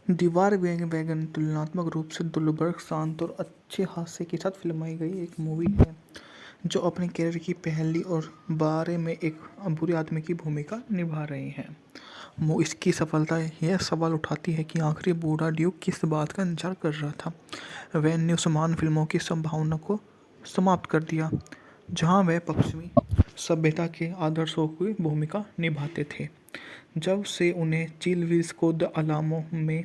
दीवार वैगन तुलनात्मक रूप से दुर्लभ, शांत और अच्छे हास्य के साथ फिल्माई गई एक मूवी है जो अपने कैरियर की पहली और बारे में एक बुरे आदमी की भूमिका निभा रहे हैं। इसकी सफलता यह सवाल उठाती है कि आखिर बूढ़ा ड्यूक किस बात का इंतजार कर रहा था। वैन ने उस महान फिल्मों की संभावना को समाप्त कर दिया जहां वह पश्चिमी सभ्यता के आदर्शों की भूमिका निभाते थे। जब से उन्हें चिल विल्स को द अलामो में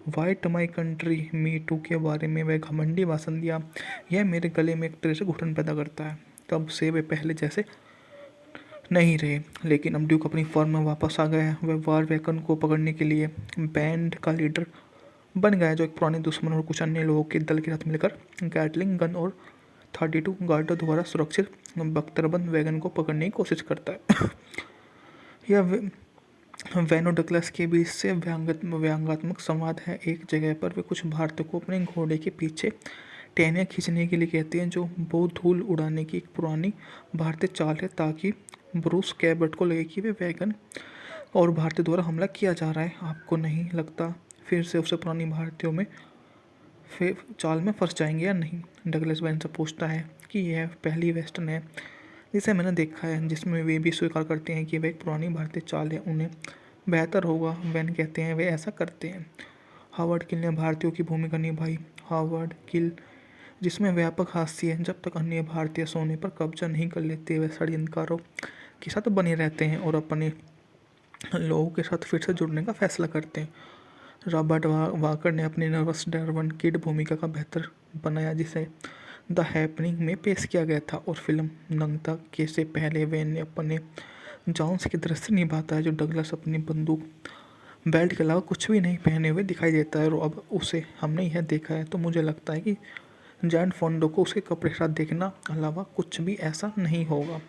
white my country me too के बारे में वह घमंडी भाषण दिया, यह मेरे गले में एक तरह से घुटन पैदा करता है। तब से वे पहले जैसे नहीं रहे, लेकिन अब ड्यूक अपनी फॉर्म में वापस आ गया है। वह वार वैगन को पकड़ने के लिए बैंड का लीडर बन गया, जो एक पुराने दुश्मन और कुछ अन्य लोगों के दल के साथ मिलकर गैटलिंग गन और 32 गार्डों द्वारा सुरक्षित बख्तरबंद वैगन को पकड़ने की कोशिश करता है। यह वैन और डगलस के बीच से व्यंग्यात्मक संवाद है। एक जगह पर वे कुछ भारतीयों को अपने घोड़े के पीछे टहनियाँ खींचने के लिए कहते हैं, जो बहुत धूल उड़ाने की एक पुरानी भारतीय चाल है, ताकि ब्रूस कैबर्ट को लगे कि वे वैगन और भारतीयों द्वारा हमला किया जा रहा है। आपको नहीं लगता फिर से उसे पुरानी भारतीयों में फिर चाल में फंस जाएंगे या नहीं? डगलस वैन से पूछता है कि यह पहली वेस्टर्न है जिसे मैंने देखा है जिसमें वे भी स्वीकार करते हैं कि वह एक पुरानी भारतीय चाल है। उन्हें बेहतर होगा, वैन कहते हैं, वे ऐसा करते हैं। हावर्ड किल ने भारतीयों की भूमिका निभाई। हावर्ड किल, जिसमें व्यापक हास्य है, जब तक अन्य भारतीय सोने पर कब्जा नहीं कर लेते वे षड्यंत्रकारों के साथ बने रहते हैं और अपने लोगों के साथ फिर से जुड़ने का फैसला करते हैं। रॉबर्ट वाकर ने अपनी नर्वस डार्विन किड भूमिका का बेहतर बनाया, जिसे द हैपनिंग में पेश किया गया था, और फिल्म नंगता के से पहले वैन ने अपने जॉन्स की दृश्य निभाता है, जो डगलस अपनी बंदूक बेल्ट के अलावा कुछ भी नहीं पहने हुए दिखाई देता है। और अब उसे हमने यह देखा है तो मुझे लगता है कि जैन फोंडो को उसके कपड़े के साथ देखना अलावा कुछ भी ऐसा नहीं होगा।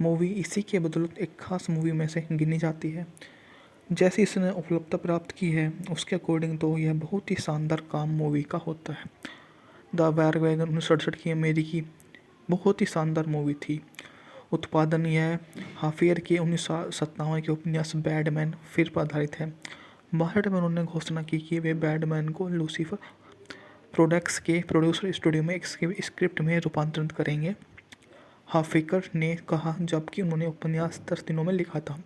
मूवी इसी के बदौलत एक खास मूवी में से गिनी जाती है। जैसी इसने उपलब्धता प्राप्त की है उसके अकॉर्डिंग तो यह बहुत ही शानदार काम मूवी का होता है। द वार वैगन 1967 की अमेरिकी बहुत ही शानदार मूवी थी। उत्पादन यह हाफियर के 1957 के उपन्यास बैडमैन फिर पर आधारित है। 62 में उन्होंने घोषणा की कि वे बैडमैन को लूसीफर प्रोडक्ट्स के प्रोड्यूसर स्टूडियो में एक स्क्रिप्ट में रूपांतरित करेंगे, हाफिकर ने कहा, जबकि उन्होंने उपन्यास 10 दिनों में लिखा था।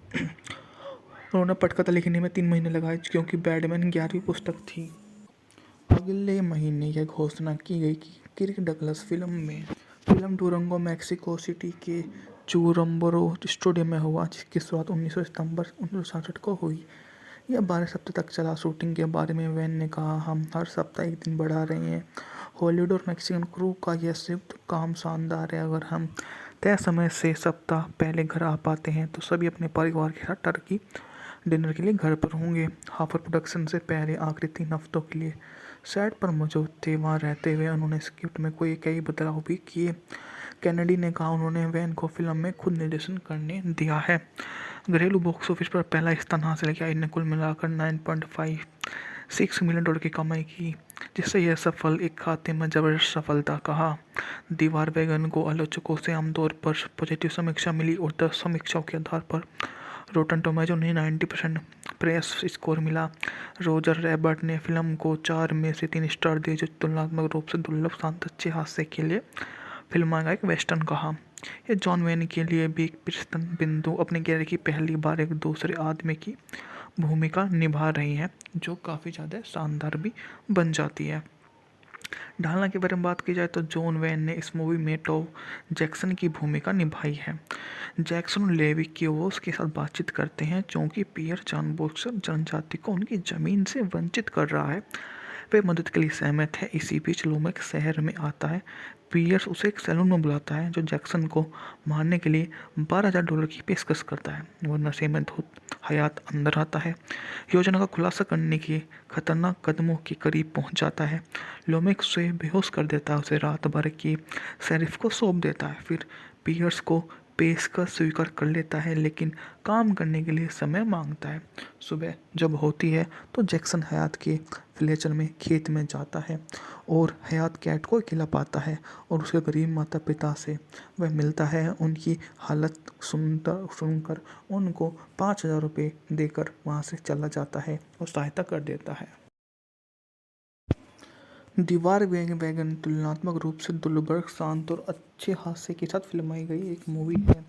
उन्होंने पटकथा लिखने में 3 महीने लगाए क्योंकि बैडमैन 11वीं पुस्तक थी। अगले महीने यह घोषणा की गई कि Kirk Douglas film Durango Mexico City के चुरम्बरो स्टूडियो में हुआ, जिसकी शुरुआत 19 सितंबर 1967 को हुई। यह 12 सप्ताह तक चला। शूटिंग के बारे में वैन ने कहा, हम हर सप्ताह एक दिन बढ़ा रहे हैं। हॉलीवुड और मैक्सिकन क्रू का यह संयुक्त काम शानदार है। अगर हम तय समय से सप्ताह पहले घर आ पाते हैं तो सभी अपने परिवार के साथ टर्की डिनर के लिए घर पर होंगे। हाफर प्रोडक्शन से पहले आखिरी 3 हफ्तों के लिए सेट पर मौजूद थे। वहाँ रहते हुए उन्होंने स्क्रिप्ट में कई बदलाव भी किए। कैनेडी ने कहा, उन्होंने वैन को फिल्म में खुद निर्देशन करने दिया है। घरेलू बॉक्स ऑफिस पर पहला स्थान हासिल किया। इन्हें कुल मिलाकर $9.56 मिलियन की कमाई की, जिससे यह सफल एक खाते में जबरदस्त सफलता कहा। दीवार वैगन को आलोचकों से आमतौर पर पॉजिटिव समीक्षा मिली और 10 समीक्षाओं के आधार पर रोटन टोमेटो ने 90% प्रेस स्कोर मिला। रोजर रैबर्ट ने फिल्म को 4 में से 3 स्टार दिए, जो तुलनात्मक रूप से दुर्लभ, शांत, अच्छे हास्य के लिए फिल्म का एक वेस्टर्न कहा। यह जॉन वेन के लिए भी एक प्रस्थान बिंदु, अपने कैरियर की पहली बार एक दूसरे आदमी की भूमिका निभा रही है, जो काफ़ी ज़्यादा शानदार भी बन जाती है। ढालना के बारे में बात की जाए तो जॉन वेन ने इस मूवी में टॉम जैक्सन की भूमिका निभाई है। जैक्सन लेवी क्यूवोस के साथ बातचीत करते हैं क्योंकि पियर जानबूझकर जनजाति को उनकी ज़मीन से वंचित कर रहा है। वे मदद के लिए सहमत है। इसी बीच लोमेक शहर में आता है। पियर्स उसे एक सैलून में बुलाता है, जो जैक्सन को मारने के लिए $12,000 की पेशकश करता है। वह नशे में धुत हयात अंदर आता है, योजना का खुलासा करने के खतरनाक कदमों के करीब पहुंच जाता है। लोमेक उसे बेहोश कर देता है, उसे रात भर की शेरिफ को सौंप देता है। फिर पियर्स को पेशकश स्वीकार कर लेता है, लेकिन काम करने के लिए समय मांगता है। सुबह जब होती है तो जैक्सन हयात के फ्लेचर में खेत में जाता है और हयात कैट को अकेला पाता है और उसके गरीब माता पिता से वह मिलता है। उनकी हालत सुनकर उनको $5,000 देकर वहाँ से चला जाता है और सहायता कर देता है। दीवार वैगन तुलनात्मक रूप से दुर्लभ, शांत और अच्छे हास्य के साथ फिल्माई गई एक मूवी है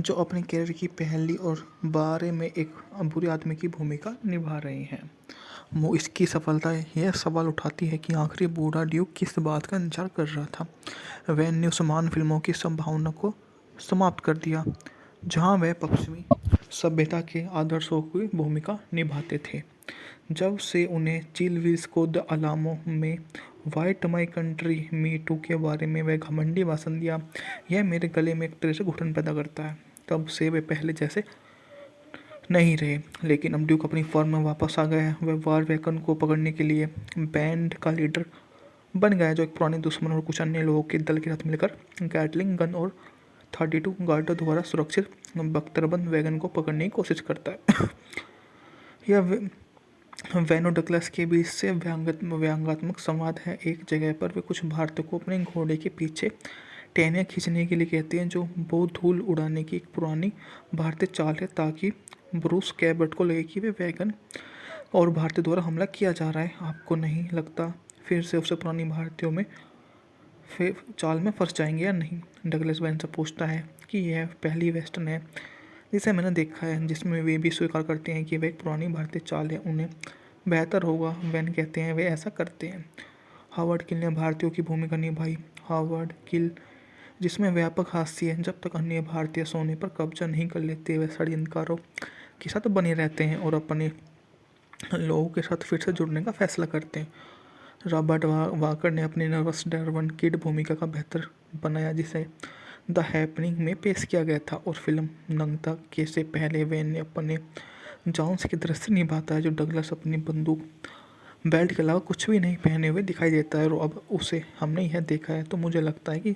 जो अपने कैरियर की पहली और बारे में एक बुरे आदमी की भूमिका निभा रही हैं। इसकी सफलता यह सवाल उठाती है कि आखिर बूढ़ा ड्यूक किस बात का इंतजार कर रहा था। वैन ने उस महान फिल्मों की संभावना को समाप्त कर दिया जहां वह पश्चिमी सभ्यता के आदर्शों की भूमिका निभाते थे। जब से उन्हें चिल विल्स को द अलामो में white my country me too के बारे में वह घमंडी भाषण दिया, यह मेरे गले में एक तरह से घुटन पैदा करता है। तब से वे पहले जैसे नहीं रहे, लेकिन अब ड्यूक अपनी फॉर्म में वापस आ गया है। वह वार वैगन को पकड़ने के लिए बैंड का लीडर बन गया है, जो एक पुराने दुश्मन और कुछ अन्य लोगों के दल के साथ मिलकर गैटलिंग गन और 32 गार्डों द्वारा सुरक्षित बख्तरबंद वैगन को पकड़ने की कोशिश करता है। यह वैन और डगलस के बीच से व्यंग्यात्मक संवाद है। एक जगह पर वे कुछ भारतीयों को अपने घोड़े के पीछे टहनियाँ खींचने के लिए कहते हैं, जो बहुत धूल उड़ाने की एक पुरानी भारतीय चाल है, ताकि ब्रूस कैबर्ट को लगे कि वे वैगन और भारतीयों द्वारा हमला किया जा रहा है। आपको नहीं लगता फिर से उसे पुरानी भारतीयों में फिर चाल में फंस जाएंगे या नहीं? डगलस वैन से पूछता है कि यह पहली वेस्टर्न है जिसे मैंने देखा है जिसमें वे भी स्वीकार करते हैं कि वह एक पुरानी भारतीय चाल है। उन्हें बेहतर होगा, वैन कहते हैं, वे ऐसा करते हैं। हावर्ड किल ने भारतीयों की भूमिका निभाई। हावर्ड किल, जिसमें व्यापक हास्य है, जब तक अन्य भारतीय सोने पर कब्जा नहीं कर लेते वे षड्यंत्रकारों के साथ बने रहते हैं और अपने लोगों के साथ फिर से जुड़ने का फैसला करते हैं। रॉबर्ट वाकर ने अपने नर्वस डार्विन किड भूमिका का बेहतर बनाया, जिसे द हैपनिंग में पेश किया गया था, और फिल्म नंगता के से पहले वैन ने अपने जॉन्स की दृश्य निभाता है, जो डगलस अपनी बंदूक बेल्ट के अलावा कुछ भी नहीं पहने हुए दिखाई देता है। और अब उसे हमने यह देखा है तो मुझे लगता है कि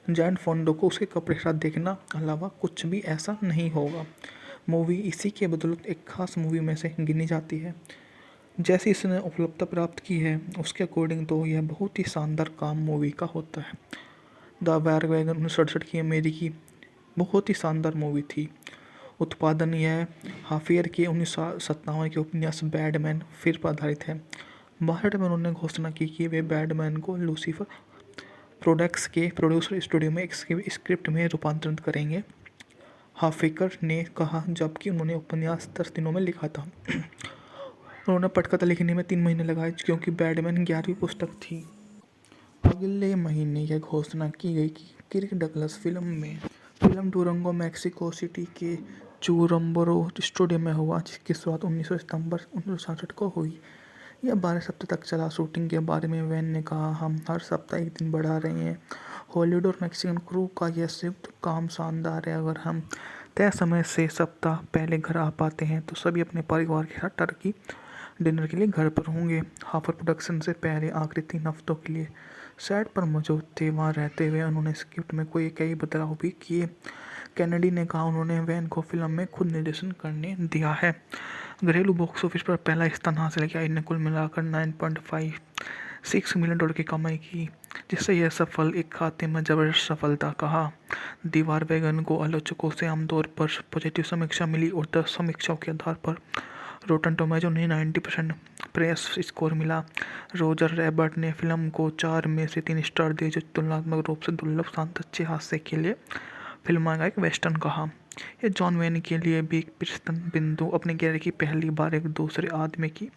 जैन फोंडो को उसके कपड़े के साथ देखना अलावा कुछ भी ऐसा नहीं होगा। मूवी इसी के बदौलत एक खास मूवी में से गिनी जाती है। जैसे इसने उपलब्धता प्राप्त की है उसके अकॉर्डिंग तो यह बहुत ही शानदार काम मूवी का होता है। द वार वैगन 1967 की अमेरिकी बहुत ही शानदार मूवी थी। उत्पादन यह हाफियर के 1957 के उपन्यास बैडमैन फिर पर आधारित है। भारत में उन्होंने घोषणा की कि वे बैडमैन को लूसीफर प्रोडक्ट्स के प्रोड्यूसर स्टूडियो में एक स्क्रिप्ट में रूपांतरित करेंगे, हाफिकर ने कहा, जबकि उन्होंने उपन्यास 10 दिनों में लिखा था। उन्होंने पटकथा लिखने में 3 महीने लगाए क्योंकि बैडमैन 11वीं पुस्तक थी। अगले महीने यह घोषणा की गई कि Kirk Douglas film Durango Mexico City के चुरम्बरो स्टूडियो में हुआ, जिसकी शुरुआत 19 सितंबर 1967 को हुई। यह 12 सप्ताह तक चला। शूटिंग के बारे में वैन ने कहा, हम हर सप्ताह एक दिन बढ़ा रहे हैं। हॉलीवुड और मैक्सिकन क्रू का यह संयुक्त काम शानदार है। अगर हम तय समय से सप्ताह पहले घर आ पाते हैं तो सभी अपने परिवार के साथ टर्की डिनर के लिए घर पर होंगे। हाफर प्रोडक्शन से पहले आखिरी 3 हफ्तों के लिए सेट पर मौजूद थे। वहाँ रहते हुए उन्होंने स्क्रिप्ट में कई बदलाव भी किए। कैनेडी ने कहा, उन्होंने वैन को फिल्म में खुद निर्देशन करने दिया है। घरेलू बॉक्स ऑफिस पर पहला स्थान हासिल किया। इन्हें कुल मिलाकर $9.56 मिलियन की कमाई की, जिससे यह सफल एक खाते में जबरदस्त सफलता कहा। दीवार वैगन को आलोचकों से आमतौर पर पॉजिटिव समीक्षा मिली और 10 समीक्षाओं के आधार पर रोटन टोमेटो ने 90% प्रेस स्कोर मिला। रोजर रैबर्ट ने फिल्म को 4 में से 3 स्टार दिए, जो तुलनात्मक रूप से दुर्लभ, शांत, अच्छे हास्य के लिए फिल्म का एक वेस्टर्न कहा। यह जॉन वैन के लिए भी एक प्रस्थान बिंदु, अपने कैरियर की पहली बार एक दूसरे आदमी की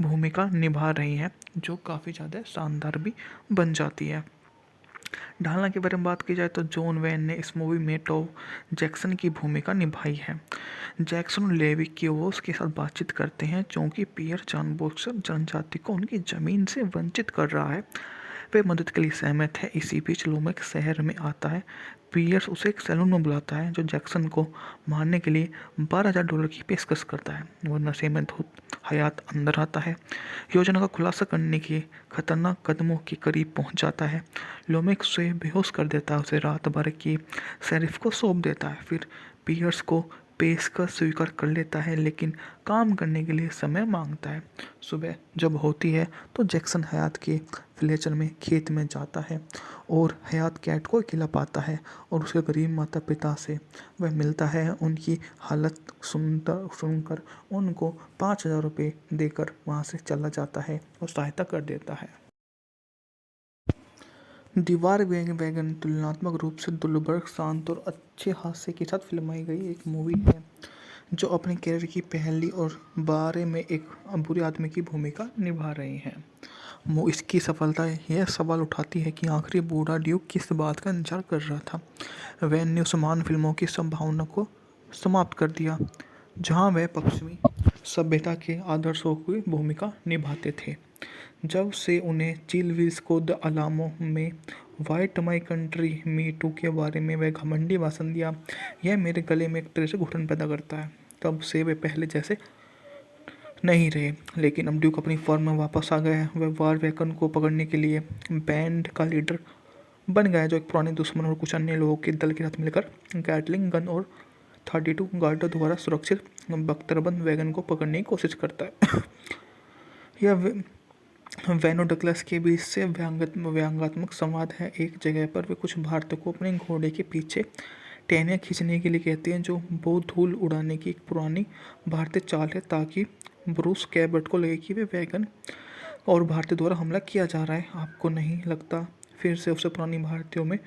भूमिका निभा रही है, जो काफ़ी ज़्यादा शानदार भी बन जाती है। ढालना के बारे में बात की जाए तो जॉन वैन ने इस मूवी में टॉम जैक्सन की भूमिका निभाई है। जैक्सन और लेवी क्यूवोस के साथ बातचीत करते हैं क्योंकि पियर जानबूझकर जनजाति को उनकी ज़मीन से वंचित कर रहा है। वे मदद के लिए सहमत है। इसी बीच लोमेक शहर में आता है। पियर्स उसे एक सैलून में बुलाता है, जो जैक्सन को मारने के लिए $12,000 की पेशकश करता है। वह नशे में धुत हयात अंदर आता है, योजना का खुलासा करने के खतरनाक कदमों के करीब पहुंच जाता है। लोमेक उसे बेहोश कर देता है, उसे रात भर की शेरिफ को सौंप देता है। फिर पियर्स को पेशकश स्वीकार कर लेता है, लेकिन काम करने के लिए समय मांगता है। सुबह जब होती है तो जैक्सन हयात के फ्लेचर में खेत में जाता है और हयात कैट को अकेला पाता है और उसके गरीब माता पिता से वह मिलता है। उनकी हालत सुनकर उनको $5,000 देकर वहाँ से चला जाता है और सहायता कर देता है। दीवार वैगन तुलनात्मक रूप से दुर्लभ, शांत और अच्छे हास्य के साथ फिल्माई गई एक मूवी है जो अपने कैरियर की पहली और बारे में एक बुरे आदमी की भूमिका निभा रही हैं। इसकी सफलता यह सवाल उठाती है कि आखिर बूढ़ा ड्यूक किस बात का इंतजार कर रहा था। वैन ने उस महान फिल्मों की संभावना को समाप्त कर दिया जहां वह पश्चिमी सभ्यता के आदर्शों की भूमिका निभाते थे। जब से उन्हें चिल विल्स को द अलामो में white my country me too के बारे में वह घमंडी भाषण दिया, यह मेरे गले में एक तरह से घुटन पैदा करता है। तब से वे पहले जैसे नहीं रहे, लेकिन अब ड्यूक अपनी फॉर्म में वापस आ गया है। वह वार वैगन को पकड़ने के लिए बैंड का लीडर बन गया है, जो एक पुराने दुश्मन और कुछ अन्य लोगों के दल के साथ मिलकर गैटलिंग गन और 32 गार्डों द्वारा सुरक्षित बख्तरबंद वैगन को पकड़ने की कोशिश करता है। यह वैन और डगलस के बीच से व्यंग्यात्मक संवाद है। एक जगह पर वे कुछ भारतीयों को अपने घोड़े के पीछे टहनियाँ खींचने के लिए कहते हैं, जो बहुत धूल उड़ाने की एक पुरानी भारतीय चाल है, ताकि ब्रूस कैबर्ट को लगे कि वे वैगन और भारतीय द्वारा हमला किया जा रहा है। आपको नहीं लगता फिर से उसे पुरानी भारतीयों में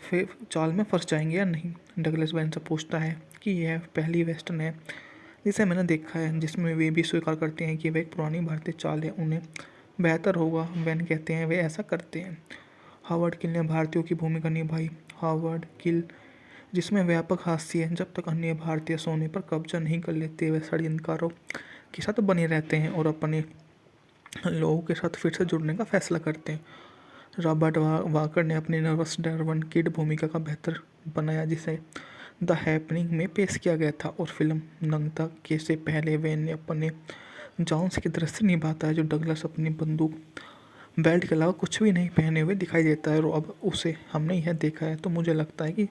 फिर चाल में फंस जाएंगे या नहीं? डगलस वैन से पूछता है कि यह पहली वेस्टर्न है जिसे मैंने देखा है जिसमें वे भी स्वीकार करते हैं कि वह एक पुरानी भारतीय चाल है। उन्हें बेहतर होगा, वैन कहते हैं, वे ऐसा करते हैं। हावर्ड किल ने भारतीयों की भूमिका निभाई। हावर्ड किल, जिसमें व्यापक हास्य है, जब तक अन्य भारतीय सोने पर कब्जा नहीं कर लेते वे षड्यंत्रकारों के साथ बने रहते हैं और अपने लोगों के साथ फिर से जुड़ने का फैसला करते हैं। रॉबर्ट वाकर ने अपनी नर्वस डार्विन किड भूमिका का बेहतर बनाया, जिसे द हैपनिंग में पेश किया गया था, और फिल्म नंगता के से पहले वैन ने अपने जॉन्स की दृश्य निभाता है, जो डगलस अपनी बंदूक बेल्ट के अलावा कुछ भी नहीं पहने हुए दिखाई देता है। और अब उसे हमने यह देखा है तो मुझे लगता है कि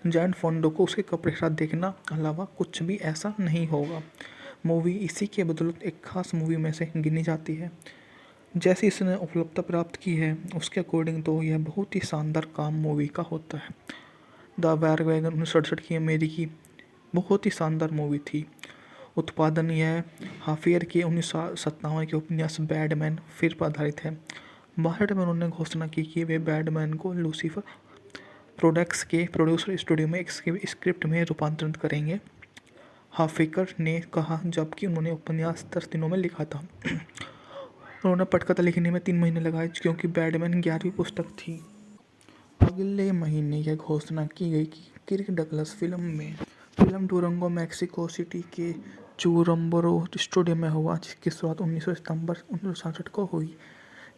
जैन फोंडो को उसके कपड़े के साथ देखना अलावा कुछ भी ऐसा नहीं होगा। मूवी इसी के बदौलत एक खास मूवी में से गिनी जाती है। जैसे इसने उपलब्धता प्राप्त की है उसके अकॉर्डिंग तो यह बहुत ही शानदार काम मूवी का होता है। द वार वैगन 1967 की अमेरिकी बहुत ही शानदार मूवी थी। उत्पादन यह हाफियर के 1957 के उपन्यास बैडमैन फिर पर आधारित है। 62 में उन्होंने घोषणा की कि वे बैडमैन को लूसीफर प्रोडक्ट्स के प्रोड्यूसर स्टूडियो में एक स्क्रिप्ट में रूपांतरित करेंगे। हाफिकर ने कहा, जबकि उन्होंने उपन्यास 10 दिनों में लिखा था। उन्होंने पटकथा लिखने में 3 महीने लगाए क्योंकि बैडमैन 11वीं पुस्तक थी। अगले महीने यह घोषणा की गई कि Kirk Douglas film Durango Mexico City के चुरम्बरो स्टूडियो में हुआ, जिसकी शुरुआत 19 सितंबर 1967 को हुई।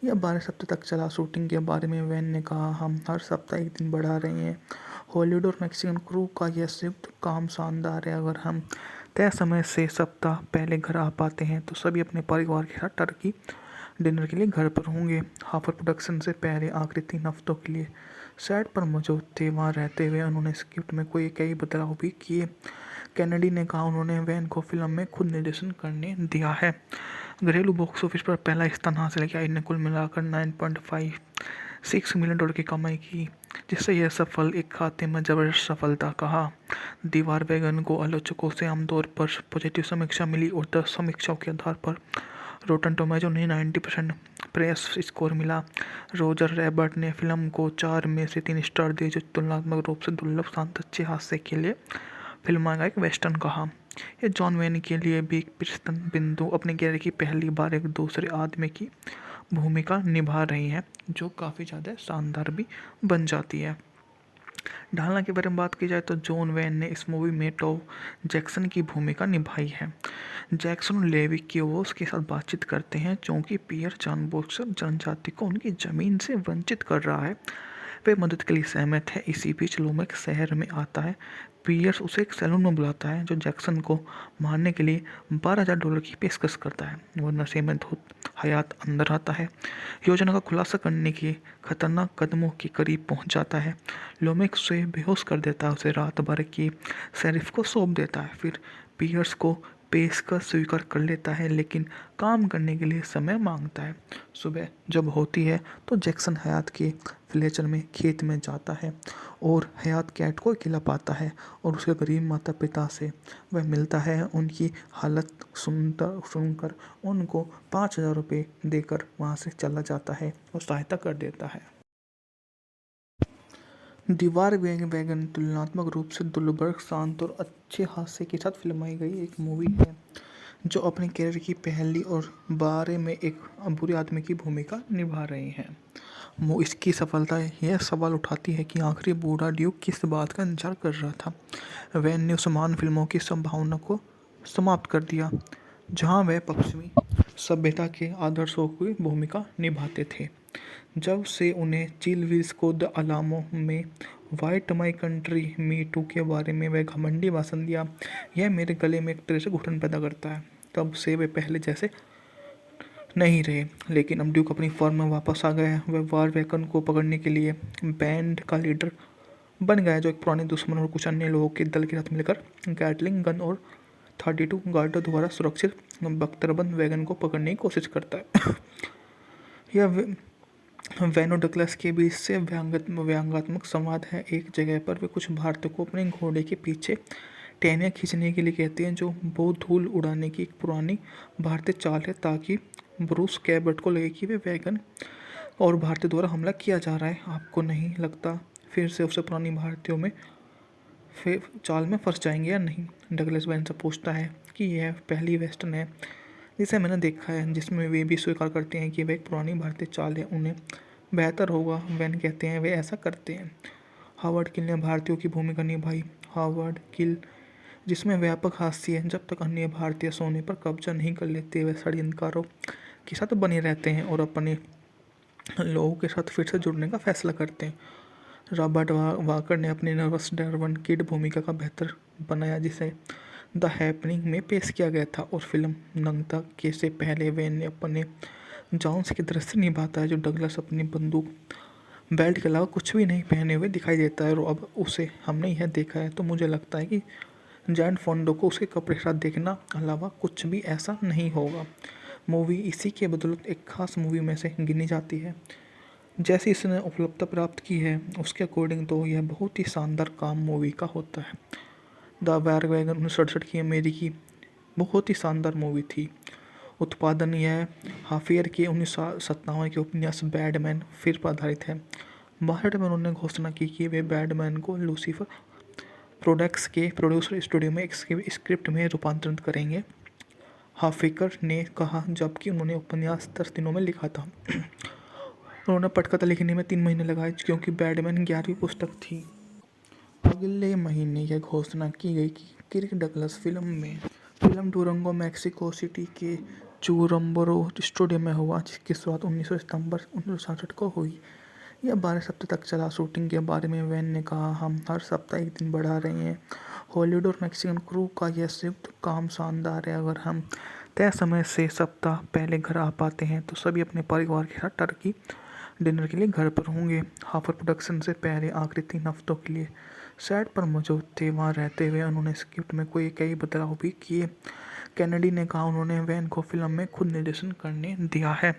यह 12 सप्ताह तक चला। शूटिंग के बारे में वैन ने कहा, हम हर सप्ताह एक दिन बढ़ा रहे हैं। हॉलीवुड और मैक्सिकन क्रू का यह संयुक्त काम शानदार है। अगर हम तय समय से सप्ताह पहले घर आ पाते हैं तो सभी अपने परिवार के साथ टर्की डिनर के लिए घर पर होंगे। हाफर प्रोडक्शन से पहले आखिरी 3 हफ्तों के लिए सेट पर मौजूद थे। वहाँ रहते हुए उन्होंने स्क्रिप्ट में कई बदलाव भी किए। कैनेडी ने कहा, उन्होंने वैन को फिल्म में खुद निर्देशन करने दिया है। घरेलू बॉक्स ऑफिस पर पहला स्थान हासिल किया। इन्हें कुल मिलाकर $9.56 मिलियन की कमाई की, जिससे यह सफल एक खाते में जबरदस्त सफलता कहा। दीवार वैगन को आलोचकों से आमतौर पर पॉजिटिव समीक्षा मिली और 10 समीक्षाओं के आधार पर रोटन टोमेटो ने 90% प्रेस स्कोर मिला। रोजर रैबर्ट ने फिल्म को 4 में से 3 स्टार दिए, जो तुलनात्मक रूप से दुर्लभ, शांत, अच्छे हास्य के लिए फिल्म का एक वेस्टर्न कहा। यह जॉन वैन के लिए भी एक प्रस्थान बिंदु, अपने कैरियर की पहली बार एक दूसरे आदमी की भूमिका निभा रही है, जो काफ़ी ज़्यादा शानदार भी बन जाती है। ढालना के बारे में बात की जाए तो जॉन वैन ने इस मूवी में टॉम जैक्सन की भूमिका निभाई है। जैक्सन और लेवी क्योस के साथ बातचीत करते हैं क्योंकि पियर जानबूझकर जनजाति को उनकी ज़मीन से वंचित कर रहा है। वे मदद के लिए सहमत है। इसी बीच लोमेक शहर में आता है। पियर्स उसे एक सैलून में बुलाता है, जो जैक्सन को मारने के लिए $12,000 की पेशकश करता है। वह नशे में धुत हयात अंदर आता है, योजना का खुलासा करने के खतरनाक कदमों के करीब पहुंच जाता है। लोमेक उसे बेहोश कर देता है, उसे रात भर की शेरिफ को सौंप देता है। फिर पियर्स को पेशकश स्वीकार कर लेता है, लेकिन काम करने के लिए समय मांगता है। सुबह जब होती है तो जैक्सन हयात के फ्लेचर में खेत में जाता है और हयात कैट को अकेला पाता है और उसके गरीब माता पिता से वह मिलता है। उनकी हालत सुनकर उनको $5,000 देकर वहाँ से चला जाता है और सहायता कर देता है। दीवार वैगन तुलनात्मक रूप से दुर्लभ, शांत और अच्छे हास्य के साथ फिल्माई गई एक मूवी है जो अपने कैरियर की पहली और बारे में एक बुरे आदमी की भूमिका निभा रही हैं। इसकी सफलता यह सवाल उठाती है कि आखिर बूढ़ा ड्यूक किस बात का इंतजार कर रहा था। वैन ने उस महान फिल्मों की संभावना को समाप्त कर दिया जहां वह पश्चिमी सभ्यता के आदर्शों की भूमिका निभाते थे। जब से उन्हें चिल विल्स को द अलामो में white my country me too के बारे में वह घमंडी भाषण दिया, यह मेरे गले में एक तरह से घुटन पैदा करता है। तब से वे पहले जैसे नहीं रहे, लेकिन अब ड्यूक अपनी फॉर्म में वापस आ गया है। वह वार वैगन को पकड़ने के लिए बैंड का लीडर बन गया है, जो एक पुराने दुश्मन और कुछ अन्य लोगों के दल के साथ मिलकर गैटलिंग गन और 32 गार्डों द्वारा सुरक्षित बख्तरबंद वैगन को पकड़ने की कोशिश करता है। यह वैन और डगलस के बीच से व्यंग्यात्मक संवाद है। एक जगह पर वे कुछ भारतीयों को अपने घोड़े के पीछे टहनियाँ खींचने के लिए कहते हैं, जो बहुत धूल उड़ाने की एक पुरानी भारतीय चाल है, ताकि ब्रूस कैबर्ट को लगे कि वे वैगन और भारतीयों द्वारा हमला किया जा रहा है। आपको नहीं लगता फिर से उसे पुरानी भारतीयों में फिर चाल में फंस जाएंगे या नहीं? डगलस वैन से पूछता है कि यह पहली वेस्टर्न है जिसे मैंने देखा है जिसमें वे भी स्वीकार करते हैं कि वह एक पुरानी भारतीय चाल है। उन्हें बेहतर होगा, वैन कहते हैं, वे ऐसा करते हैं। हावर्ड किल ने भारतीयों की भूमिका निभाई। हावर्ड किल, जिसमें व्यापक हास्य है, जब तक अन्य भारतीय सोने पर कब्जा नहीं कर लेते वे षड्यंत्रकारों के साथ बने रहते हैं और अपने लोगों के साथ फिर से जुड़ने का फैसला करते हैं। रॉबर्ट वाकर ने अपने नर्वस डार्विन किड भूमिका का बेहतर बनाया, जिसे द हैपनिंग में पेश किया गया था, और फिल्म नंगता के से पहले वैन ने अपने जॉन्स के दृश्य निभाता है, जो डगलस अपनी बंदूक बेल्ट के अलावा कुछ भी नहीं पहने हुए दिखाई देता है। और अब उसे हमने यह देखा है तो मुझे लगता है कि जैन फोंडो को उसके कपड़े के साथ देखना अलावा कुछ भी ऐसा नहीं होगा। मूवी इसी के बदौलत एक खास मूवी में से गिनी जाती है। जैसे इसने उपलब्धता प्राप्त की है उसके अकॉर्डिंग तो यह बहुत ही शानदार काम मूवी का होता है। द वार वैगन 1967 की अमेरिकी बहुत ही शानदार मूवी थी। उत्पादन यह हाफियर के 1957 के उपन्यास बैडमैन फिर पर आधारित है। 62 में उन्होंने घोषणा की कि वे बैडमैन को लूसीफर प्रोडक्ट्स के प्रोड्यूसर स्टूडियो में एक स्क्रिप्ट में रूपांतरित करेंगे, हाफिकर ने कहा, जबकि उन्होंने उपन्यास 10 दिनों में लिखा था। उन्होंने पटकथा लिखने में 3 महीने लगाए क्योंकि बैडमैन 11वीं पुस्तक थी। अगले महीने यह घोषणा की गई कि Kirk Douglas film Durango Mexico City के चुरम्बरो स्टूडियो में हुआ, जिसकी शुरुआत 19 सितंबर 1967 को हुई। यह 12 सप्ताह तक चला। शूटिंग के बारे में वैन ने कहा, हम हर सप्ताह एक दिन बढ़ा रहे हैं। हॉलीवुड और मैक्सिकन क्रू का यह संयुक्त काम शानदार है। अगर हम तय समय से सप्ताह पहले घर आ पाते हैं तो सभी अपने परिवार के साथ टर्की डिनर के लिए घर पर होंगे। हाफर प्रोडक्शन से पहले आखिरी 3 हफ्तों के लिए सेट पर मौजूद थे। वहाँ रहते हुए उन्होंने स्क्रिप्ट में कई बदलाव भी किए। कैनेडी ने कहा, उन्होंने वैन को फिल्म में खुद निर्देशन करने दिया है।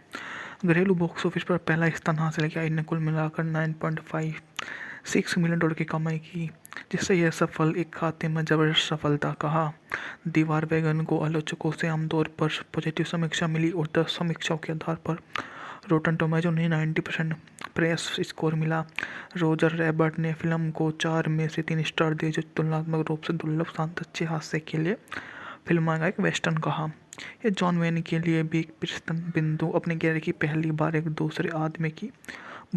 घरेलू बॉक्स ऑफिस पर पहला स्थान हासिल किया। इन्हें कुल मिलाकर $9.56 मिलियन की कमाई की, जिससे यह सफल एक खाते में जबरदस्त सफलता कहा। दीवार वैगन को आलोचकों से आमतौर पर पॉजिटिव समीक्षा मिली और 10 समीक्षाओं के आधार पर रोटन टोमेटो ने 90% प्रेस स्कोर मिला। रोजर रैबर्ट ने फिल्म को 4 में से 3 स्टार दिए, जो तुलनात्मक रूप से दुर्लभ, शांत, अच्छे हास्य के लिए फिल्म का एक वेस्टर्न कहा। यह जॉन वैन के लिए भी एक प्रस्थान बिंदु, अपने कैरियर की पहली बार एक दूसरे आदमी की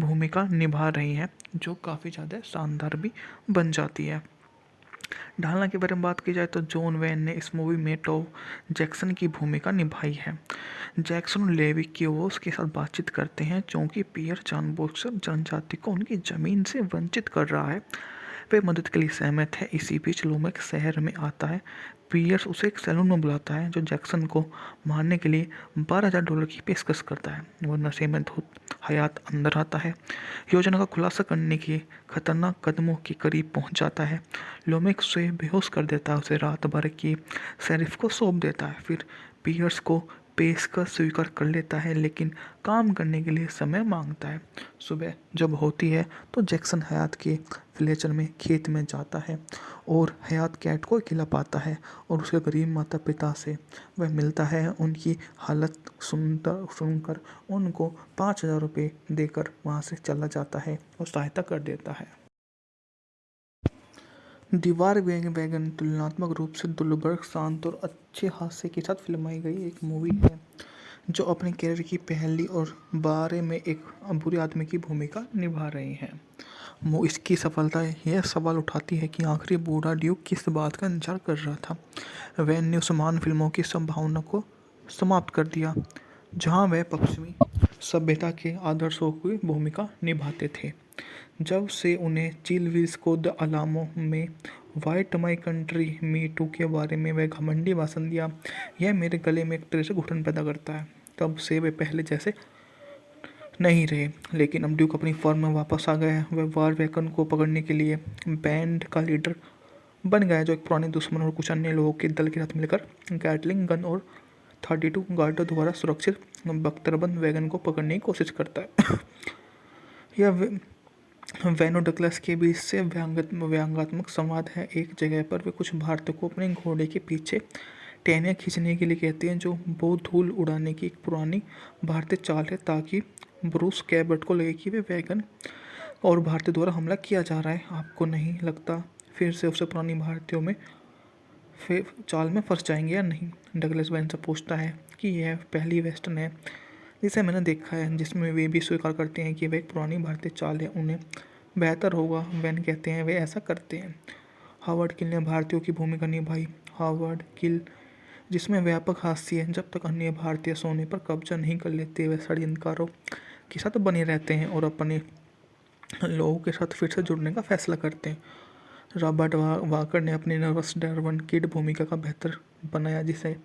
भूमिका निभा रही है, जो काफ़ी ज़्यादा शानदार भी बन जाती है। ढालना के बारे में बात की जाए तो जॉन वैन ने इस मूवी में टॉम जैक्सन की भूमिका निभाई है। जैक्सन और लेवी क्यूओस के साथ बातचीत करते हैं क्योंकि पियर जानबूझकर जनजाति को उनकी ज़मीन से वंचित कर रहा है। वे मदद के लिए सहमत है। इसी बीच लोमेक शहर में आता है। पियर्स उसे एक सैलून में बुलाता है, जो जैक्सन को मारने के लिए $12,000 की पेशकश करता है। वह नशे में धुत हयात अंदर आता है, योजना का खुलासा करने के खतरनाक कदमों के करीब पहुंच जाता है। लोमेक उसे बेहोश कर देता है, उसे रात भर की शेरिफ को सौंप देता है। फिर पियर्स को पेशकश स्वीकार कर लेता है, लेकिन काम करने के लिए समय मांगता है। सुबह जब होती है तो जैक्सन हयात के फ्लेचर में खेत में जाता है और हयात कैट को अकेला पाता है और उसके गरीब माता पिता से वह मिलता है। उनकी हालत सुनकर उनको $5,000 देकर वहाँ से चला जाता है और सहायता कर देता है। दीवार वैगन तुलनात्मक रूप से दुर्लभ, शांत और अच्छे हास्य के साथ फिल्माई गई एक मूवी है जो अपने कैरियर की पहली और बारे में एक बुरे आदमी की भूमिका निभा रही हैं। इसकी सफलता यह सवाल उठाती है कि आखिर बूढ़ा ड्यूक किस बात का इंतजार कर रहा था। वैन ने उस महान फिल्मों की संभावना को समाप्त कर दिया जहां वह पश्चिमी सभ्यता के आदर्शों की भूमिका निभाते थे। जब से उन्हें चिल विल्स को द अलामो में white my country me too के बारे में वह घमंडी भाषण दिया, यह मेरे गले में एक तरह से घुटन पैदा करता है। तब से वे पहले जैसे नहीं रहे, लेकिन अब ड्यूक अपनी फॉर्म में वापस आ गया है। वह वार वैगन को पकड़ने के लिए बैंड का लीडर बन गया है, जो एक पुराने दुश्मन और कुछ अन्य लोगों के दल के साथ मिलकर गैटलिंग गन और 32 गार्डों द्वारा सुरक्षित बख्तरबंद वैगन को पकड़ने की कोशिश करता है। यह वैन और डगलस के बीच से व्यंग्यात्मक संवाद है। एक जगह पर वे कुछ भारतीयों को अपने घोड़े के पीछे टहनियाँ खींचने के लिए कहते हैं, जो बहुत धूल उड़ाने की एक पुरानी भारतीय चाल है, ताकि ब्रूस कैबर्ट को लगे कि वे वैगन और भारतीयों द्वारा हमला किया जा रहा है। आपको नहीं लगता फिर से उसे पुरानी भारतीयों में फिर चाल में फंस जाएंगे या नहीं? डगलस वैन से पूछता है कि यह पहली वेस्टर्न है जिसे मैंने देखा है जिसमें वे भी स्वीकार करते हैं कि वह एक पुरानी भारतीय चाल है। उन्हें बेहतर होगा, वैन कहते हैं, वे ऐसा करते हैं। हावर्ड किल ने भारतीयों की भूमिका निभाई। हावर्ड किल, जिसमें व्यापक हास्य है, जब तक अन्य भारतीय सोने पर कब्जा नहीं कर लेते वे षड्यंत्रकारों के साथ बने रहते हैं और अपने लोगों के साथ फिर से जुड़ने का फैसला करते हैं। रॉबर्ट वाकर ने अपनी नर्वस डार्विन किड भूमिका का बेहतर बनाया, जिसे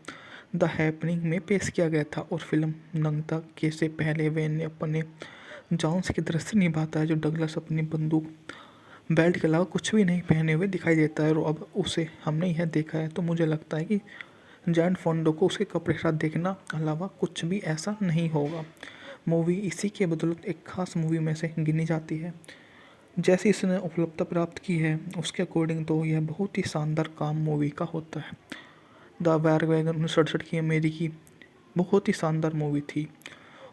द हैपनिंग में पेश किया गया था, और फिल्म नंगता के से पहले वैन ने अपने जॉन्स की दृश्य निभाता है, जो डगलस अपनी बंदूक बेल्ट के अलावा कुछ भी नहीं पहने हुए दिखाई देता है। और अब उसे हमने यह देखा है तो मुझे लगता है कि जैन फोंडो को उसके कपड़े के साथ देखना अलावा कुछ भी ऐसा नहीं होगा। मूवी इसी के बदौलत एक खास मूवी में से गिनी जाती है। जैसे इसने उपलब्धता प्राप्त की है उसके अकॉर्डिंग तो यह बहुत ही शानदार काम मूवी का होता है। द वार वैगन 1967 की अमेरिकी बहुत ही शानदार मूवी थी।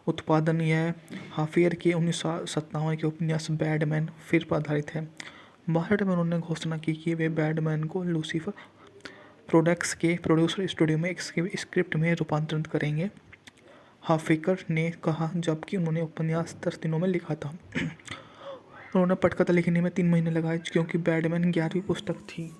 उत्पादन यह हाफियर के 1957 के उपन्यास बैडमैन फिर पर आधारित है। भारत में उन्होंने घोषणा की कि वे बैडमैन को लूसीफर प्रोडक्ट्स के प्रोड्यूसर स्टूडियो में एक स्क्रिप्ट में रूपांतरित करेंगे, हाफिकर ने कहा, जबकि उन्होंने उपन्यास 10 दिनों में लिखा था। उन्होंने पटकथा लिखने में 3 महीने लगाए क्योंकि बैडमैन 11वीं पुस्तक थी।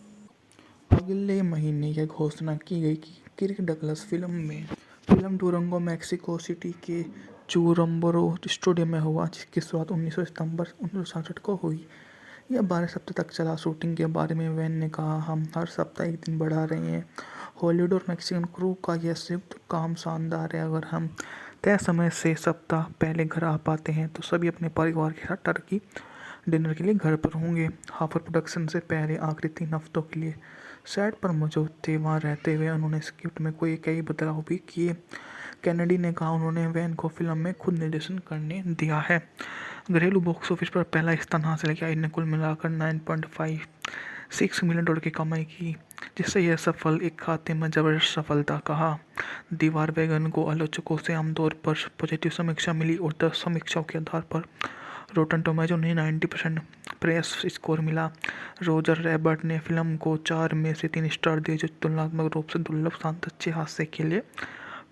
अगले महीने यह घोषणा की गई कि Kirk Douglas film Durango Mexico City के चुरम्बरो स्टूडियो में हुआ, जिसकी शुरुआत 19 सितंबर 1967 को हुई। यह 12 सप्ताह तक चला। शूटिंग के बारे में वैन ने कहा, हम हर सप्ताह एक दिन बढ़ा रहे हैं। हॉलीवुड और मैक्सिकन क्रू का यह संयुक्त काम शानदार है। अगर हम तय समय से सप्ताह पहले घर आ पाते हैं तो सभी अपने परिवार के साथ टर्की डिनर के लिए घर पर होंगे। हाफर प्रोडक्शन से पहले आखिरी 3 हफ्तों के लिए सेट पर मौजूद थे। वहाँ रहते हुए उन्होंने स्क्रिप्ट में कई बदलाव भी किए। कैनेडी ने कहा, उन्होंने वैन को फिल्म में खुद निर्देशन करने दिया है। घरेलू बॉक्स ऑफिस पर पहला स्थान हासिल किया। इन्हें कुल मिलाकर $9.56 मिलियन की कमाई की, जिससे यह सफल एक खाते में जबरदस्त सफलता कहा। दीवार वैगन को आलोचकों से आमतौर पर पॉजिटिव समीक्षा मिली और 10 समीक्षाओं के आधार पर रोटन टोमेटो ने 90% प्रेस स्कोर मिला। रोजर रैबर्ट ने फिल्म को 4 में से 3 स्टार दिए, जो तुलनात्मक रूप से दुर्लभ, शांत, अच्छे हास्य के लिए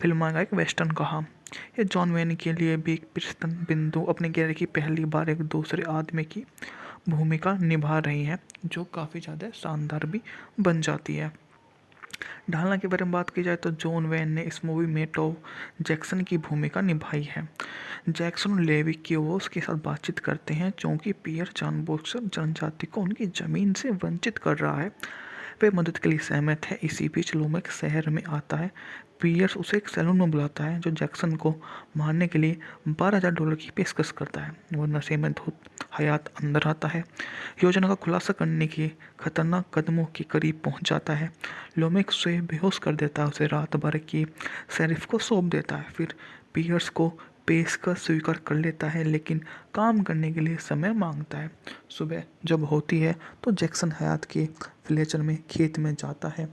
फिल्म का एक वेस्टर्न कहा। यह जॉन वैन के लिए भी एक प्रस्थान बिंदु, अपने कैरियर की पहली बार एक दूसरे आदमी की भूमिका निभा रही है, जो काफ़ी ज़्यादा शानदार भी बन जाती है। ढालना के बारे में बात की जाए तो जॉन वैन ने इस मूवी में टॉम जैक्सन की भूमिका निभाई है। जैक्सन और लेवी क्यूवोस के साथ बातचीत करते हैं क्योंकि पियर जानबूझकर जनजाति को उनकी ज़मीन से वंचित कर रहा है। वे मदद के लिए सहमत है। इसी बीच लोमेक शहर में आता है। पियर्स उसे एक सैलून में बुलाता है, जो जैक्सन को मारने के लिए $12,000 की पेशकश करता है। वह नशे में धुत हयात अंदर आता है, योजना का खुलासा करने के खतरनाक कदमों के करीब पहुंच जाता है। लोमेक उसे बेहोश कर देता है, उसे रात भर की शेरिफ को सौंप देता है। फिर पियर्स को पेशकश स्वीकार कर लेता है, लेकिन काम करने के लिए समय मांगता है। सुबह जब होती है तो जैक्सन हयात के फ्लेचर में खेत में जाता है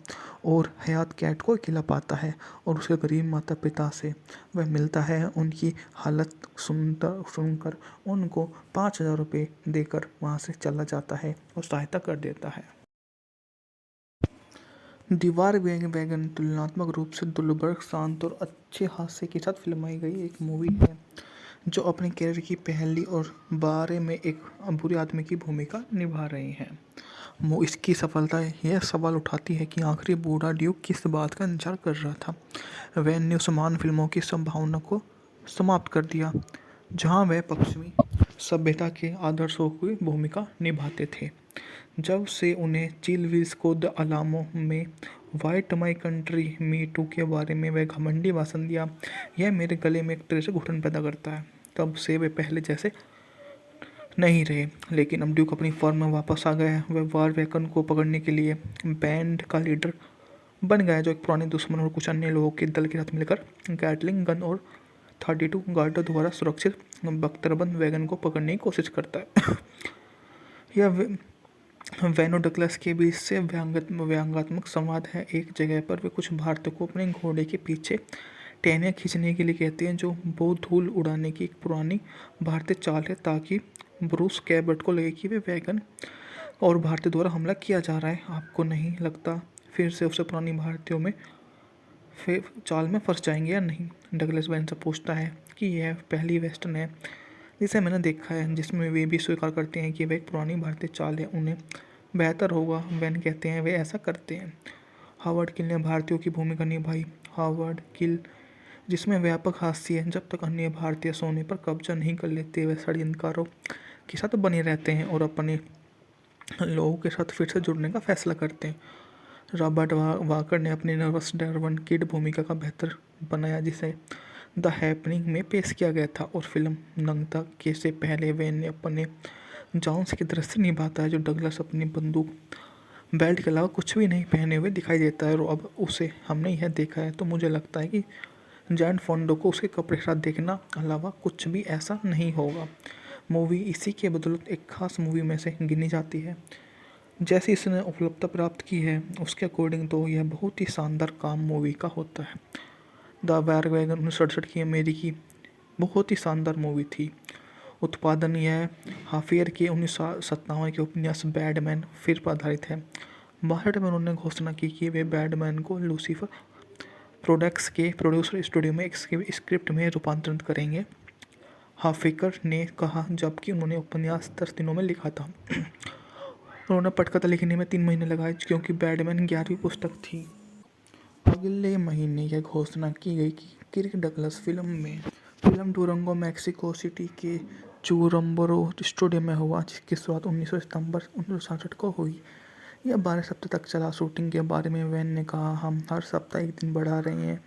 और हयात कैट को अकेला पाता है और उसके गरीब माता पिता से वह मिलता है। उनकी हालत सुनकर उनको $5,000 देकर वहाँ से चला जाता है और सहायता कर देता है। दीवार वैगन तुलनात्मक रूप से दुर्लभ, शांत और अच्छे हास्य के साथ फिल्माई गई एक मूवी है जो अपने कैरियर की पहली और बारे में एक बुरे आदमी की भूमिका निभा रही हैं। इसकी सफलता यह सवाल उठाती है कि आखिर बूढ़ा ड्यूक किस बात का इंतजार कर रहा था। वैन ने उस महान फिल्मों की संभावना को समाप्त कर दिया जहां वह पश्चिमी सभ्यता के आदर्शों की भूमिका निभाते थे। जब से उन्हें चिल विल्स को द अलामो में white my country me too के बारे में वह घमंडी भाषण दिया, यह मेरे गले में एक तरह से घुटन पैदा करता है। तब से वे पहले जैसे नहीं रहे, लेकिन अब ड्यूक अपनी फॉर्म में वापस आ गया है। वह वार वैगन को पकड़ने के लिए बैंड का लीडर बन गया है, जो एक पुराने दुश्मन और कुछ अन्य लोगों के दल के साथ मिलकर गैटलिंग गन और 32 गार्डों द्वारा सुरक्षित बख्तरबंद वैगन को पकड़ने की कोशिश करता है। यह वैन और डगलस के बीच से व्यंग्यात्मक संवाद है। एक जगह पर वे कुछ भारतीयों को अपने घोड़े के पीछे टहनियाँ खींचने के लिए कहते हैं, जो बहुत धूल उड़ाने की एक पुरानी भारतीय चाल है, ताकि ब्रूस कैबर्ट को लगे कि वे वैगन और भारतीयों द्वारा हमला किया जा रहा है। आपको नहीं लगता फिर से उसे पुरानी भारतीयों में फिर चाल में फंस जाएंगे या नहीं? डगलस वैन से पूछता है कि यह पहली वेस्टर्न है जिसे मैंने देखा है जिसमें वे भी स्वीकार करते हैं कि वह एक पुरानी भारतीय चाल है। उन्हें बेहतर होगा, वैन कहते हैं, वे ऐसा करते हैं। हावर्ड किल ने भारतीयों की भूमिका निभाई। हावर्ड किल, जिसमें व्यापक हास्य है, जब तक अन्य भारतीय सोने पर कब्जा नहीं कर लेते वे षड्यंत्रकारों के साथ बने रहते हैं और अपने लोगों के साथ फिर से जुड़ने का फैसला करते हैं। रॉबर्ट वाकर ने अपने नर्वस डार्विन किड भूमिका का बेहतर बनाया, जिसे द हैपनिंग में पेश किया गया था, और फिल्म नंगता के से पहले वैन ने अपने जॉन्स की दृष्टि निभाता है, जो डगलस अपनी बंदूक बेल्ट के अलावा कुछ भी नहीं पहने हुए दिखाई देता है। और अब उसे हमने यह देखा है तो मुझे लगता है कि जैन फोंडो को उसके कपड़े के साथ देखना अलावा कुछ भी ऐसा नहीं होगा। मूवी इसी के बदौलत एक खास मूवी में से गिनी जाती है। जैसे इसने उपलब्धता प्राप्त की है उसके अकॉर्डिंग तो यह बहुत ही शानदार काम मूवी का होता है। द वार वैगन 1967 की अमेरिकी बहुत ही शानदार मूवी थी। उत्पादन यह हाफियर के 1957 के उपन्यास बैडमैन फिर पर आधारित है। 62 में उन्होंने घोषणा की कि वे बैडमैन को लूसीफर प्रोडक्ट्स के प्रोड्यूसर स्टूडियो में एक स्क्रिप्ट में रूपांतरित करेंगे, हाफिकर ने कहा, जबकि उन्होंने उपन्यास 10 दिनों में लिखा था। उन्होंने पटकथा लिखने में 3 महीने लगाए क्योंकि बैडमैन 11वीं पुस्तक थी। अगले महीने यह घोषणा की गई कि Kirk Douglas film Durango Mexico City के चुरम्बरो स्टूडियो में हुआ, जिसकी शुरुआत 19 सितंबर 1967 को हुई। यह 12 सप्ताह तक चला। शूटिंग के बारे में वैन ने कहा, हम हर सप्ताह एक दिन बढ़ा रहे हैं।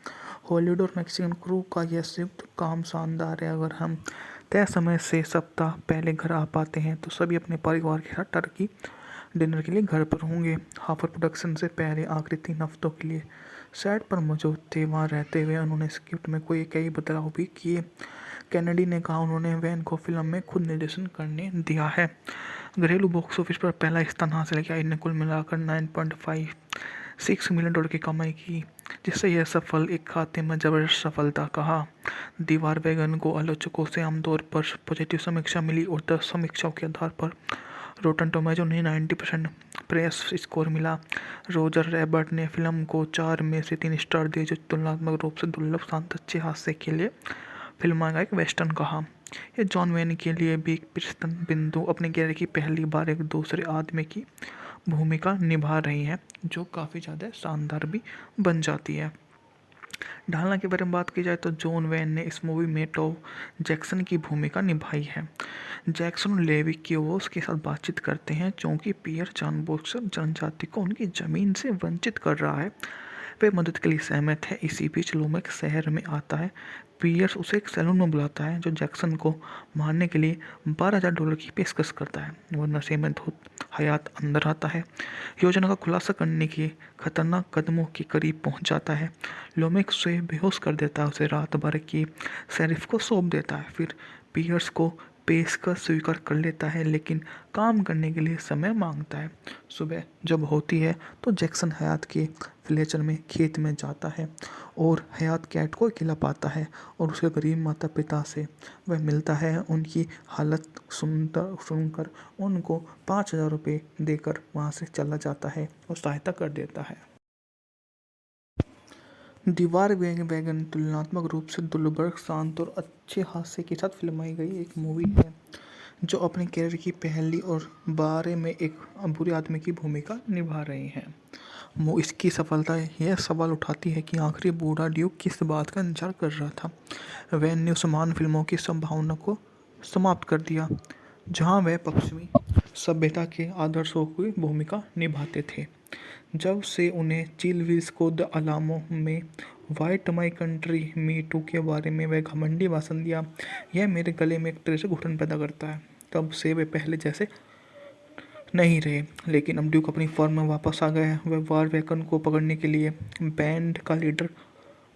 हॉलीवुड और मैक्सिकन क्रू का यह संयुक्त काम शानदार है। अगर हम तय समय से सप्ताह पहले घर आ पाते हैं तो सभी अपने परिवार के साथ टर्की डिनर के लिए घर पर होंगे। हाफर प्रोडक्शन से पहले आखिरी 3 हफ्तों के लिए सेट पर मौजूद थे। वहाँ रहते हुए उन्होंने स्क्रिप्ट में कई बदलाव भी किए। कैनेडी ने कहा, उन्होंने वैन को फिल्म में खुद निर्देशन करने दिया है। घरेलू बॉक्स ऑफिस पर पहला स्थान हासिल किया। इन्हें कुल मिलाकर $9.56 मिलियन की कमाई की, जिससे यह सफल एक खाते में जबरदस्त सफलता कहा। दीवार वैगन को आलोचकों से आमतौर पर पॉजिटिव समीक्षा मिली और 10 समीक्षाओं के आधार पर रोटन टोमेटो ने 90% प्रेस स्कोर मिला। रोजर रैबर्ट ने फिल्म को 4 में से 3 स्टार दिए, जो तुलनात्मक रूप से दुर्लभ, शांत, अच्छे हास्य के लिए फिल्म का एक वेस्टर्न कहा। यह जॉन वैन के लिए भी एक प्रस्थान बिंदु, अपने कैरियर की पहली बार एक दूसरे आदमी की भूमिका निभा रही है, जो काफ़ी ज़्यादा शानदार भी बन जाती है। ढालना के बारे में बात की जाए तो जॉन वैन ने इस मूवी में टॉम जैक्सन की भूमिका निभाई है। जैक्सन और लेवी क्यूवोस के साथ बातचीत करते हैं क्योंकि पियर जानबूझकर जनजाति को उनकी ज़मीन से वंचित कर रहा है। वे मदद के लिए सहमत है। इसी बीच लोमेक शहर में आता है। पियर्स उसे एक सैलून में बुलाता है, जो जैक्सन को मारने के लिए $12,000 की पेशकश करता है। वह नशे में धुत हयात अंदर आता है, योजना का खुलासा करने के खतरनाक कदमों के करीब पहुंच जाता है। लोमेक उसे बेहोश कर देता है, उसे रात भर की शेरिफ को सौंप देता है। फिर पियर्स को पेशकश स्वीकार कर लेता है, लेकिन काम करने के लिए समय मांगता है। सुबह जब होती है तो जैक्सन हयात के फ्लेचर में खेत में जाता है और हयात कैट को अकेला पाता है और उसके गरीब माता पिता से वह मिलता है। उनकी हालत सुनकर उनको $5,000 देकर वहाँ से चला जाता है और सहायता कर देता है। दीवार वैगन तुलनात्मक रूप से दुर्लभ, शांत और अच्छे हास्य के साथ फिल्माई गई एक मूवी है जो अपने कैरियर की पहली और बारे में एक बुरे आदमी की भूमिका निभा रही है। इसकी सफलता यह सवाल उठाती है कि आखिर बूढ़ा ड्यूक किस बात का इंतजार कर रहा था। वैन ने उस महान फिल्मों की संभावना को समाप्त कर दिया जहां वह पश्चिमी सभ्यता के आदर्शों की भूमिका निभाते थे। जब से उन्हें चिलविल्स को द अलामो में white my country me too के बारे में वह घमंडी भाषण दिया, यह मेरे गले में एक तरह से घुटन पैदा करता है। तब से वे पहले जैसे नहीं रहे, लेकिन अब ड्यूक अपनी फॉर्म में वापस आ गया है। वह वार वैकन को पकड़ने के लिए बैंड का लीडर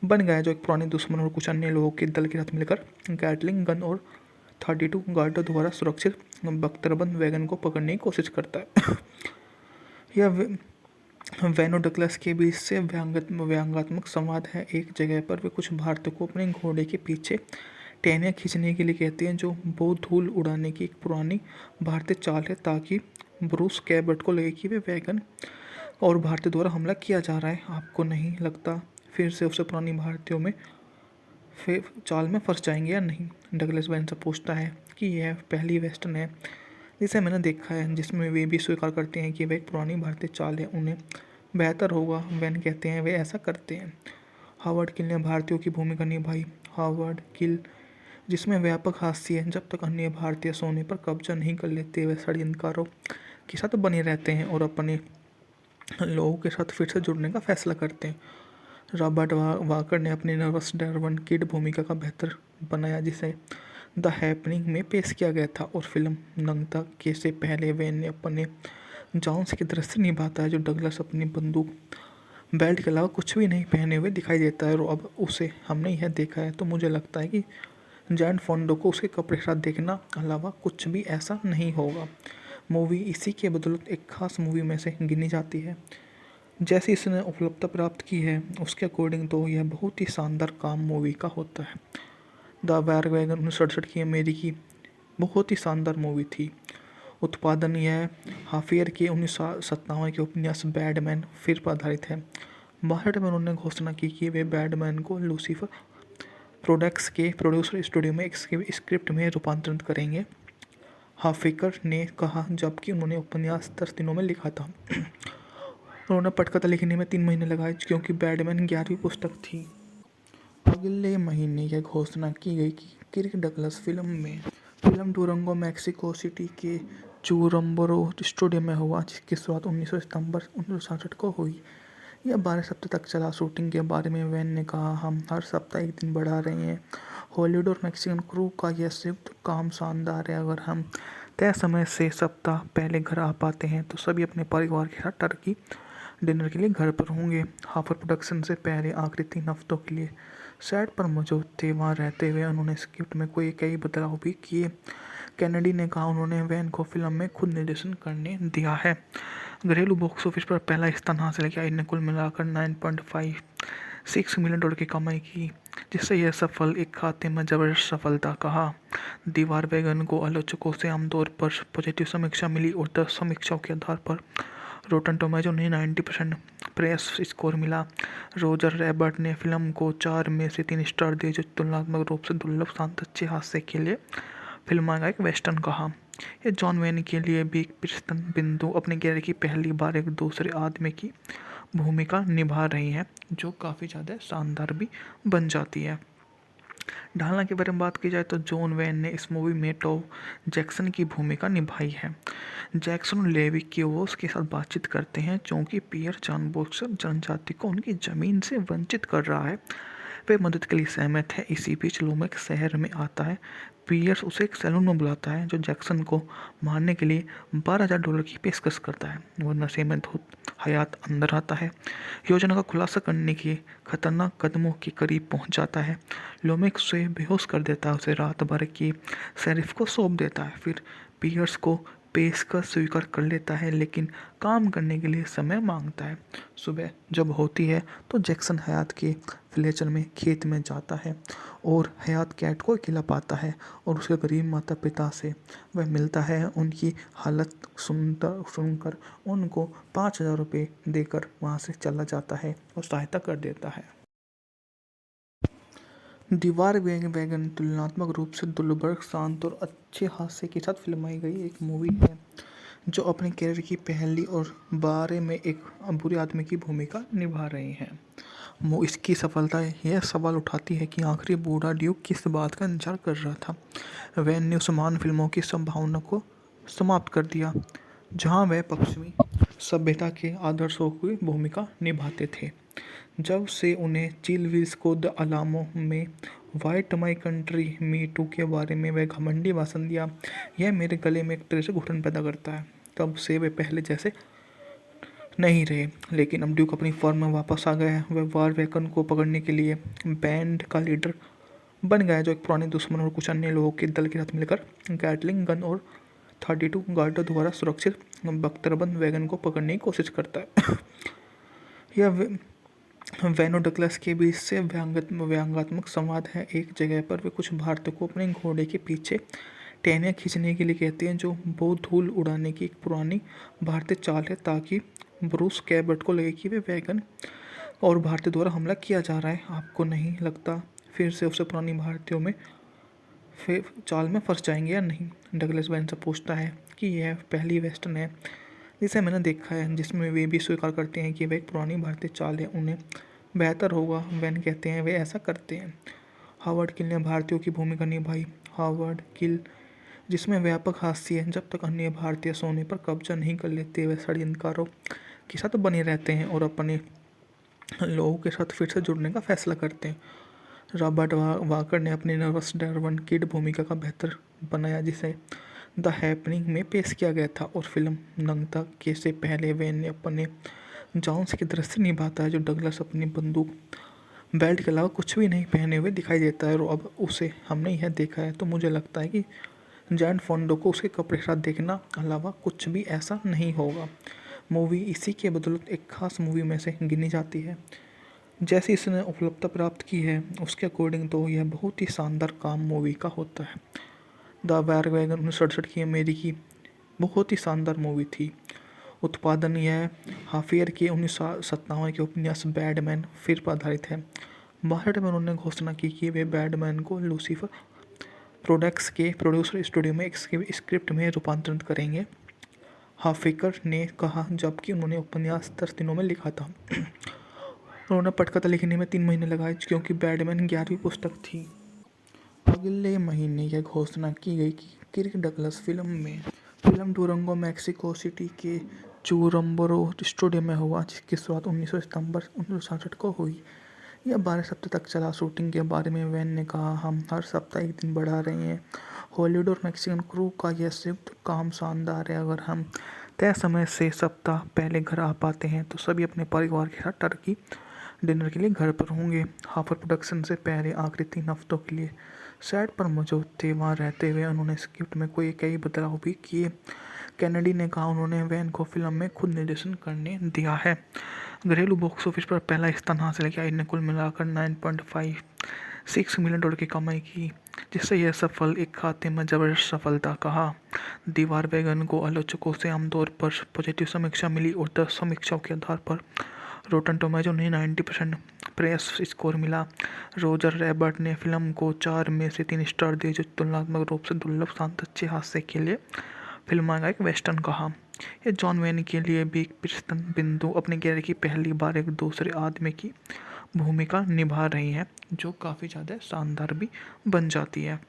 बन गया है, जो एक पुराने दुश्मन और कुछ अन्य लोगों के दल के साथ मिलकर गैटलिंग गन और 32 गार्डों द्वारा सुरक्षित बख्तरबंद वैगन को पकड़ने की कोशिश करता है। यह वैन और डगलस के बीच से व्यंग्यात्मक संवाद है। एक जगह पर वे कुछ भारतीयों को अपने घोड़े के पीछे टहनियाँ खींचने के लिए कहते हैं, जो बहुत धूल उड़ाने की एक पुरानी भारतीय चाल है, ताकि ब्रूस कैबर्ट को लगे कि वे वैगन और भारतीयों द्वारा हमला किया जा रहा है। आपको नहीं लगता फिर से उसे पुरानी भारतीयों में फिर चाल में फंस जाएंगे या नहीं? डगलस वैन से पूछता है कि यह पहली वेस्टर्न है जिसे मैंने देखा है जिसमें वे भी स्वीकार करते हैं कि वह एक पुरानी भारतीय चाल है। उन्हें बेहतर होगा, वैन कहते हैं, वे ऐसा करते हैं। हावर्ड किल ने भारतीयों की भूमिका निभाई। हावर्ड किल, जिसमें व्यापक हास्य है, जब तक अन्य भारतीय सोने पर कब्जा नहीं कर लेते, वे षड्यंत्रकारों के साथ बने रहते हैं और अपने लोगों के साथ फिर से जुड़ने का फैसला करते हैं। रॉबर्ट वाकर ने अपनी नर्वस डार्विन किड भूमिका का बेहतर बनाया, जिसे द हैपनिंग में पेश किया गया था, और फिल्म नंगता के से पहले वैन ने अपने जॉन्स की दृश्य निभाता है, जो डगलस अपनी बंदूक बेल्ट के अलावा कुछ भी नहीं पहने हुए दिखाई देता है। और अब उसे हमने यह देखा है तो मुझे लगता है कि जैन फोंडो को उसके कपड़े के साथ देखना अलावा कुछ भी ऐसा नहीं होगा। मूवी इसी के बदौलत एक खास मूवी में से गिनी जाती है। जैसी इसने उपलब्धता प्राप्त की है उसके अकॉर्डिंग तो यह बहुत ही शानदार काम मूवी का होता है। द वार वैगन 1967 की अमेरिकी बहुत ही शानदार मूवी थी। उत्पादन यह हाफियर के 1957 के उपन्यास बैडमैन फिर पर आधारित है। 62 में उन्होंने घोषणा की कि वे बैडमैन को लूसीफर प्रोडक्ट्स के प्रोड्यूसर स्टूडियो में एक स्क्रिप्ट में रूपांतरित करेंगे, हाफिकर ने कहा, जबकि उन्होंने उपन्यास 10 दिनों में लिखा था। उन्होंने पटकथा लिखने में 3 महीने लगाए क्योंकि बैडमैन 11वीं पुस्तक थी। अगले महीने यह घोषणा की गई कि Kirk Douglas film Durango Mexico City के चुरम्बरो स्टूडियो में हुआ, जिसकी शुरुआत 19 सितंबर 1967 को हुई। यह 12 सप्ताह तक चला। शूटिंग के बारे में वैन ने कहा, हम हर सप्ताह एक दिन बढ़ा रहे हैं। हॉलीवुड और मैक्सिकन क्रू का यह संयुक्त काम शानदार है। अगर हम तय समय से सप्ताह पहले घर आ पाते हैं तो सभी अपने परिवार के साथ टर्की डिनर के लिए घर पर होंगे। हाफर प्रोडक्शन से पहले आखिरी 3 हफ्तों के लिए सेट पर मौजूद थे। वहाँ रहते हुए उन्होंने स्क्रिप्ट में कई बदलाव भी किए। कैनेडी ने कहा, उन्होंने वैन को फिल्म में खुद निर्देशन करने दिया है। घरेलू बॉक्स ऑफिस पर पहला स्थान हासिल किया। इन्हें कुल मिलाकर $9.56 मिलियन की कमाई की, जिससे यह सफल एक खाते में जबरदस्त सफलता कहा। दीवार वैगन को आलोचकों से आमतौर पर पॉजिटिव समीक्षा मिली और 10 समीक्षाओं के आधार पर रोटन टोमेटो उन्हें 90% प्रेस स्कोर मिला। रोजर रैबर्ट ने फिल्म को 4 में से 3 स्टार दिए, जो तुलनात्मक रूप से दुर्लभ, शांत, अच्छे हास्य के लिए फिल्म का एक वेस्टर्न कहा। यह जॉन वेन के लिए भी एक प्रस्थान बिंदु, अपने कैरियर की पहली बार एक दूसरे आदमी की भूमिका निभा रही है, जो काफ़ी ज़्यादा शानदार भी बन जाती है। ढालना के बारे में बात की जाए तो जॉन वेन ने इस मूवी में टॉम जैक्सन की भूमिका निभाई है। जैक्सन और लेवी क्यूवोस के साथ बातचीत करते हैं क्योंकि पियर जानबूझकर जनजाति को उनकी ज़मीन से वंचित कर रहा है। वे मदद के लिए सहमत है। इसी बीच लोमेक शहर में आता है। पियर्स उसे एक सैलून में बुलाता है, जो जैक्सन को मारने के लिए $12,000 की पेशकश करता है। वह नशे में धुत हयात अंदर आता है, योजना का खुलासा करने के खतरनाक कदमों के करीब पहुंच जाता है। लोमेक उसे बेहोश कर देता है, उसे रात भर की शेरिफ को सौंप देता है। फिर पियर्स को पेशकश स्वीकार कर लेता है, लेकिन काम करने के लिए समय मांगता है। सुबह जब होती है तो जैक्सन हयात के फ्लेचर में खेत में जाता है और हयात कैट को अकेला पाता है और उसके गरीब माता पिता से वह मिलता है। उनकी हालत सुनकर उनको $5,000 देकर वहाँ से चला जाता है और सहायता कर देता है। दीवार वैगन तुलनात्मक रूप से दुर्लभ, शांत और अच्छे हास्य के साथ फिल्माई गई एक मूवी है जो अपने कैरियर की पहली और बारे में एक बुरे आदमी की भूमिका निभा रहे हैं। इसकी सफलता यह सवाल उठाती है कि आखिर बूढ़ा ड्यूक किस बात का इंतजार कर रहा था। वैन ने उस महान फिल्मों की संभावना को समाप्त कर दिया जहां वह पश्चिमी सभ्यता के आदर्शों की भूमिका निभाते थे। जब से उन्हें चिलविल्स को द अलामो में white my country me too के बारे में वह घमंडी भाषण दिया, यह मेरे गले में एक तरह से घुटन पैदा करता है। तब से वे पहले जैसे नहीं रहे, लेकिन अब ड्यूक अपनी फॉर्म में वापस आ गया है। वह वार वैकन को पकड़ने के लिए बैंड का लीडर बन गया है, जो एक पुराने दुश्मन और कुछ अन्य लोगों के दल के साथ मिलकर गैटलिंग गन और 32 गार्डों द्वारा सुरक्षित बख्तरबंद वैगन को पकड़ने की कोशिश करता है। यह वैन और डगलस के बीच से व्यंग्यात्मक संवाद है। एक जगह पर वे कुछ भारतीयों को अपने घोड़े के पीछे टहनियाँ खींचने के लिए कहते हैं, जो बहुत धूल उड़ाने की एक पुरानी भारतीय चाल है, ताकि ब्रूस कैबर्ट को लगे कि वे वैगन और भारतीय द्वारा हमला किया जा रहा है। आपको नहीं लगता फिर से उसे पुरानी भारतीयों में फिर चाल में फंस जाएंगे या नहीं? डगलस वैन से पूछता है कि यह पहली वेस्टर्न है जिसे मैंने देखा है जिसमें वे भी स्वीकार करते हैं कि वह एक पुरानी भारतीय चाल है। उन्हें बेहतर होगा, वैन कहते हैं, वे ऐसा करते हैं। हावर्ड किल ने भारतीयों की भूमिका निभाई। हावर्ड किल, जिसमें व्यापक हास्य है, जब तक अन्य भारतीय सोने पर कब्जा नहीं कर लेते वे षड्यंत्रकारों के साथ बने रहते हैं और अपने लोगों के साथ फिर से जुड़ने का फैसला करते हैं। रॉबर्ट वाकर ने अपनी नर्वस डार्विन किड भूमिका का बेहतर बनाया, जिसे द हैपनिंग में पेश किया गया था, और फिल्म नंगता के से पहले वैन ने अपने जॉन्स की दृश्य निभाता है, जो डगलस अपनी बंदूक बेल्ट के अलावा कुछ भी नहीं पहने हुए दिखाई देता है। और अब उसे हमने यह देखा है तो मुझे लगता है कि जैन फोंडो को उसके कपड़े के साथ देखना अलावा कुछ भी ऐसा नहीं होगा। मूवी इसी के बदौलत एक खास मूवी में से गिनी जाती है। जैसी इसने उपलब्धता प्राप्त की है उसके अकॉर्डिंग तो यह बहुत ही शानदार काम मूवी का होता है। द वार वैगन 1967 की अमेरिकी बहुत ही शानदार मूवी थी। उत्पादन यह हाफियर के 1957 के उपन्यास बैडमैन फिर पर आधारित है। 62 में उन्होंने घोषणा की कि वे बैडमैन को लूसीफर प्रोडक्ट्स के प्रोड्यूसर स्टूडियो में एक स्क्रिप्ट में रूपांतरित करेंगे, हाफिकर ने कहा, जबकि उन्होंने उपन्यास 10 दिनों में लिखा था। उन्होंने पटकथा लिखने में 3 महीने लगाए क्योंकि बैडमैन 11वीं पुस्तक थी। अगले महीने यह घोषणा की गई कि Kirk Douglas film Durango Mexico City के चुरम्बरो स्टूडियो में हुआ, जिसकी शुरुआत 19 सितंबर 1967 को हुई। यह 12 सप्ताह तक चला। शूटिंग के बारे में वैन ने कहा, हम हर सप्ताह एक दिन बढ़ा रहे हैं। हॉलीवुड और मैक्सिकन क्रू का यह संयुक्त काम शानदार है। अगर हम तय समय से सप्ताह पहले घर आ पाते हैं तो सभी अपने परिवार के साथ टर्की डिनर के लिए घर पर होंगे। हाफर प्रोडक्शन से पहले आखिरी 3 हफ्तों के लिए सेट पर मौजूद थे। वहाँ रहते हुए उन्होंने स्क्रिप्ट में कई बदलाव भी किए। कैनेडी ने कहा, उन्होंने वैन को फिल्म में खुद निर्देशन करने दिया है। घरेलू बॉक्स ऑफिस पर पहला स्थान हासिल किया। इन्हें कुल मिलाकर $9.56 मिलियन की कमाई की, जिससे यह सफल एक खाते में जबरदस्त सफलता कहा। दीवार वैगन को आलोचकों से आमतौर पर पॉजिटिव समीक्षा मिली और 10 समीक्षाओं के आधार पर रोटन टोमेटो ने 90% प्रेस स्कोर मिला। रोजर रैबर्ट ने फिल्म को 4 में से 3 स्टार दिए, जो तुलनात्मक रूप से दुर्लभ, शांत, अच्छे हास्य के लिए फिल्म का एक वेस्टर्न कहा। यह जॉन वेन के लिए भी एक प्रस्थान बिंदु, अपने कैरियर की पहली बार एक दूसरे आदमी की भूमिका निभा रही है, जो काफ़ी ज़्यादा शानदार भी बन जाती है।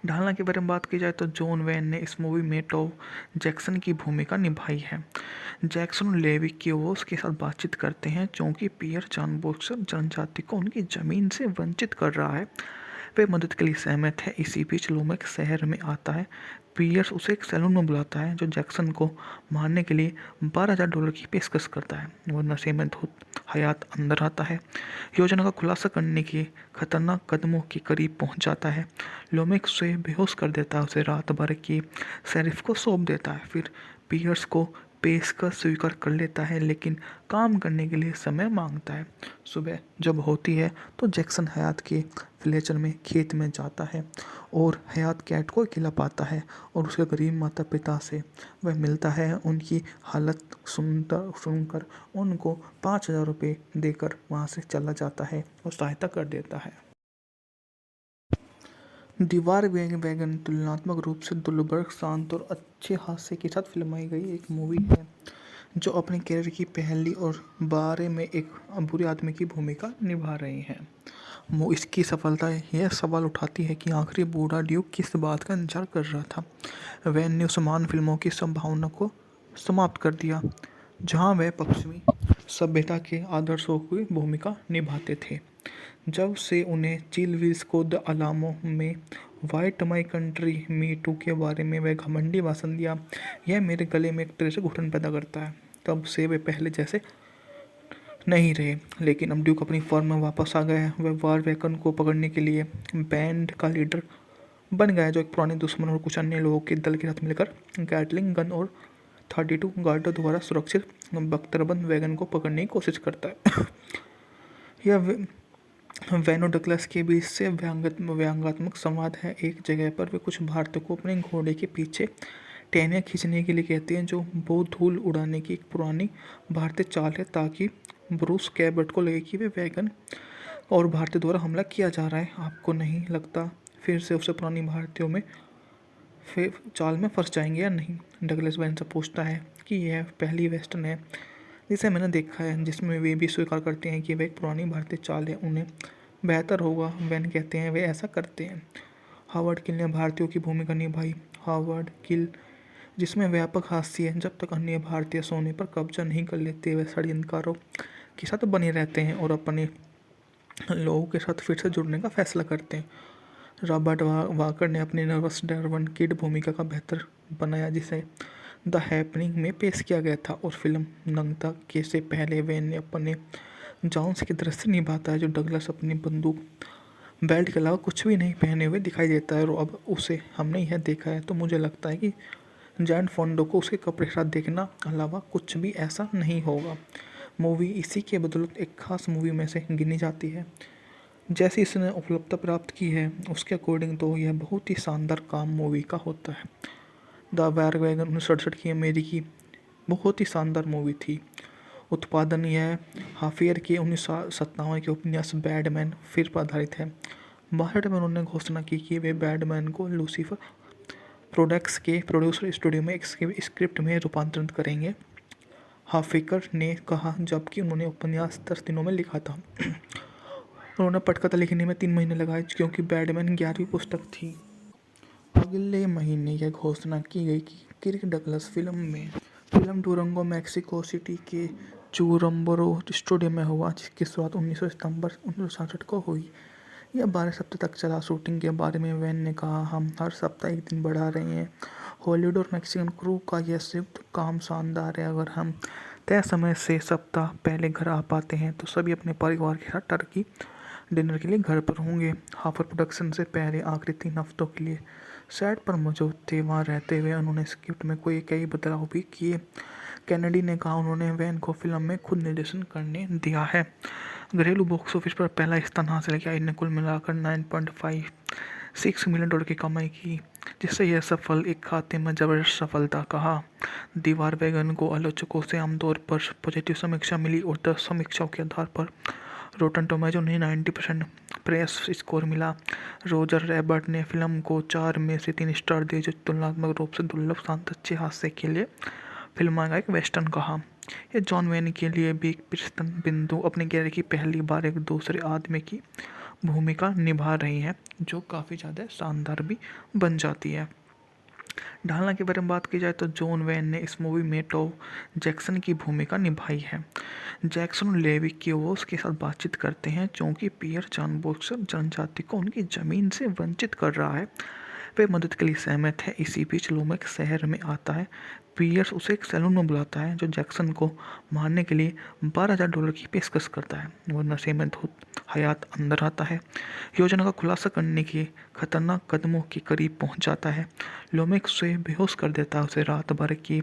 ढालना के बारे में बात की जाए तो जॉन वेन ने इस मूवी में टॉम जैक्सन की भूमिका निभाई है। जैक्सन और लेवी क्योस के साथ बातचीत करते हैं क्योंकि पियर जानबूझकर जनजाति को उनकी ज़मीन से वंचित कर रहा है। वे मदद के लिए सहमत है। इसी बीच लोमेक शहर में आता है। पियर्स उसे एक सैलून में बुलाता है, जो जैक्सन को मारने के लिए $12,000 की पेशकश करता है। वह नशे में धुत हयात अंदर आता है, योजना का खुलासा करने के खतरनाक कदमों के करीब पहुंच जाता है। लोमेक उसे बेहोश कर देता है, उसे रात भर की शेरिफ को सौंप देता है। फिर पियर्स को पेशकश स्वीकार कर लेता है, लेकिन काम करने के लिए समय मांगता है। सुबह जब होती है तो जैक्सन हयात के फ्लेचर में खेत में जाता है और हयात कैट को अकेला पाता है और उसके गरीब माता पिता से वह मिलता है। उनकी हालत सुनकर उनको $5,000 देकर वहाँ से चला जाता है और सहायता कर देता है। दीवार वैगन तुलनात्मक रूप से दुर्लभ, शांत और अच्छे हास्य के साथ फिल्माई गई एक मूवी है जो अपने कैरियर की पहली और बारे में एक बुरे आदमी की भूमिका निभा रही है। इसकी सफलता यह सवाल उठाती है कि आखिर बूढ़ा ड्यूक किस बात का इंतजार कर रहा था। वैन ने उस महान फिल्मों की संभावना को समाप्त कर दिया जहां वह पश्चिमी सभ्यता के आदर्शों की भूमिका निभाते थे। जब से उन्हें चिल विल्स को द अलामो में white my country me too के बारे में वह घमंडी भाषण दिया, यह मेरे गले में एक तरह से घुटन पैदा करता है। तब से वे पहले जैसे नहीं रहे, लेकिन अब ड्यूक अपनी फॉर्म में वापस आ गया है। वह वार वैकन को पकड़ने के लिए बैंड का लीडर बन गया है, जो एक पुराने दुश्मन और कुछ अन्य लोगों के दल के साथ मिलकर गैटलिंग गन और 32 गार्डों द्वारा सुरक्षित बख्तरबंद वैगन को पकड़ने की कोशिश करता है। यह वैन और डगलस के बीच से व्यंग्यात्मक संवाद है। एक जगह पर वे कुछ भारतीयों को अपने घोड़े के पीछे टहनियाँ खींचने के लिए कहते हैं, जो बहुत धूल उड़ाने की एक पुरानी भारतीय चाल है, ताकि ब्रूस कैबर्ट को लगे कि वे वैगन और भारतीय द्वारा हमला किया जा रहा है। आपको नहीं लगता फिर से उसे पुरानी भारतीयों में फिर चाल में फंस जाएंगे या नहीं? डगलस वैन से पूछता है कि यह पहली वेस्टर्न है जिसे मैंने देखा है जिसमें वे भी स्वीकार करते हैं कि वह एक पुरानी भारतीय चाल है। उन्हें बेहतर होगा, वैन कहते हैं, वे ऐसा करते हैं। हावर्ड किल ने भारतीयों की भूमिका निभाई। हावर्ड किल, जिसमें व्यापक हास्य है, जब तक अन्य भारतीय सोने पर कब्जा नहीं कर लेते, वे षड्यंत्रकारों के साथ बने रहते हैं और अपने लोगों के साथ फिर से जुड़ने का फैसला करते हैं। रॉबर्ट वाकर ने अपनी नर्वस डार्विन किड भूमिका का बेहतर बनाया, जिसे द हैपनिंग में पेश किया गया था, और फिल्म नंगता के से पहले वैन ने अपने जॉन्स की दृश्य निभाता है, जो डगलस अपनी बंदूक बेल्ट के अलावा कुछ भी नहीं पहने हुए दिखाई देता है। और अब उसे हमने यह देखा है तो मुझे लगता है कि जैन फोंडो को उसके कपड़े के साथ देखना अलावा कुछ भी ऐसा नहीं होगा। मूवी इसी के बदौलत एक खास मूवी में से गिनी जाती है। जैसी इसने उपलब्धता प्राप्त की है उसके अकॉर्डिंग तो यह बहुत ही शानदार काम मूवी का होता है। द वार वैगन 1967 की अमेरिकी बहुत ही शानदार मूवी थी। उत्पादन यह हाफियर के 1957 के उपन्यास बैडमैन फिर पर आधारित है। 62 में उन्होंने घोषणा की कि वे बैडमैन को लूसीफर प्रोडक्ट्स के प्रोड्यूसर स्टूडियो में एक स्क्रिप्ट में रूपांतरित करेंगे। हाफिकर ने कहा, जबकि उन्होंने उपन्यास 10 दिनों में लिखा था। उन्होंने पटकथा लिखने में 3 महीने लगाए, क्योंकि बैडमैन 11वीं पुस्तक थी। अगले महीने यह घोषणा की गई कि Kirk Douglas film Durango Mexico City के चुरम्बरो स्टूडियो में हुआ, जिसकी शुरुआत 19 सितंबर 1967 को हुई। यह 12 सप्ताह तक चला। शूटिंग के बारे में वैन ने कहा, हम हर सप्ताह एक दिन बढ़ा रहे हैं। हॉलीवुड और मैक्सिकन क्रू का यह संयुक्त काम शानदार है। अगर हम तय समय से सप्ताह पहले घर आ पाते हैं तो सभी अपने परिवार के साथ टर्की डिनर के लिए घर पर होंगे। हाफर प्रोडक्शन से पहले आखिरी 3 हफ्तों के लिए सेट पर मौजूद थे। वहाँ रहते हुए उन्होंने स्क्रिप्ट में कई बदलाव भी किए। कैनेडी ने कहा, उन्होंने वैन को फिल्म में खुद निर्देशन करने दिया है। घरेलू बॉक्स ऑफिस पर पहला स्थान हासिल किया। इन्हें कुल मिलाकर $9.56 मिलियन की कमाई की, जिससे यह सफल एक खाते में जबरदस्त सफलता कहा। दीवार वैगन को आलोचकों से आमतौर पर पॉजिटिव समीक्षा मिली और 10 समीक्षाओं के आधार पर रोटन टोमेटो ने 90% प्रेस स्कोर मिला। रोजर रैबर्ट ने फिल्म को 4 में से 3 स्टार दिए, जो तुलनात्मक रूप से दुर्लभ, शांत, अच्छे हास्य के लिए फिल्म का एक वेस्टर्न कहा। यह जॉन वैन के लिए भी एक प्रस्थान बिंदु, अपने कैरियर की पहली बार एक दूसरे आदमी की भूमिका निभा रही है, जो काफ़ी ज़्यादा शानदार भी बन जाती है। ढालना के बारे में बात की जाए तो जॉन वैन ने इस मूवी में टॉम जैक्सन की भूमिका निभाई है। जैक्सन लेवी क्यूवोस के साथ बातचीत करते हैं, क्योंकि पियर जानबूझकर जनजाति को उनकी ज़मीन से वंचित कर रहा है। वे मदद के लिए सहमत है। इसी बीच लोमेक शहर में आता है। पियर्स उसे एक सैलून में बुलाता है, जो जैक्सन को मारने के लिए $12,000 की पेशकश करता है। वह नशे में धुत हयात अंदर आता है, योजना का खुलासा करने के खतरनाक कदमों के करीब पहुंच जाता है। लोमेक उसे बेहोश कर देता है, उसे रात भर की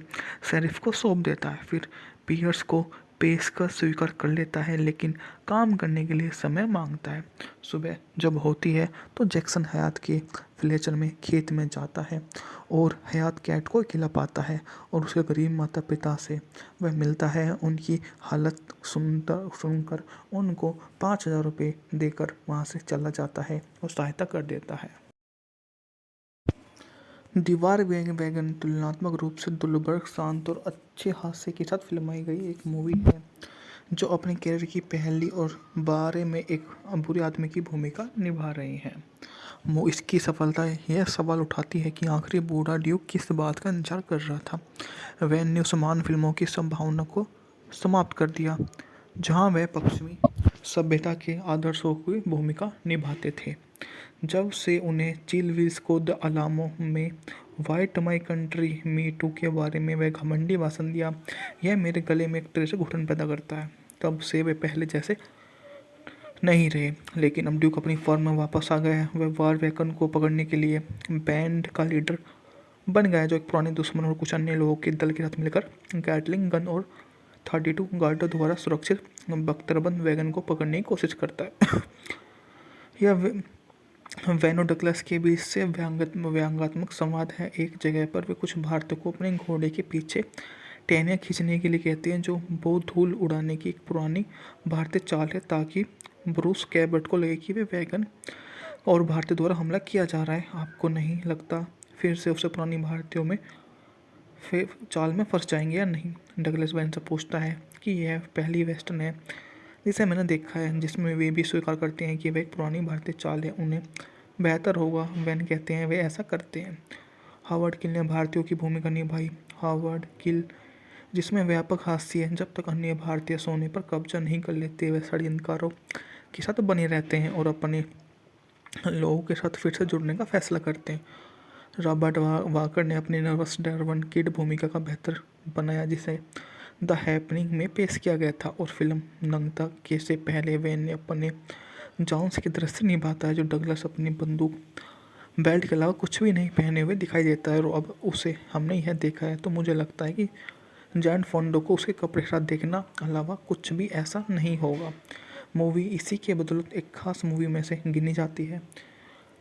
शेरिफ को सौंप देता है। फिर पियर्स को पेशकश स्वीकार कर लेता है, लेकिन काम करने के लिए समय मांगता है। सुबह जब होती है तो जैक्सन हयात के फ्लेचर में खेत में जाता है और हयात कैट को अकेला पाता है और उसके गरीब माता पिता से वह मिलता है। उनकी हालत सुनकर उनको $5,000 देकर वहाँ से चला जाता है और सहायता कर देता है। दीवार वैगन तुलनात्मक रूप से दुर्लभ, शांत और अच्छे हास्य के साथ फिल्माई गई एक मूवी है जो अपने कैरियर की पहली और बारे में एक बुरे आदमी की भूमिका निभा रही है। इसकी सफलता यह सवाल उठाती है कि आखिर बूढ़ा ड्यूक किस बात का इंतजार कर रहा था। वैन ने उस महान फिल्मों की संभावना को समाप्त कर दिया जहां वह पश्चिमी सभ्यता के आदर्शों की भूमिका निभाते थे। जब से उन्हें चिल विल्स को द अलामो में white my country me too के बारे में वह घमंडी भाषण दिया, यह मेरे गले में एक तरह से घुटन पैदा करता है। तब से वे पहले जैसे नहीं रहे, लेकिन अब ड्यूक अपनी फॉर्म में वापस आ गया है। वह वार वैकन को पकड़ने के लिए बैंड का लीडर बन गया है, जो एक पुराने दुश्मन और कुछ अन्य लोगों के दल के साथ मिलकर गैटलिंग गन और 32 गार्डों द्वारा सुरक्षित बख्तरबंद वैगन को पकड़ने की कोशिश करता है। यह वैन और डगलस के बीच से व्यंग्यात्मक संवाद है। एक जगह पर वे कुछ भारतीयों को अपने घोड़े के पीछे टहनियाँ खींचने के लिए कहते हैं, जो बहुत धूल उड़ाने की एक पुरानी भारतीय चाल है, ताकि ब्रूस कैबर्ट को लगे कि वे वैगन और भारतीय द्वारा हमला किया जा रहा है। आपको नहीं लगता फिर से उसे पुरानी भारतीयों में फिर चाल में फंस जाएंगे या नहीं? डगलस वैन से पूछता है कि यह पहली वेस्टर्न है जिसे मैंने देखा है जिसमें वे भी स्वीकार करते हैं कि वह एक पुरानी भारतीय चाल है। उन्हें बेहतर होगा, वैन कहते हैं, वे ऐसा करते हैं। हावर्ड किल ने भारतीयों की भूमिका निभाई। हावर्ड किल, जिसमें व्यापक हास्य है, जब तक अन्य भारतीय सोने पर कब्जा नहीं कर लेते, वे षड्यंत्रकारों के साथ बने रहते हैं और अपने लोगों के साथ फिर से जुड़ने का फैसला करते हैं। रॉबर्ट वाकर ने अपनी नर्वस डार्विन किड भूमिका का बेहतर बनाया, जिसे द हैपनिंग में पेश किया गया था, और फिल्म नंगता के से पहले वैन ने अपने जॉन्स की दृश्य निभाता है, जो डगलस अपनी बंदूक बेल्ट के अलावा कुछ भी नहीं पहने हुए दिखाई देता है। और अब उसे हमने यह देखा है तो मुझे लगता है कि जॉन फोंडो को उसके कपड़े के साथ देखना अलावा कुछ भी ऐसा नहीं होगा। मूवी इसी के बदौलत एक खास मूवी में से गिनी जाती है।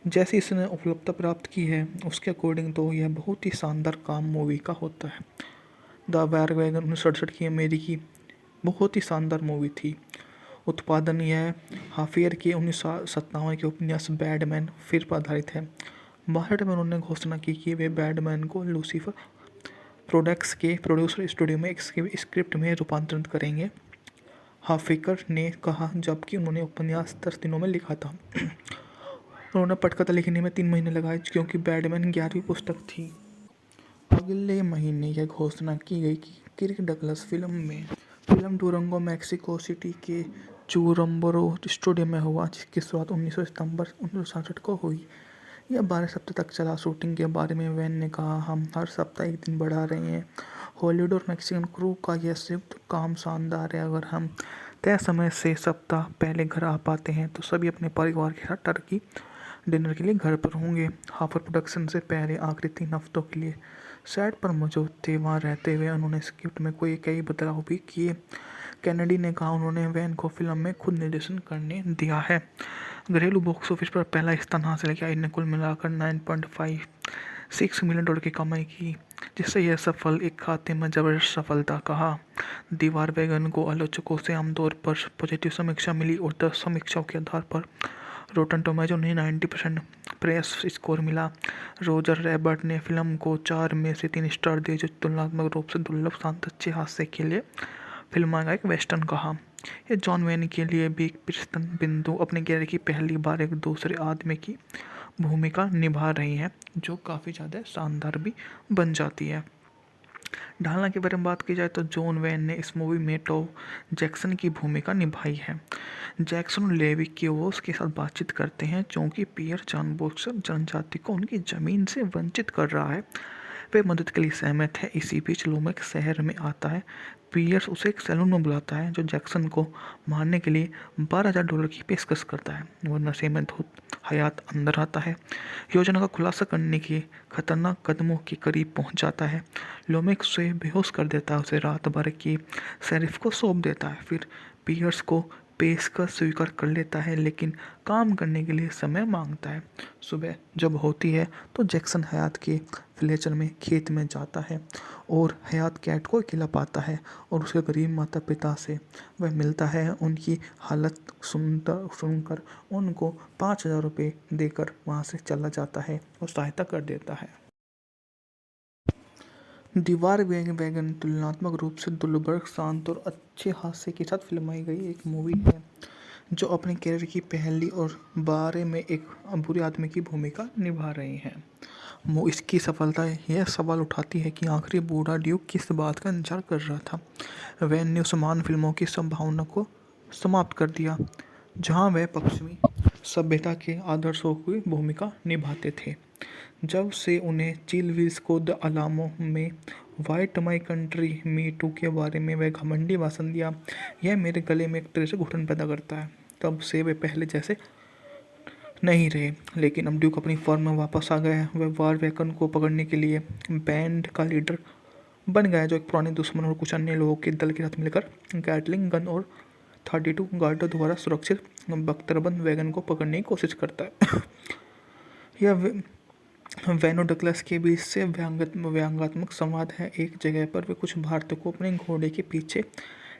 जैसी इसने उपलब्धता प्राप्त की है उसके अकॉर्डिंग तो यह बहुत ही शानदार काम मूवी का होता है। द वार वैगन 1967 की अमेरिकी बहुत ही शानदार मूवी थी। उत्पादन यह हाफियर के 1957 के उपन्यास बैडमैन फिर पर आधारित है। 62 में उन्होंने घोषणा की कि वे बैडमैन को लूसीफर प्रोडक्ट्स के प्रोड्यूसर स्टूडियो में एक स्क्रिप्ट में रूपांतरित करेंगे, हाफिकर ने कहा, जबकि उन्होंने उपन्यास 10 दिनों में लिखा था। उन्होंने पटकथा लिखने में 3 महीने लगाए क्योंकि बैडमैन 11वीं पुस्तक थी। अगले महीने यह घोषणा की गई कि Kirk Douglas film Durango Mexico City के चुरम्बरो स्टूडियो में हुआ, जिसकी शुरुआत 19 सितंबर 1967 को हुई। यह 12 सप्ताह तक चला। शूटिंग के बारे में वैन ने कहा, हम हर सप्ताह एक दिन बढ़ा रहे हैं। हॉलीवुड और मैक्सिकन क्रू का यह संयुक्त काम शानदार है। अगर हम तय समय से सप्ताह पहले घर आ पाते हैं तो सभी अपने परिवार के साथ टर्की डिनर के लिए घर पर होंगे। हाफर प्रोडक्शन से पहले आखिरी 3 हफ्तों के लिए सेट पर मौजूद थे। वहाँ रहते हुए उन्होंने स्क्रिप्ट में कई बदलाव भी किए। कैनेडी ने कहा, उन्होंने वैन को फिल्म में खुद निर्देशन करने दिया है। घरेलू बॉक्स ऑफिस पर पहला स्थान हासिल किया। इन्हें कुल मिलाकर $9.56 मिलियन की कमाई की, जिससे यह सफल एक खाते में जबरदस्त सफलता कहा। दीवार वैगन को आलोचकों से आमतौर पर पॉजिटिव समीक्षा मिली और 10 समीक्षाओं के आधार पर रोटन टोमेटो उन्हें 90% प्रेस स्कोर मिला। रोजर रैबर्ट ने फिल्म को 4 में से 3 स्टार दिए, जो तुलनात्मक रूप से दुर्लभ, शांत, अच्छे हास्य के लिए फिल्म का एक वेस्टर्न कहा। यह जॉन वैन के लिए भी एक प्रस्थान बिंदु, अपने कैरियर की पहली बार एक दूसरे आदमी की भूमिका निभा रही है, जो काफ़ी ज़्यादा शानदार भी बन जाती है। ढालना के बारे में बात की जाए तो जॉन वैन ने इस मूवी में टॉम जैक्सन की भूमिका निभाई है। जैक्सन और लेवी क्यूवोस के साथ बातचीत करते हैं क्योंकि पियर जानबूझकर जनजाति को उनकी ज़मीन से वंचित कर रहा है। वे मदद के लिए सहमत है। इसी बीच लोमेक शहर में आता है। पियर्स उसे एक सैलून में बुलाता है, जो जैक्सन को मारने के लिए $12,000 की पेशकश करता है। वह नशे में धुत हयात अंदर आता है, योजना का खुलासा करने के खतरनाक कदमों के करीब पहुंच जाता है। लोमेक उसे बेहोश कर देता है, उसे रात भर की शेरिफ को सौंप देता है। फिर पियर्स को पेशकश स्वीकार कर लेता है, लेकिन काम करने के लिए समय मांगता है। सुबह जब होती है तो जैक्सन हयात के फ्लेचर में खेत में जाता है और हयात कैट को अकेला पाता है और उसके गरीब माता पिता से वह मिलता है। उनकी हालत सुनकर उनको $5,000 देकर वहाँ से चला जाता है और सहायता कर देता है। दीवार वैगन तुलनात्मक रूप से दुर्लभ, शांत और अच्छे हास्य के साथ फिल्माई गई एक मूवी है जो अपने कैरियर की पहली और बारे में एक बुरे आदमी की भूमिका निभा रही है। इसकी सफलता यह सवाल उठाती है कि आखिर बूढ़ा ड्यूक किस बात का इंतजार कर रहा था। वैन ने उस महान फिल्मों की संभावना को समाप्त कर दिया जहां वह पश्चिमी सभ्यता के आदर्शों की भूमिका निभाते थे। जब से उन्हें चिल को द अलामो में white my country me too के बारे में वह घमंडी भाषण दिया, यह मेरे गले में एक तरह से घुटन पैदा करता है। तब से वे पहले जैसे नहीं रहे, लेकिन अब ड्यूक अपनी फॉर्म में वापस आ गया है। वह वार वैकन को पकड़ने के लिए बैंड का लीडर बन गया है, जो एक पुराने दुश्मन और कुछ अन्य लोगों के दल के साथ मिलकर गैटलिंग गन और 32 गार्डों द्वारा सुरक्षित बख्तरबंद वैगन को पकड़ने की कोशिश करता है। यह वैन और डगलस के बीच से व्यंग्यात्मक संवाद है। एक जगह पर वे कुछ भारतीयों को अपने घोड़े के पीछे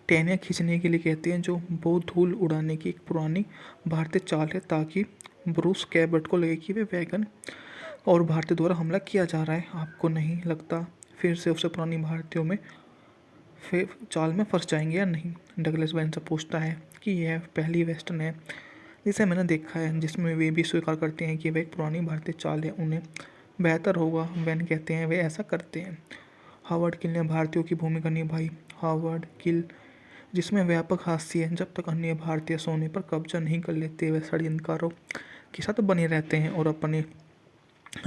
टहनियाँ खींचने के लिए कहते हैं, जो बहुत धूल उड़ाने की एक पुरानी भारतीय चाल है, ताकि ब्रूस कैबर्ट को लगे कि वे वैगन और भारतीय द्वारा हमला किया जा रहा है। आपको नहीं लगता फिर से उसे पुरानी भारतीयों में फिर चाल में फंस जाएंगे या नहीं? डगलस वैन से पूछता है कि यह पहली वेस्टर्न है जिसे मैंने देखा है जिसमें वे भी स्वीकार करते हैं कि वह एक पुरानी भारतीय चाल है, उन्हें बेहतर होगा। वैन कहते हैं वे ऐसा करते हैं। हावर्ड किल ने भारतीयों की भूमिका निभाई। हावर्ड किल, जिसमें व्यापक हास्य है, जब तक अन्य भारतीय सोने पर कब्जा नहीं कर लेते वे षड्यंत्रकारों के साथ बने रहते हैं और अपने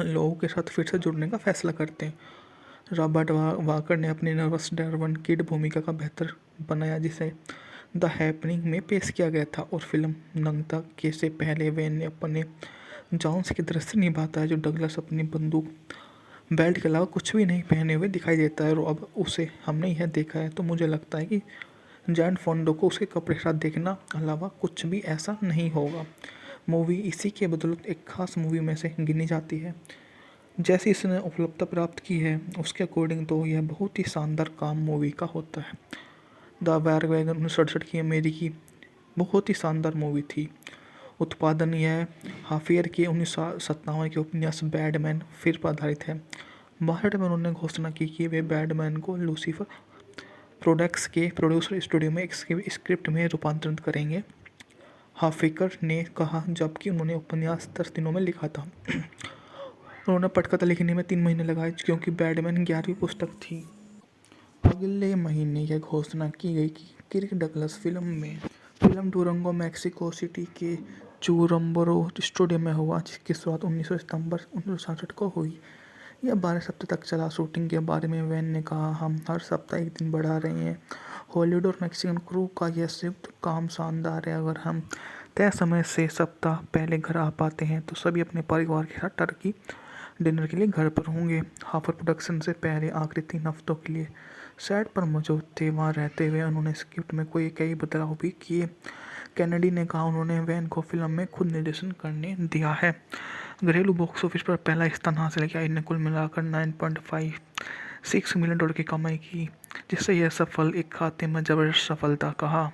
लोगों के साथ फिर से जुड़ने का फैसला करते हैं। रॉबर्ट वाकर ने अपनी नर्वस डार्विन किड भूमिका का बेहतर बनाया, जिसे द हैपनिंग में पेश किया गया था, और फिल्म नंगता के से पहले वैन ने अपने जॉन्स की दृश्य निभाता है, जो डगलस अपनी बंदूक बेल्ट के अलावा कुछ भी नहीं पहने हुए दिखाई देता है। और अब उसे हमने यह देखा है तो मुझे लगता है कि जैन फोंडो को उसके कपड़े के साथ देखना अलावा कुछ भी ऐसा नहीं होगा। मूवी इसी के बदौलत एक खास मूवी में से गिनी जाती है। जैसी इसने उपलब्धता प्राप्त की है उसके अकॉर्डिंग तो यह बहुत ही शानदार काम मूवी का होता है। द वार वैगन 1967 की अमेरिकी बहुत ही शानदार मूवी थी। उत्पादन यह हाफियर के 1957 के उपन्यास बैडमैन फिर पर आधारित है। 62 में उन्होंने घोषणा की कि वे बैडमैन को लूसीफर प्रोडक्ट्स के प्रोड्यूसर स्टूडियो में एक स्क्रिप्ट में रूपांतरित करेंगे, हाफिकर ने कहा, जबकि उन्होंने उपन्यास 10 दिनों में लिखा था। उन्होंने पटकथा लिखने में 3 महीने लगाए क्योंकि बैडमैन 11वीं पुस्तक थी। अगले महीने यह घोषणा की गई कि Kirk Douglas film Durango Mexico City के चुरम्बरो स्टूडियो में हुआ, जिसकी शुरुआत 19 सितंबर 1967 को हुई। यह 12 सप्ताह तक चला। शूटिंग के बारे में वैन ने कहा, हम हर सप्ताह एक दिन बढ़ा रहे हैं। हॉलीवुड और मैक्सिकन क्रू का यह संयुक्त काम शानदार है। अगर हम तय समय से सप्ताह पहले घर आ पाते हैं तो सभी अपने परिवार के साथ टर्की डिनर के लिए घर पर होंगे। हाफर प्रोडक्शन से पहले आखिरी 3 हफ्तों के लिए सेट पर मौजूद थे। वहाँ रहते हुए उन्होंने स्क्रिप्ट में कई बदलाव भी किए। कैनेडी ने कहा, उन्होंने वैन को फिल्म में खुद निर्देशन करने दिया है। घरेलू बॉक्स ऑफिस पर पहला स्थान हासिल किया। इन्हें कुल मिलाकर $9.56 मिलियन की कमाई की, जिससे यह सफल एक खाते में जबरदस्त सफलता कहा।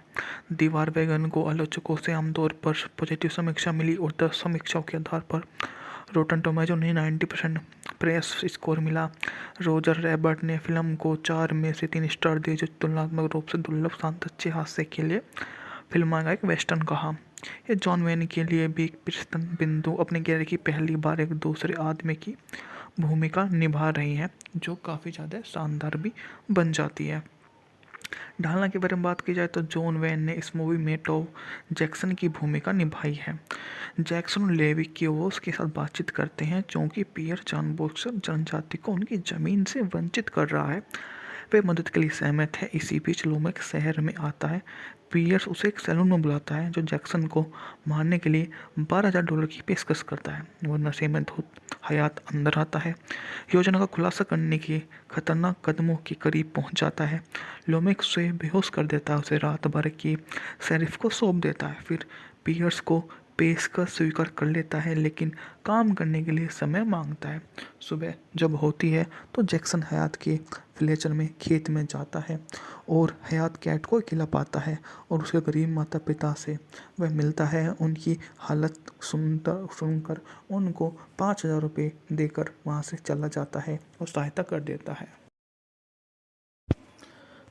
दीवार वैगन को आलोचकों से आमतौर पर पॉजिटिव समीक्षा मिली और 10 समीक्षाओं के आधार पर रोटन टोमेटो उन्हें 90% प्रेस स्कोर मिला। रोजर रैबर्ट ने फिल्म को 4 में से 3 स्टार दिए, जो तुलनात्मक रूप से दुर्लभ शांत अच्छे हास्य के लिए फिल्म का एक वेस्टर्न कहा। यह जॉन वैन के लिए भी एक प्रस्थान बिंदु, अपने कैरियर की पहली बार एक दूसरे आदमी की भूमिका निभा रही है, जो काफ़ी ज़्यादा शानदार भी बन जाती है। ढालना के बारे में बात की जाए तो जॉन वैन ने इस मूवी में टॉम जैक्सन की भूमिका निभाई है। जैक्सन और लेवी क्यूवोस के साथ बातचीत करते हैं क्योंकि पियर जानबूझकर जनजाति को उनकी ज़मीन से वंचित कर रहा है। वे मदद के लिए सहमत है। इसी बीच लोमेक शहर में आता है। पियर्स उसे एक सैलून में बुलाता है, जो जैक्सन को मारने के लिए $12,000 की पेशकश करता है। वह नशे में धुत हयात अंदर आता है, योजना का खुलासा करने के खतरनाक कदमों के करीब पहुंच जाता है। लोमेक उसे बेहोश कर देता है, उसे रात भर की शेरिफ को सौंप देता है। फिर पियर्स को पेशकश स्वीकार कर लेता है, लेकिन काम करने के लिए समय मांगता है। सुबह जब होती है तो जैक्सन हयात के फ्लेचर में खेत में जाता है और हयात कैट को अकेला पाता है और उसके गरीब माता पिता से वह मिलता है। उनकी हालत सुनकर उनको $5,000 देकर वहाँ से चला जाता है और सहायता कर देता है।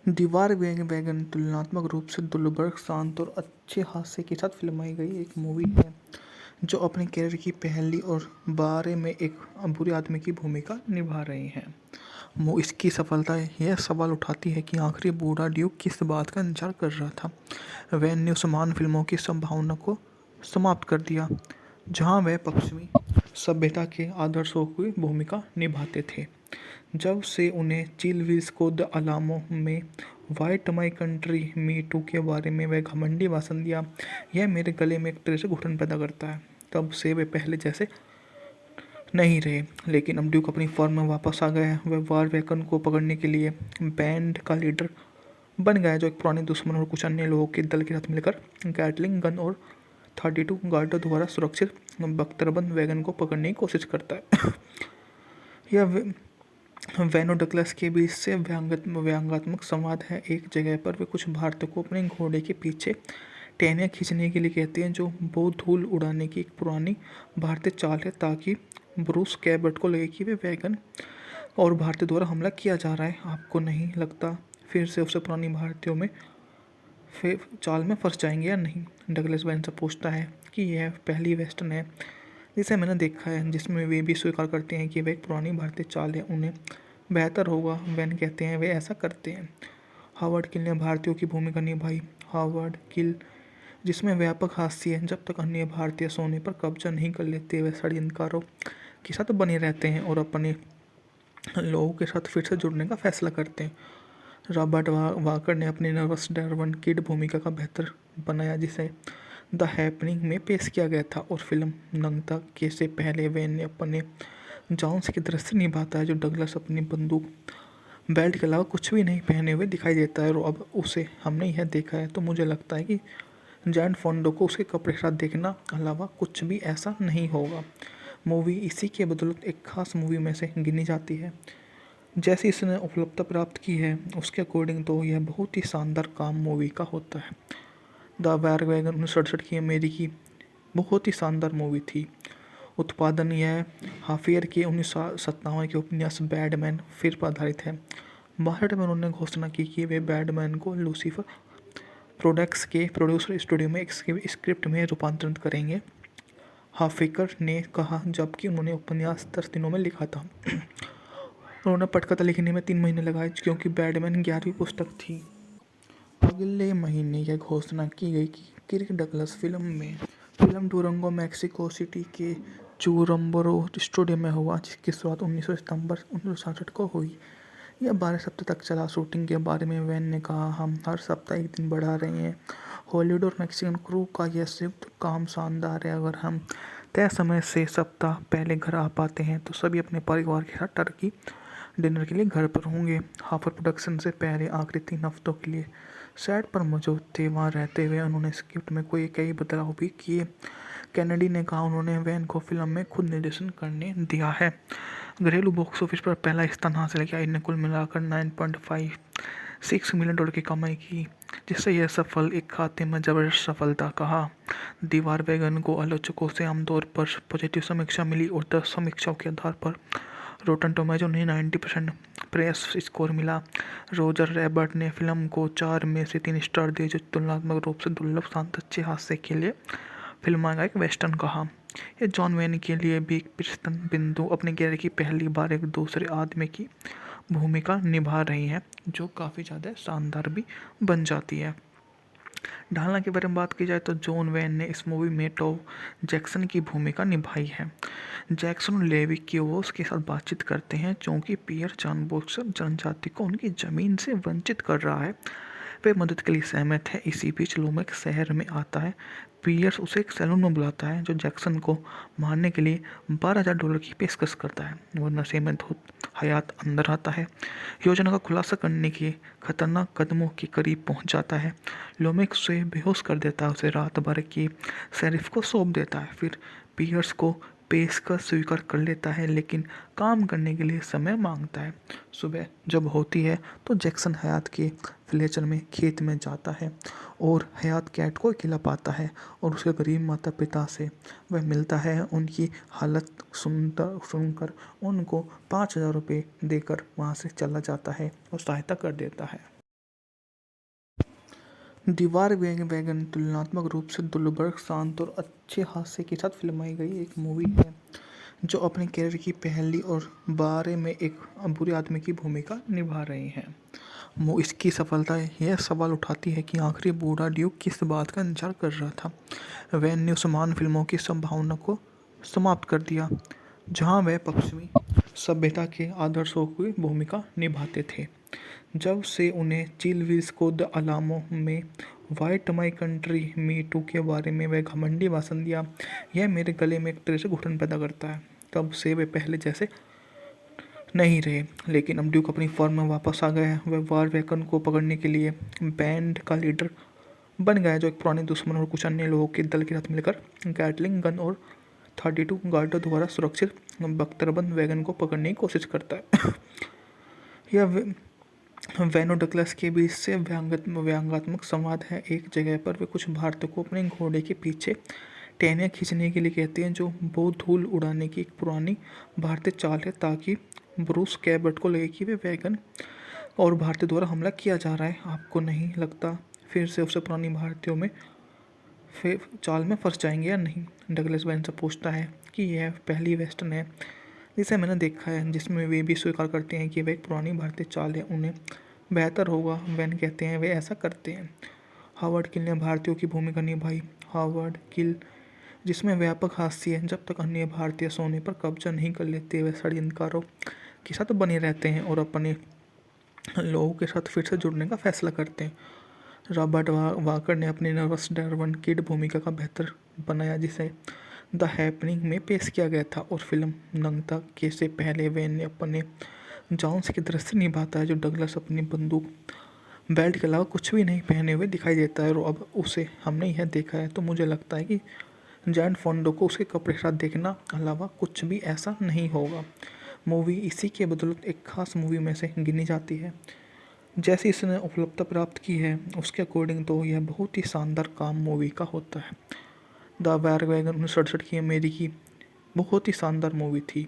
दीवार वैगन तुलनात्मक रूप से दुर्लभ, शांत और अच्छे हास्य के साथ फिल्माई गई एक मूवी है जो अपने कैरियर की पहली और बारे में एक बुरे आदमी की भूमिका निभा रही है। इसकी सफलता यह सवाल उठाती है कि आखिर बूढ़ा ड्यूक किस बात का इंतजार कर रहा था। वैन ने उस महान फिल्मों की संभावना को समाप्त कर दिया जहां वह पश्चिमी सभ्यता के आदर्शों की भूमिका निभाते थे। जब से उन्हें चिल विल्स को द अलामो में white my country me too के बारे में वह घमंडी भाषण दिया, यह मेरे गले में एक तरह से घुटन पैदा करता है। तब से वे पहले जैसे नहीं रहे, लेकिन अब ड्यूक अपनी फॉर्म में वापस आ गया है। वह वार वैगन को पकड़ने के लिए बैंड का लीडर बन गया है, जो एक पुराने दुश्मन और कुछ अन्य लोगों के दल के साथ मिलकर गैटलिंग गन और 32 गार्डों द्वारा सुरक्षित बख्तरबंद वैगन को पकड़ने की कोशिश करता है। यह वैन डगलस के बीच से व्यंग्यात्मक संवाद है। एक जगह पर वे कुछ भारतीयों को अपने घोड़े के पीछे टहनियाँ खींचने के लिए कहते हैं, जो बहुत धूल उड़ाने की एक पुरानी भारतीय चाल है, ताकि ब्रूस कैबर्ट को लगे कि वे वैगन और भारतीयों द्वारा हमला किया जा रहा है। आपको नहीं लगता फिर से उसे पुरानी भारतीयों में फिर चाल में फंस जाएंगे या नहीं? डगलस वैन से पूछता है कि यह पहली वेस्टर्न है जिसे मैंने देखा है जिसमें वे भी स्वीकार करते हैं कि वह एक पुरानी भारतीय चाल है। उन्हें बेहतर होगा, वैन कहते हैं, वे ऐसा करते हैं। हावर्ड किल ने भारतीयों की भूमिका निभाई। हावर्ड किल, जिसमें व्यापक हास्य है, जब तक अन्य भारतीय सोने पर कब्जा नहीं कर लेते, वे षड्यंत्रकारों के साथ बने रहते हैं और अपने लोगों के साथ फिर से जुड़ने का फैसला करते हैं। रॉबर्ट वाकर ने अपनी नर्वस डार्विन किड भूमिका का बेहतर बनाया, जिसे द हैपनिंग में पेश किया गया था, और फिल्म नंगता के से पहले वैन ने अपने जॉन्स की दृश्य निभाता है, जो डगलस अपनी बंदूक बेल्ट के अलावा कुछ भी नहीं पहने हुए दिखाई देता है। और अब उसे हमने यह देखा है तो मुझे लगता है कि जैन फोंडो को उसके कपड़े के साथ देखना अलावा कुछ भी ऐसा नहीं होगा। मूवी इसी के बदौलत एक खास मूवी में से गिनी जाती है। जैसी इसने उपलब्धता प्राप्त की है उसके अकॉर्डिंग तो यह बहुत ही शानदार काम मूवी का होता है। द वार वैगन 1967 की अमेरिकी बहुत ही शानदार मूवी थी। उत्पादन यह हाफियर के 1957 के उपन्यास बैडमैन फिर पर आधारित है। 62 में उन्होंने घोषणा की कि वे बैडमैन को लूसीफर प्रोडक्ट्स के प्रोड्यूसर स्टूडियो में एक स्क्रिप्ट में रूपांतरित करेंगे। हाफिकर ने कहा, जबकि उन्होंने उपन्यास 10 दिनों में लिखा था। उन्होंने पटकथा लिखने में 3 महीने लगाए, क्योंकि बैडमैन 11वीं पुस्तक थी। अगले महीने यह घोषणा की गई कि Kirk Douglas film Durango Mexico City के चुरम्बरो स्टूडियो में हुआ, जिसकी शुरुआत 19 सितंबर 1967 को हुई। यह 12 सप्ताह तक चला। शूटिंग के बारे में वैन ने कहा, हम हर सप्ताह एक दिन बढ़ा रहे हैं। हॉलीवुड और मैक्सिकन क्रू का यह संयुक्त काम शानदार है। अगर हम तय समय से सप्ताह पहले घर आ पाते हैं तो सभी अपने परिवार के साथ टर्की डिनर के लिए घर पर होंगे। हाफर प्रोडक्शन से पहले आखिरी 3 हफ्तों के लिए सेट पर मौजूद थे। वहाँ रहते हुए उन्होंने स्क्रिप्ट में कई बदलाव भी किए। कैनेडी ने कहा, उन्होंने वैन को फिल्म में खुद निर्देशन करने दिया है। घरेलू बॉक्स ऑफिस पर पहला स्थान हासिल किया। इन्हें कुल मिलाकर $9.56 मिलियन की कमाई की, जिससे यह सफल एक खाते में जबरदस्त सफलता कहा। दीवार वैगन को आलोचकों से आमतौर पर पॉजिटिव समीक्षा मिली और 10 समीक्षाओं के आधार पर रोटन टोमेटो ने 90% प्रेस स्कोर मिला। रोजर रैबर्ट ने फिल्म को 4 में से 3 स्टार दिए, जो तुलनात्मक रूप से दुर्लभ, शांत, अच्छे हास्य के लिए फिल्म का एक वेस्टर्न कहा। यह जॉन वेन के लिए भी एक प्रस्थान बिंदु, अपने कैरियर की पहली बार एक दूसरे आदमी की भूमिका निभा रही है, जो काफ़ी ज़्यादा शानदार भी बन जाती है। ढालना के बारे में बात की जाए तो जॉन वेन ने इस मूवी में टॉम जैक्सन की भूमिका निभाई है। जैक्सन लेवी क्यूवोस के साथ बातचीत करते हैं, क्योंकि पियर जानबूझकर जनजाति को उनकी ज़मीन से वंचित कर रहा है। वे मदद के लिए सहमत है। इसी बीच लोमेक शहर में आता है। पियर्स उसे एक सैलून में बुलाता है, जो जैक्सन को मारने के लिए $12,000 की पेशकश करता है। वह नशे में धुत हयात अंदर आता है, योजना का खुलासा करने के खतरनाक कदमों के करीब पहुंच जाता है। लोमेक उसे बेहोश कर देता है, उसे रात भर की शेरिफ को सौंप देता है। फिर पियर्स को पेशकश स्वीकार कर लेता है, लेकिन काम करने के लिए समय मांगता है। सुबह जब होती है तो जैक्सन हयात के फ्लेचर में खेत में जाता है और हयात कैट को अकेला पाता है और उसके गरीब माता पिता से वह मिलता है। उनकी हालत सुनकर उनको $5,000 देकर वहाँ से चला जाता है और सहायता कर देता है। दीवार वैगन तुलनात्मक रूप से दुर्लभ, शांत और अच्छे हास्य के साथ फिल्माई गई एक मूवी है जो अपने कैरियर की पहली और बारे में एक बुरे आदमी की भूमिका निभा रहे हैं। इसकी सफलता यह सवाल उठाती है कि आखिर बूढ़ा ड्यूक किस बात का इंतजार कर रहा था। वैन ने उस महान फिल्मों की संभावना को समाप्त कर दिया जहां वह पश्चिमी सभ्यता के आदर्शों की भूमिका निभाते थे। जब से उन्हें चिल विल्स को द अलामो में white my country me too के बारे में वह घमंडी भाषण दिया, यह मेरे गले में एक तरह से घुटन पैदा करता है। तब से वे पहले जैसे नहीं रहे, लेकिन अब ड्यूक अपनी फॉर्म में वापस आ गया है। वह वार वैगन को पकड़ने के लिए बैंड का लीडर बन गया, जो एक पुराने दुश्मन और कुछ अन्य लोगों के दल के साथ मिलकर गैटलिंग गन और 32 गार्डों द्वारा सुरक्षित बख्तरबंद वैगन को पकड़ने की कोशिश करता है। यह वैन डगलस के बीच से व्यंग्यात्मक संवाद है। एक जगह पर वे कुछ भारतीयों को अपने घोड़े के पीछे टहनियाँ खींचने के लिए कहते हैं, जो बहुत धूल उड़ाने की एक पुरानी भारतीय चाल है, ताकि ब्रूस कैबर्ट को लगे कि वे वैगन और भारतीय द्वारा हमला किया जा रहा है। आपको नहीं लगता फिर से उसे पुरानी भारतीयों में फिर चाल में फंस जाएंगे या नहीं? डगलस वैन से पूछता है कि यह पहली वेस्टर्न है जिसे मैंने देखा है जिसमें वे भी स्वीकार करते हैं कि वह एक पुरानी भारतीय चाल है। उन्हें बेहतर होगा, वैन कहते हैं, वे ऐसा करते हैं। हावर्ड किल ने भारतीयों की भूमिका निभाई। हावर्ड किल, जिसमें व्यापक हास्य है, जब तक अन्य भारतीय सोने पर कब्जा नहीं कर लेते वे षड्यंत्रकारों के साथ बने रहते हैं और अपने लोगों के साथ फिर से जुड़ने का फैसला करते हैं। रॉबर्ट वाकर ने अपनी नर्वस डार्विन किड भूमिका का बेहतर बनाया, जिसे द हैपनिंग में पेश किया गया था, और फिल्म नंगता के से पहले वैन ने अपने जॉन्स की दृश्य निभाता है, जो डगलस अपनी बंदूक बेल्ट के अलावा कुछ भी नहीं पहने हुए दिखाई देता है। और अब उसे हमने यह देखा है तो मुझे लगता है कि जैन फोंडो को उसके कपड़े के साथ देखना अलावा कुछ भी ऐसा नहीं होगा। मूवी इसी के बदौलत एक खास मूवी में से गिनी जाती है। जैसी इसने उपलब्धता प्राप्त की है उसके अकॉर्डिंग तो यह बहुत ही शानदार काम मूवी का होता है। द वार वैगन 1967 की अमेरिकी बहुत ही शानदार मूवी थी।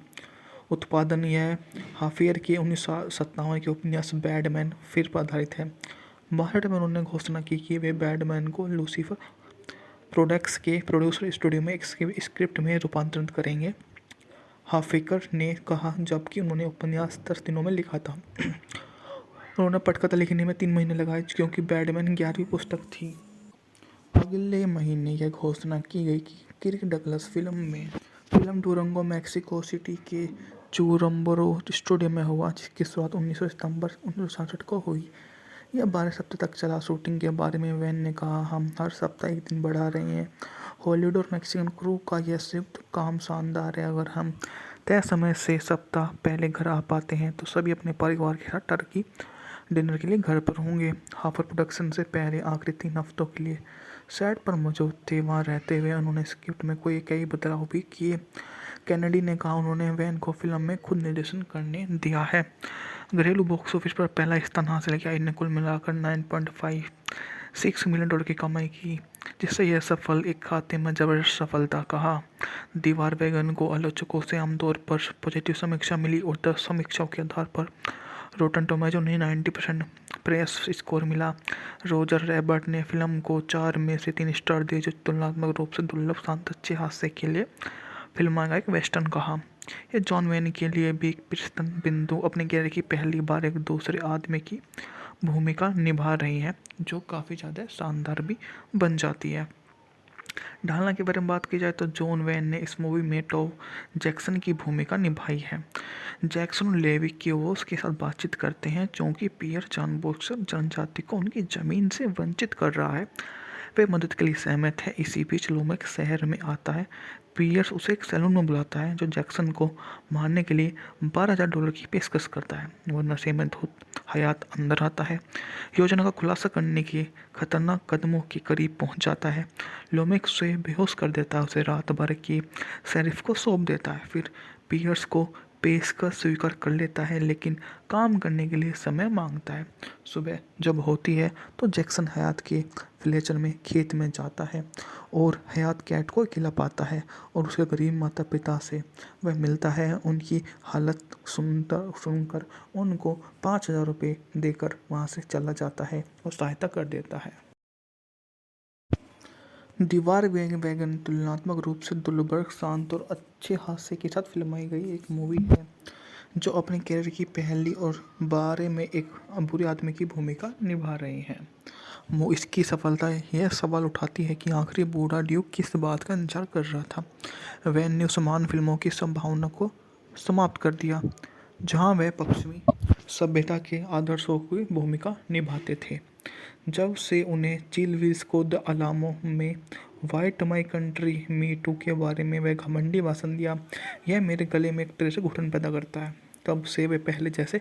उत्पादन यह हाफियर के 1957 के उपन्यास बैडमैन फिर पर आधारित है। 62 में उन्होंने घोषणा की कि वे बैडमैन को लूसीफर प्रोडक्ट्स के प्रोड्यूसर स्टूडियो में एक स्क्रिप्ट में रूपांतरित करेंगे, हाफिकर ने कहा, जबकि उन्होंने उपन्यास 10 दिनों में लिखा था। उन्होंने पटकथा लिखने में 3 महीने लगाए क्योंकि बैडमैन 11वीं पुस्तक थी। अगले महीने यह घोषणा की गई कि Kirk Douglas film Durango Mexico City के चुरम्बरो स्टूडियो में हुआ, जिसकी शुरुआत 19 सितंबर 1967 को हुई। यह 12 सप्ताह तक चला। शूटिंग के बारे में वैन ने कहा, हम हर सप्ताह एक दिन बढ़ा रहे हैं। हॉलीवुड और मैक्सिकन क्रू का यह संयुक्त काम शानदार है। अगर हम तय समय से सप्ताह पहले घर आ पाते हैं तो सभी अपने परिवार के साथ टर्की डिनर के लिए घर पर होंगे। हाफर प्रोडक्शन से पहले आखिरी 3 हफ्तों के लिए सेट पर मौजूद थे। वहाँ रहते हुए उन्होंने स्क्रिप्ट में कई बदलाव भी किए। कैनेडी ने कहा, उन्होंने वैन को फिल्म में खुद निर्देशन करने दिया है। घरेलू बॉक्स ऑफिस पर पहला स्थान हासिल किया। इन्हें कुल मिलाकर $9.56 मिलियन की कमाई की, जिससे यह सफल एक खाते में जबरदस्त सफलता कहा। दीवार वैगन को आलोचकों से आमतौर पर पॉजिटिव समीक्षा मिली और 10 समीक्षाओं के आधार पर रोटन टोमेटो ने 90% प्रेस स्कोर मिला। रोजर रैबर्ट ने फिल्म को 4 में से 3 स्टार दिए, जो तुलनात्मक रूप से दुर्लभ शांत अच्छे हास्य के लिए फिल्म का एक वेस्टर्न कहा। यह जॉन वेन के लिए भी एक प्रस्थान बिंदु, अपने कैरियर की पहली बार एक दूसरे आदमी की भूमिका निभा रही है, जो काफ़ी ज़्यादा शानदार भी बन जाती है। ढालना के बारे में बात की जाए तो जॉन वेन ने इस मूवी में टॉम जैक्सन की भूमिका निभाई है। जैक्सन लेवी क्यूवोस के साथ बातचीत करते हैं क्योंकि पियर जानबूझकर जनजाति को उनकी ज़मीन से वंचित कर रहा है। वे मदद के लिए सहमत है। इसी बीच लोमेक शहर में आता है। पियर्स उसे एक सैलून में बुलाता है, जो जैक्सन को मारने के लिए $12,000 की पेशकश करता है। वह नशे में धुत हयात अंदर आता है, योजना का खुलासा करने के खतरनाक कदमों के करीब पहुंच जाता है। लोमेक उसे बेहोश कर देता है, उसे रात भर की शेरिफ को सौंप देता है। फिर पियर्स को पेशकश स्वीकार कर लेता है, लेकिन काम करने के लिए समय मांगता है। सुबह जब होती है तो जैक्सन हयात के फ्लेचर में खेत में जाता है और हयात कैट को अकेला पाता है और उसके गरीब माता पिता से वह मिलता है। उनकी हालत सुनकर उनको $5,000 देकर वहाँ से चला जाता है और सहायता कर देता है। दीवार वैगन तुलनात्मक रूप से दुर्लभ, शांत और अच्छे हास्य के साथ फिल्माई गई एक मूवी है जो अपने कैरियर की पहली और बारे में एक बुरे आदमी की भूमिका निभा रही हैं। इसकी सफलता यह सवाल उठाती है कि आखिर बूढ़ा ड्यूक किस बात का इंतजार कर रहा था। वैन ने उस महान फिल्मों की संभावना को समाप्त कर दिया जहां वह पश्चिमी सभ्यता के आदर्शों की भूमिका निभाते थे। जब से उन्हें चिल विल्स को द अलामो में white my country me too के बारे में वह घमंडी भाषण दिया, यह मेरे गले में एक तरह से घुटन पैदा करता है। तब से वे पहले जैसे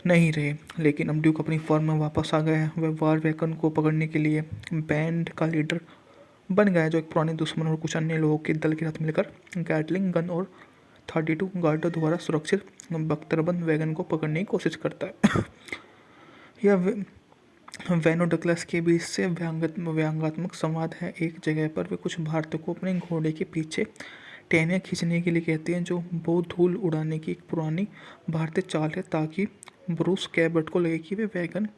नहीं रहे, लेकिन अब ड्यूक अपनी फॉर्म में वापस आ गया है। वह वार वैगन को पकड़ने के लिए बैंड का लीडर बन गया है, जो एक पुराने दुश्मन और कुछ अन्य लोगों के दल के साथ मिलकर गैटलिंग गन और 32 गार्डों द्वारा सुरक्षित बख्तरबंद वैगन को पकड़ने की कोशिश करता है। यह वैन और डगलस के बीच से व्यंग्यात्मक संवाद है। एक जगह पर वे कुछ भारतीयों को अपने घोड़े के पीछे टहनियाँ खींचने के लिए कहते हैं, जो बहुत धूल उड़ाने की एक पुरानी भारतीय चाल है, ताकि ब्रूस कैबर्ट को लगे कि वे वैगन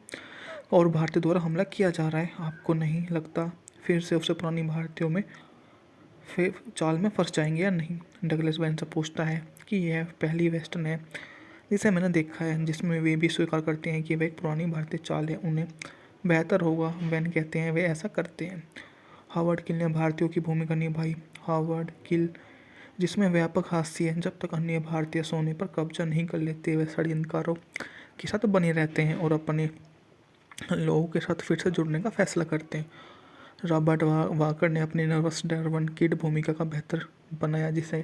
और भारतीयों द्वारा हमला किया जा रहा है। आपको नहीं लगता फिर से उसे पुरानी भारतीयों में फिर चाल में फंस जाएंगे या नहीं? डगलस वैन से पूछता है कि यह पहली वेस्टर्न है जिसे मैंने देखा है जिसमें वे भी स्वीकार करते हैं कि वह एक पुरानी भारतीय चाल है। उन्हें बेहतर होगा, वैन कहते हैं, वे ऐसा करते हैं। हावर्ड किल ने भारतीयों की भूमिका निभाई। हावर्ड किल, जिसमें व्यापक हास्य है, जब तक अन्य भारतीय सोने पर कब्जा नहीं कर लेते वे षड्यंत्रकारों के साथ बने रहते हैं और अपने लोगों के साथ फिर से जुड़ने का फैसला करते हैं। रॉबर्ट वाकर ने अपनी नर्वस डार्विन किड भूमिका का बेहतर बनाया, जिसे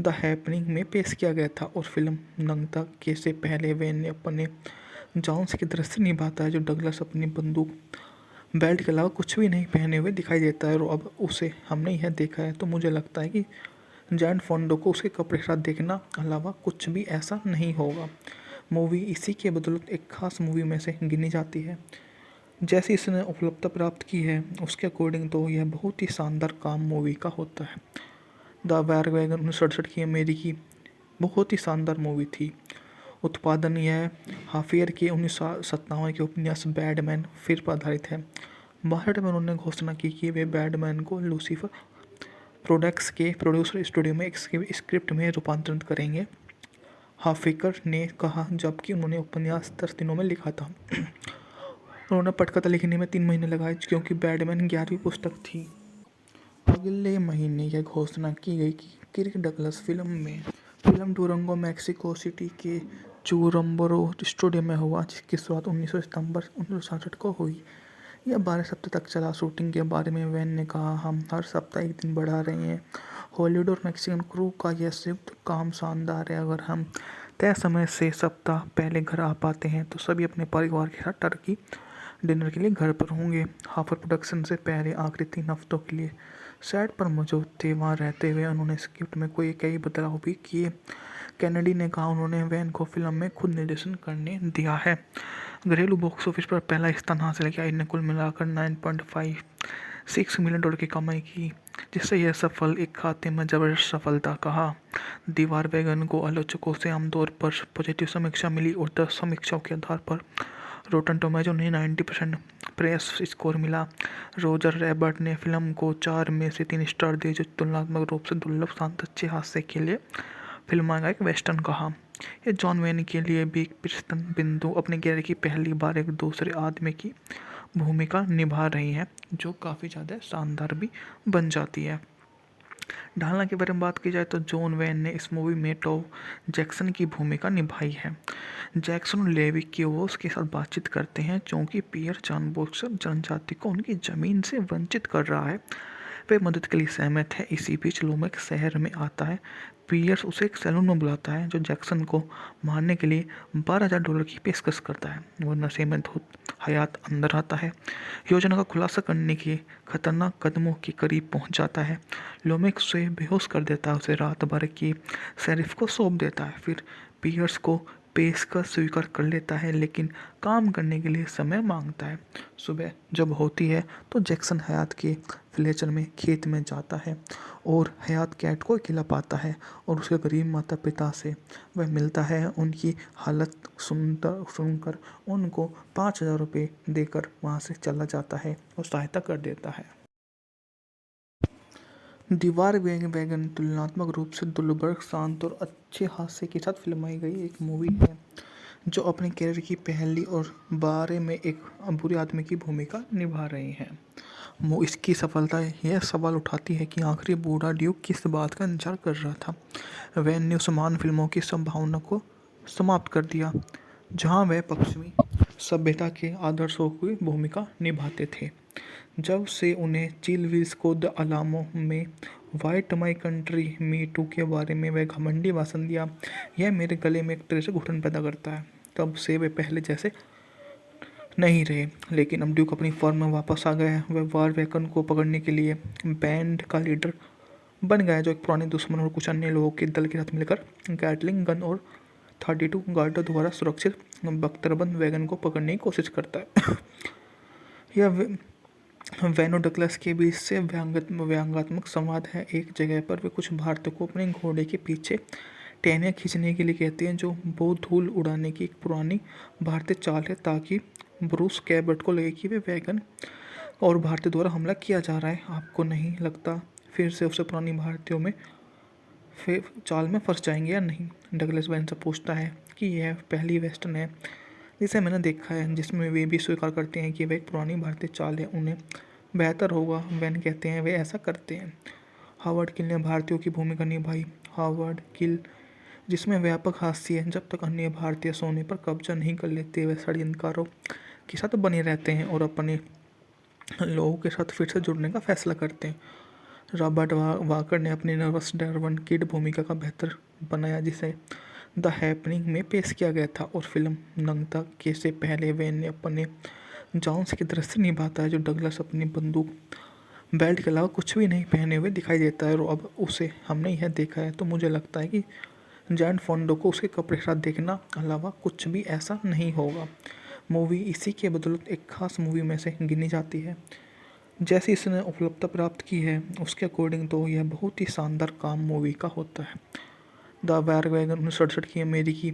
द हैपनिंग में पेश किया गया था, और फिल्म नंगता के से पहले वैन ने अपने जॉन्स की दृश्य निभाता है, जो डगलस अपनी बंदूक बेल्ट के अलावा कुछ भी नहीं पहने हुए दिखाई देता है। और अब उसे हमने यह देखा है तो मुझे लगता है कि जैन फोंडो को उसके कपड़े के साथ देखना अलावा कुछ भी ऐसा नहीं होगा। मूवी इसी के बदौलत एक खास मूवी में से गिनी जाती है। जैसी इसने उपलब्धता प्राप्त की है उसके अकॉर्डिंग तो यह बहुत ही शानदार काम मूवी का होता है। द वार वैगन 1967 की अमेरिकी बहुत ही शानदार मूवी थी। उत्पादन यह हाफियर के 1957 के उपन्यास बैडमैन फिर पर आधारित है। 62 में उन्होंने घोषणा की कि वे बैडमैन को लूसीफर प्रोडक्ट्स के प्रोड्यूसर स्टूडियो में एक स्क्रिप्ट में रूपांतरित करेंगे, हाफिकर ने कहा, जबकि उन्होंने उपन्यास 10 दिनों में लिखा था। उन्होंने पटकथा लिखने में 3 महीने लगाए क्योंकि बैडमैन 11वीं पुस्तक थी। अगले महीने यह घोषणा की गई कि Kirk Douglas film Durango Mexico City के चुरम्बरो स्टूडियो में हुआ, जिसकी शुरुआत 19 सितंबर 1967 को हुई। यह 12 सप्ताह तक चला। शूटिंग के बारे में वैन ने कहा, हम हर सप्ताह एक दिन बढ़ा रहे हैं। हॉलीवुड और मैक्सिकन क्रू का यह संयुक्त काम शानदार है। अगर हम तय समय से सप्ताह पहले घर आ पाते हैं तो सभी अपने परिवार के साथ टर्की डिनर के लिए घर पर होंगे। हाफर प्रोडक्शन से पहले आखिरी 3 हफ्तों के लिए सेट पर मौजूद थे। वहाँ रहते हुए उन्होंने स्क्रिप्ट में कई बदलाव भी किए। कैनेडी ने कहा, उन्होंने वैन को फिल्म में खुद निर्देशन करने दिया है। घरेलू बॉक्स ऑफिस पर पहला स्थान हासिल किया। इन्हें कुल मिलाकर $9.56 मिलियन की कमाई की, जिससे यह सफल एक खाते में जबरदस्त सफलता कहा। दीवार वैगन को आलोचकों से आमतौर पर पॉजिटिव समीक्षा मिली और 10 समीक्षाओं के आधार पर रोटन टोमेटो ने 90% प्रेस स्कोर मिला। रोजर रैबर्ट ने फिल्म को 4 में से 3 स्टार दिए, जो तुलनात्मक रूप से दुर्लभ शांत अच्छे हास्य के लिए फिल्म का एक वेस्टर्न कहा। यह जॉन वेन के लिए भी एक प्रस्थान बिंदु, अपने कैरियर की पहली बार एक दूसरे आदमी की भूमिका निभा रही है, जो काफ़ी ज़्यादा शानदार भी बन जाती है। ढालना के बारे में बात की जाए तो जॉन वेन ने इस मूवी में टॉम जैक्सन की भूमिका निभाई है। जैक्सन और लेवी क्यूवोस के साथ बातचीत करते हैं क्योंकि पियर जानबूझकर जनजाति को उनकी ज़मीन से वंचित कर रहा है। वे मदद के लिए सहमत है। इसी बीच लोमेक शहर में आता है। पियर्स उसे एक सैलून में बुलाता है, जो जैक्सन को मारने के लिए $12,000 की पेशकश करता है। वह नशे में धुत हयात अंदर आता है, योजना का खुलासा करने के खतरनाक कदमों के करीब पहुंच जाता है। लोमेक उसे बेहोश कर देता है, उसे रात भर की शेरिफ को सौंप देता है। फिर पियर्स को पेशकश स्वीकार कर लेता है, लेकिन काम करने के लिए समय मांगता है। सुबह जब होती है तो जैक्सन हयात के फ्लेचर में खेत में जाता है और हयात कैट को अकेला पाता है और उसके गरीब माता पिता से वह मिलता है। उनकी हालत सुनकर उनको $5,000 देकर वहाँ से चला जाता है और सहायता कर देता है। दीवार वैगन तुलनात्मक रूप से दुर्लभ, शांत और अच्छे हास्य के साथ फिल्माई गई एक मूवी है जो अपने कैरियर की पहली और बारे में एक बुरे आदमी की भूमिका निभा रही है। इसकी सफलता यह सवाल उठाती है कि आखिर बूढ़ा ड्यूक किस बात का इंतजार कर रहा था। वैन ने उस महान फिल्मों की संभावना को समाप्त कर दिया जहां वह पश्चिमी सभ्यता के आदर्शों की भूमिका निभाते थे। जब से उन्हें चिल विल्स को द अलामो में white my country me too के बारे में वह घमंडी भाषण दिया, यह मेरे गले में एक तरह से घुटन पैदा करता है। तब से वे पहले जैसे नहीं रहे, लेकिन अब ड्यूक अपनी फॉर्म में वापस आ गया है। वह वार वैगन को पकड़ने के लिए बैंड का लीडर बन गया है, जो एक पुराने दुश्मन और कुछ अन्य लोगों के दल के साथ मिलकर गैटलिंग गन और 32 गार्डों द्वारा सुरक्षित बख्तरबंद वैगन को पकड़ने की कोशिश करता है। यह वैन डगलस के बीच से व्यंग्यात्मक संवाद है। एक जगह पर वे कुछ भारतीयों को अपने घोड़े के पीछे टहनियाँ खींचने के लिए कहते हैं, जो बहुत धूल उड़ाने की एक पुरानी भारतीय चाल है, ताकि ब्रूस कैबर्ट को लगे कि वे वैगन और भारतीयों द्वारा हमला किया जा रहा है। आपको नहीं लगता फिर से उसे पुरानी भारतीयों में फिर चाल में फंस जाएंगे या नहीं? डगलस वैन से पूछता है कि यह पहली वेस्टर्न है जिसे मैंने देखा है जिसमें वे भी स्वीकार करते हैं कि वह एक पुरानी भारतीय चाल है। उन्हें बेहतर होगा, वैन कहते हैं, वे ऐसा करते हैं। हावर्ड किल ने भारतीयों की भूमिका निभाई। हावर्ड किल, जिसमें व्यापक हास्य है, जब तक अन्य भारतीय सोने पर कब्जा नहीं कर लेते, वे षड्यंत्रकारों के साथ बने रहते हैं और अपने लोगों के साथ फिर से जुड़ने का फैसला करते हैं। रॉबर्ट वाकर ने अपनी नर्वस डार्विन किड भूमिका का बेहतर बनाया, जिसे द हैपनिंग में पेश किया गया था, और फिल्म नंगता के से पहले वैन ने अपने जॉन्स की दृश्य निभाता है, जो डगलस अपनी बंदूक बेल्ट के अलावा कुछ भी नहीं पहने हुए दिखाई देता है। और अब उसे हमने यह देखा है तो मुझे लगता है कि जैन फोंडो को उसके कपड़े के साथ देखना अलावा कुछ भी ऐसा नहीं होगा। मूवी इसी के बदौलत एक खास मूवी में से गिनी जाती है। जैसी इसने उपलब्धता प्राप्त की है उसके अकॉर्डिंग तो यह बहुत ही शानदार काम मूवी का होता है। द वार वैगन 1967 की अमेरिकी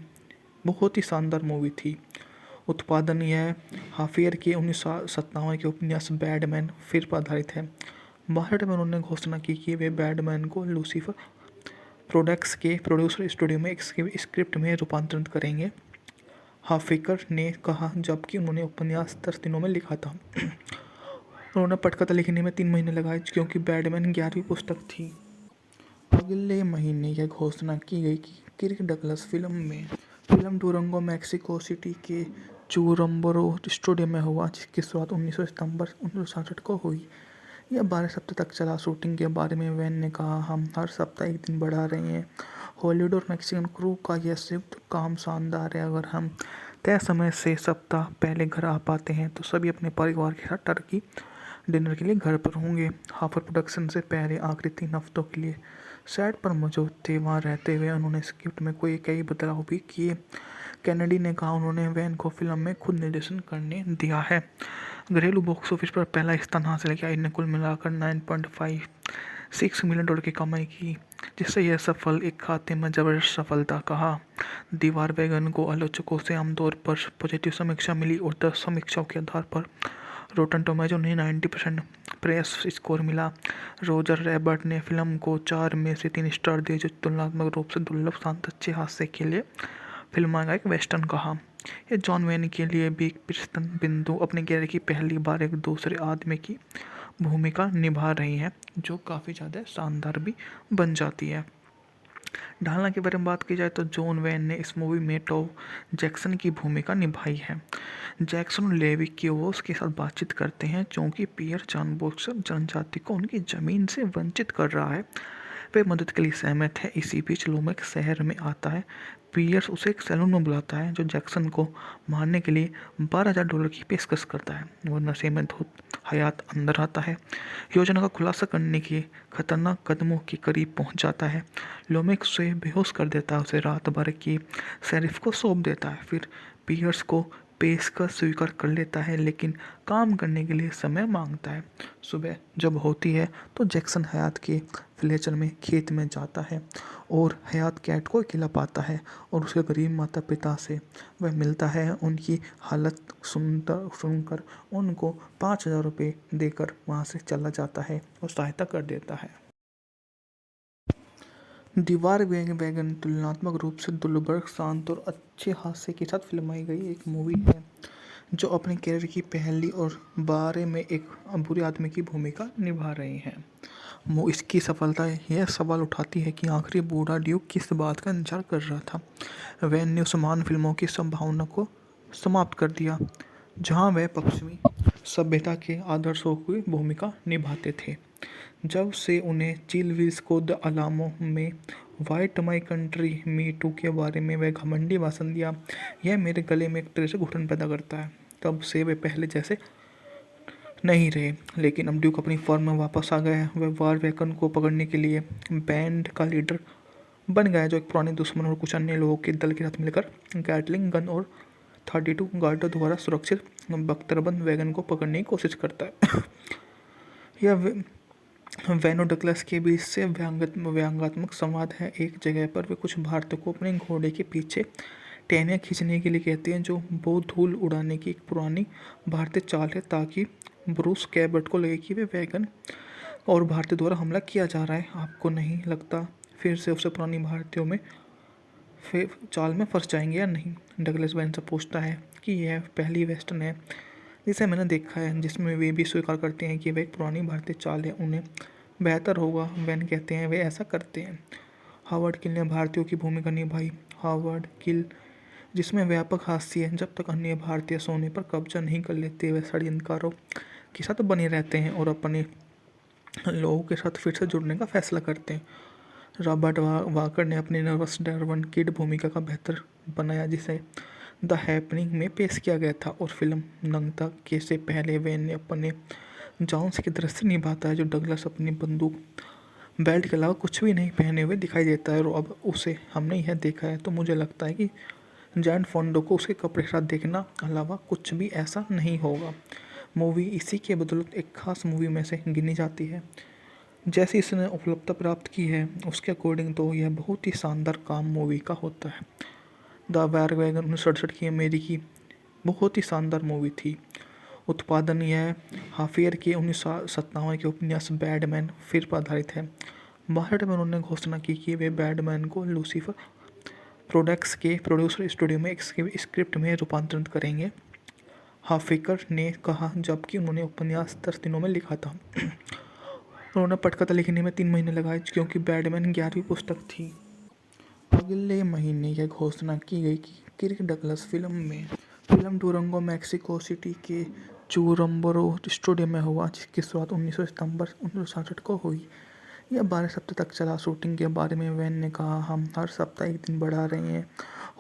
बहुत ही शानदार मूवी थी। उत्पादन यह हाफियर के 1957 के उपन्यास बैडमैन फिर पर आधारित है। 62 में उन्होंने घोषणा की कि वे बैडमैन को लूसीफर प्रोडक्ट्स के प्रोड्यूसर स्टूडियो में एक स्क्रिप्ट में रूपांतरित करेंगे। हाफिकर ने कहा, जबकि उन्होंने उपन्यास 10 दिनों में लिखा था। उन्होंने पटकथा लिखने में 3 महीने लगाए, क्योंकि बैडमैन 11वीं पुस्तक थी। अगले महीने यह घोषणा की गई कि Kirk Douglas film Durango Mexico City के चुरम्बरो स्टूडियो में हुआ, जिसकी शुरुआत 19 सितंबर 1967 को हुई। यह 12 सप्ताह तक चला। शूटिंग के बारे में वैन ने कहा, हम हर सप्ताह एक दिन बढ़ा रहे हैं। हॉलीवुड और मैक्सिकन क्रू का यह संयुक्त काम शानदार है। अगर हम तय समय से सप्ताह पहले घर आ पाते हैं तो सभी अपने परिवार के साथ टर्की डिनर के लिए घर पर होंगे। हाफर प्रोडक्शन से पहले आखिरी 3 हफ्तों के लिए सेट पर मौजूद थे। वहाँ रहते हुए उन्होंने स्क्रिप्ट में कई बदलाव भी किए। कैनेडी ने कहा, उन्होंने वैन को फिल्म में खुद निर्देशन करने दिया है। घरेलू बॉक्स ऑफिस पर पहला स्थान हासिल किया। इन्हें कुल मिलाकर $9.56 मिलियन की कमाई की, जिससे यह सफल एक खाते में जबरदस्त सफलता कहा। दीवार वैगन को आलोचकों से आमतौर पर पॉजिटिव समीक्षा मिली और 10 समीक्षाओं के आधार पर रोटन टोमेटो ने 90% प्रेस स्कोर मिला। रोजर रैबर्ट ने फिल्म को 4 में से 3 स्टार दिए, जो तुलनात्मक रूप से दुर्लभ, शांत, अच्छे हास्य के लिए फिल्म का एक वेस्टर्न कहा। यह जॉन वेन के लिए भी एक प्रस्थान बिंदु, अपने कैरियर की पहली बार एक दूसरे आदमी की भूमिका निभा रही है, जो काफ़ी ज़्यादा शानदार भी बन जाती है। ढालना के बारे में बात की जाए तो जॉन वेन ने इस मूवी में टॉम जैक्सन की भूमिका निभाई है। जैक्सन लेवी क्यूवोस के साथ बातचीत करते हैं, क्योंकि पियर जानबूझकर जनजाति को उनकी ज़मीन से वंचित कर रहा है। वे मदद के लिए सहमत है। इसी बीच लोमेक शहर में आता है। पियर्स उसे एक सैलून में बुलाता है, जो जैक्सन को मारने के लिए $12,000 की पेशकश करता है। वह नशे में धुत हयात अंदर आता है, योजना का खुलासा करने के खतरनाक कदमों के करीब पहुंच जाता है। लोमेक उसे बेहोश कर देता है, उसे रात भर की शेरिफ को सौंप देता है। फिर पियर्स को पेशकश स्वीकार कर लेता है, लेकिन काम करने के लिए समय मांगता है। सुबह जब होती है तो जैक्सन हयात के फ्लेचर में खेत में जाता है और हयात कैट को अकेला पाता है और उसके गरीब माता पिता से वह मिलता है। उनकी हालत सुनकर उनको $5,000 देकर वहाँ से चला जाता है और सहायता कर देता है। दीवार वैगन तुलनात्मक रूप से दुर्लभ, शांत और अच्छे हास्य के साथ फिल्माई गई एक मूवी है जो अपने कैरियर की पहली और बारे में एक बुरे आदमी की भूमिका निभा रही है। इसकी सफलता यह सवाल उठाती है कि आखिर बूढ़ा ड्यूक किस बात का इंतजार कर रहा था। वैन ने उस महान फिल्मों की संभावना को समाप्त कर दिया जहां वह पश्चिमी सभ्यता के आदर्शों की भूमिका निभाते थे। जब से उन्हें चिल विल्स को द अलामो में white my country me too के बारे में वह घमंडी भाषण दिया, यह मेरे गले में एक तरह से घुटन पैदा करता है। तब से वे पहले जैसे नहीं रहे, लेकिन अब ड्यूक अपनी फॉर्म में वापस आ गया है। वह वार वैगन को पकड़ने के लिए बैंड का लीडर बन गया है, जो एक पुराने दुश्मन और कुछ अन्य लोगों के दल के साथ मिलकर गैटलिंग गन और 32 गार्डों द्वारा सुरक्षित बख्तरबंद वैगन को पकड़ने की कोशिश करता है। यह वैन और डगलस के बीच से व्यंग्यात्मक संवाद है। एक जगह पर वे कुछ भारतीयों को अपने घोड़े के पीछे टहनियाँ खींचने के लिए कहते हैं, जो बहुत धूल उड़ाने की एक पुरानी भारतीय चाल है, ताकि ब्रूस कैबर्ट को लगे कि वे वैगन और भारतीयों द्वारा हमला किया जा रहा है। आपको नहीं लगता फिर से उसे पुरानी भारतीयों में फिर चाल में फंस जाएंगे या नहीं? डगलस वैन से पूछता है कि यह पहली वेस्टर्न है जिसे मैंने देखा है जिसमें वे भी स्वीकार करते हैं कि वह एक पुरानी भारतीय चाल है। उन्हें बेहतर होगा, वैन कहते हैं, वे ऐसा करते हैं। हावर्ड किल ने भारतीयों की भूमिका निभाई। हावर्ड किल, जिसमें व्यापक हास्य है, जब तक अन्य भारतीय सोने पर कब्जा नहीं कर लेते, वे षड्यंत्रकारों के साथ बने रहते हैं और अपने लोगों के साथ फिर से जुड़ने का फैसला करते हैं। रॉबर्ट वाकर ने अपनी नर्वस डार्विन किड भूमिका का बेहतर बनाया, जिसे द हैपनिंग में पेश किया गया था, और फिल्म नंगता के से पहले वैन ने अपने जॉन्स की दृश्य निभाता है, जो डगलस अपनी बंदूक बेल्ट के अलावा कुछ भी नहीं पहने हुए दिखाई देता है। और अब उसे हमने यह देखा है तो मुझे लगता है कि जैन फोंडो को उसके कपड़े के साथ देखना अलावा कुछ भी ऐसा नहीं होगा। मूवी इसी के बदौलत एक खास मूवी में से गिनी जाती है। जैसी इसने उपलब्धता प्राप्त की है उसके अकॉर्डिंग तो यह बहुत ही शानदार काम मूवी का होता है। द वार वैगन 1967 की अमेरिकी बहुत ही शानदार मूवी थी। उत्पादन यह हाफियर के 1957 के उपन्यास बैडमैन फिर पर आधारित है। 62 में उन्होंने घोषणा की कि वे बैडमैन को लूसीफर प्रोडक्ट्स के प्रोड्यूसर स्टूडियो में एक स्क्रिप्ट में रूपांतरित करेंगे। हाफिकर ने कहा, जबकि उन्होंने उपन्यास 10 दिनों में लिखा था। उन्होंने पटकथा लिखने में 3 महीने लगाए, क्योंकि बैडमैन 11वीं पुस्तक थी। अगले महीने यह घोषणा की गई कि Kirk Douglas film Durango Mexico City के चुरम्बरो स्टूडियो में हुआ, जिसकी शुरुआत 19 सितंबर 1967 को हुई। यह 12 सप्ताह तक चला। शूटिंग के बारे में वैन ने कहा, हम हर सप्ताह एक दिन बढ़ा रहे हैं।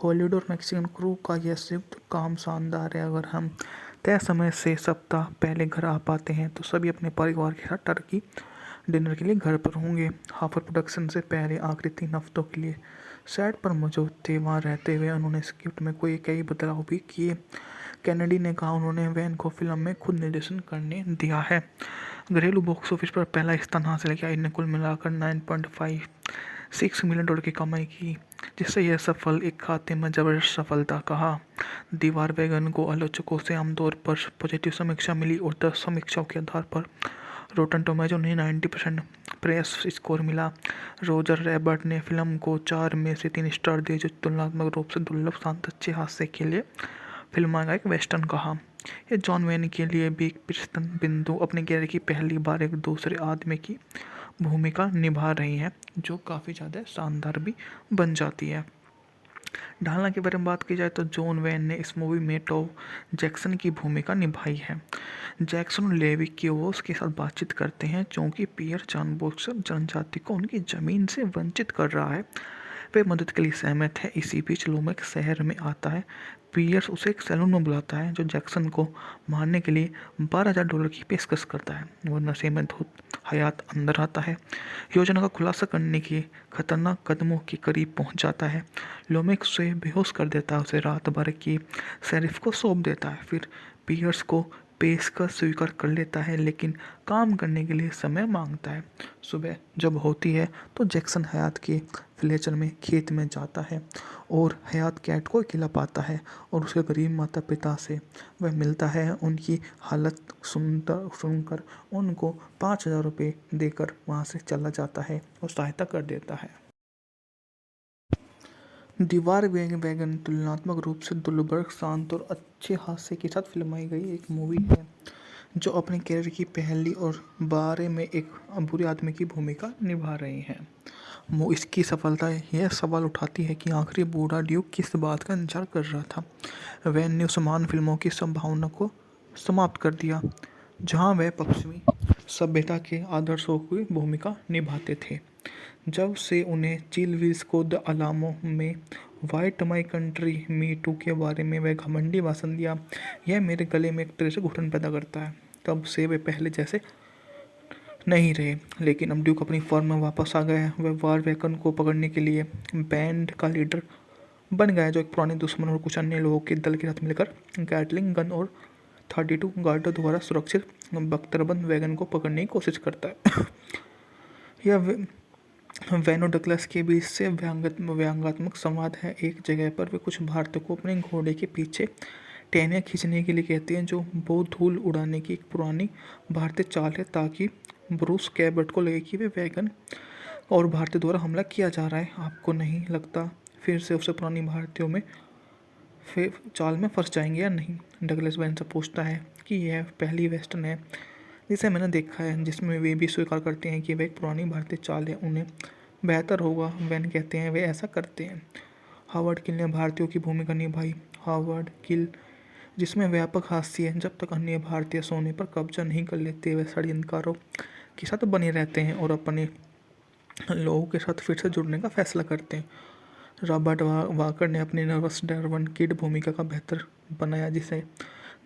हॉलीवुड और मैक्सिकन क्रू का यह संयुक्त काम शानदार है। अगर हम तय समय से सप्ताह पहले घर आ पाते हैं तो सभी अपने परिवार के साथ टर्की डिनर के लिए घर पर होंगे। हाफर प्रोडक्शन से पहले आखिरी 3 हफ्तों के लिए सेट पर मौजूद थे। वहाँ रहते हुए उन्होंने स्क्रिप्ट में कई बदलाव भी किए। कैनेडी ने कहा, उन्होंने वैन को फिल्म में खुद निर्देशन करने दिया है। घरेलू बॉक्स ऑफिस पर पहला स्थान हासिल किया। इन्हें कुल मिलाकर $9.56 मिलियन की कमाई की, जिससे यह सफल एक खाते में जबरदस्त सफलता कहा। दीवार वैगन को आलोचकों से आमतौर पर पॉजिटिव समीक्षा मिली और 10 समीक्षाओं के आधार पर रोटन टोमेटो ने 90% प्रेस स्कोर मिला। रोजर रैबर्ट ने फिल्म को 4 में से 3 स्टार दिए, जो तुलनात्मक रूप से दुर्लभ, शांत, अच्छे हास्य के लिए फिल्म का एक वेस्टर्न कहा। यह जॉन वेन के लिए भी एक प्रस्थान बिंदु, अपने कैरियर की पहली बार एक दूसरे आदमी की भूमिका निभा रही है, जो काफ़ी ज़्यादा शानदार भी बन जाती है। ढालना के बारे में बात की जाए तो जॉन वेन ने इस मूवी में टॉम जैक्सन की भूमिका निभाई है। जैक्सन लेवी क्यूवोस के साथ बातचीत करते हैं, क्योंकि पियर जानबूझकर जनजाति को उनकी ज़मीन से वंचित कर रहा है। वे मदद के लिए सहमत है। इसी बीच लोमेक शहर में आता है। पियर्स उसे एक सैलून में बुलाता है, जो जैक्सन को मारने के लिए $12,000 की पेशकश करता है। वह नशे में धुत हयात अंदर आता है, योजना का खुलासा करने के खतरनाक कदमों के करीब पहुंच जाता है। लोमेक उसे बेहोश कर देता है, उसे रात भर की शेरिफ को सौंप देता है। फिर पियर्स को पेशकश स्वीकार कर लेता है, लेकिन काम करने के लिए समय मांगता है। सुबह जब होती है तो जैक्सन हयात के फ्लेचर में खेत में जाता है और हयात कैट को अकेला पाता है और उसके गरीब माता पिता से वह मिलता है। उनकी हालत सुनकर उनको $5,000 देकर वहाँ से चला जाता है और सहायता कर देता है। दीवार वैगन तुलनात्मक रूप से दुर्लभ, शांत और अच्छे हास्य के साथ फिल्माई गई एक मूवी है जो अपने कैरियर की पहली और बारे में एक बुरे आदमी की भूमिका निभा रही हैं। इसकी सफलता यह सवाल उठाती है कि आखिर बूढ़ा ड्यूक किस बात का इंतजार कर रहा था। वैन ने उस महान फिल्मों की संभावना को समाप्त कर दिया जहां वह पश्चिमी सभ्यता के आदर्शों की भूमिका निभाते थे। जब से उन्हें चिल विल्स को द अलामो में white my country me too के बारे में वह घमंडी भाषण दिया, यह मेरे गले में एक तरह से घुटन पैदा करता है। तब से वे पहले जैसे नहीं रहे, लेकिन अब ड्यूक अपनी फॉर्म में वापस आ गया है। वह वार वैगन को पकड़ने के लिए बैंड का लीडर बन गया है, जो एक पुराने दुश्मन और कुछ अन्य लोगों के दल के साथ मिलकर गैटलिंग गन और 32 गार्डों द्वारा सुरक्षित बख्तरबंद वैगन को पकड़ने की कोशिश करता है। यह वैन और डगलस के बीच से व्यंग्यात्मक संवाद है। एक जगह पर वे कुछ भारतीयों को अपने घोड़े के पीछे टहनियाँ खींचने के लिए कहते हैं, जो बहुत धूल उड़ाने की एक पुरानी भारतीय चाल है, ताकि ब्रूस कैबर्ट को लगे कि वे वैगन और भारतीयों द्वारा हमला किया जा रहा है। आपको नहीं लगता फिर से उसे पुरानी भारतीयों में फिर चाल में फंस जाएंगे या नहीं? डगलस वैन से पूछता है कि यह पहली वेस्टर्न है जिसे मैंने देखा है जिसमें वे भी स्वीकार करते हैं कि वह एक पुरानी भारतीय चाल है। उन्हें बेहतर होगा, वैन कहते हैं, वे ऐसा करते हैं। हावर्ड किल ने भारतीयों की भूमिका निभाई। हावर्ड किल, जिसमें व्यापक हास्य है, जब तक अन्य भारतीय सोने पर कब्जा नहीं कर लेते वे षड्यंत्रकारों के साथ बने रहते हैं और अपने लोगों के साथ फिर से जुड़ने का फैसला करते हैं। रॉबर्ट वाकर ने अपनी नर्वस डार्विन किड भूमिका का बेहतर बनाया, जिसे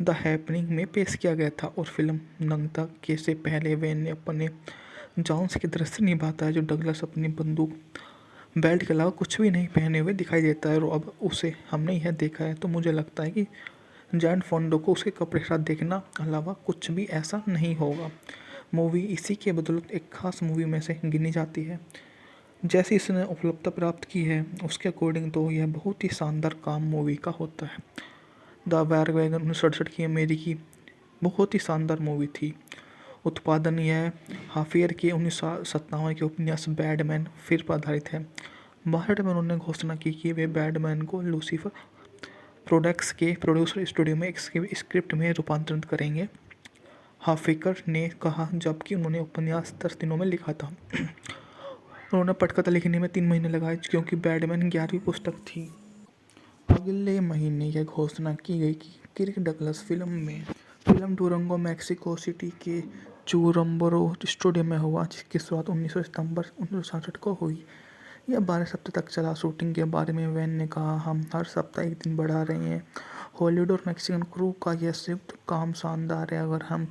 द हैपनिंग में पेश किया गया था, और फिल्म नंगता के से पहले वैन ने अपने जॉन्स के दृश्य निभाता है, जो डगलस अपनी बंदूक बेल्ट के अलावा कुछ भी नहीं पहने हुए दिखाई देता है। और अब उसे हमने यह देखा है तो मुझे लगता है कि जैन फोंडो को उसके कपड़े के साथ देखना अलावा कुछ भी ऐसा नहीं होगा। मूवी इसी के बदौलत एक खास मूवी में से गिनी जाती है। जैसी इसने उपलब्धता प्राप्त की है उसके अकॉर्डिंग तो यह बहुत ही शानदार काम मूवी का होता है। द वार वैगन 1967 की अमेरिकी बहुत ही शानदार मूवी थी। उत्पादन यह हाफियर के 1957 के उपन्यास बैडमैन फिर पर आधारित है। भारत में उन्होंने घोषणा की कि वे बैडमैन को लूसीफर प्रोडक्ट्स के प्रोड्यूसर स्टूडियो में एक स्क्रिप्ट में रूपांतरित करेंगे, हाफिकर ने कहा, जबकि उन्होंने उपन्यास 10 दिनों में लिखा था। उन्होंने पटकथा लिखने में 3 महीने लगाए क्योंकि बैडमैन 11वीं पुस्तक थी। अगले महीने यह घोषणा की गई कि Kirk Douglas film Durango Mexico City के चुरम्बरो स्टूडियो में हुआ, जिसकी शुरुआत 19 सितंबर 1967 को हुई। यह 12 सप्ताह तक चला। शूटिंग के बारे में वैन ने कहा, हम हर सप्ताह एक दिन बढ़ा रहे हैं। हॉलीवुड और मैक्सिकन क्रू का यह संयुक्त काम शानदार है। अगर हम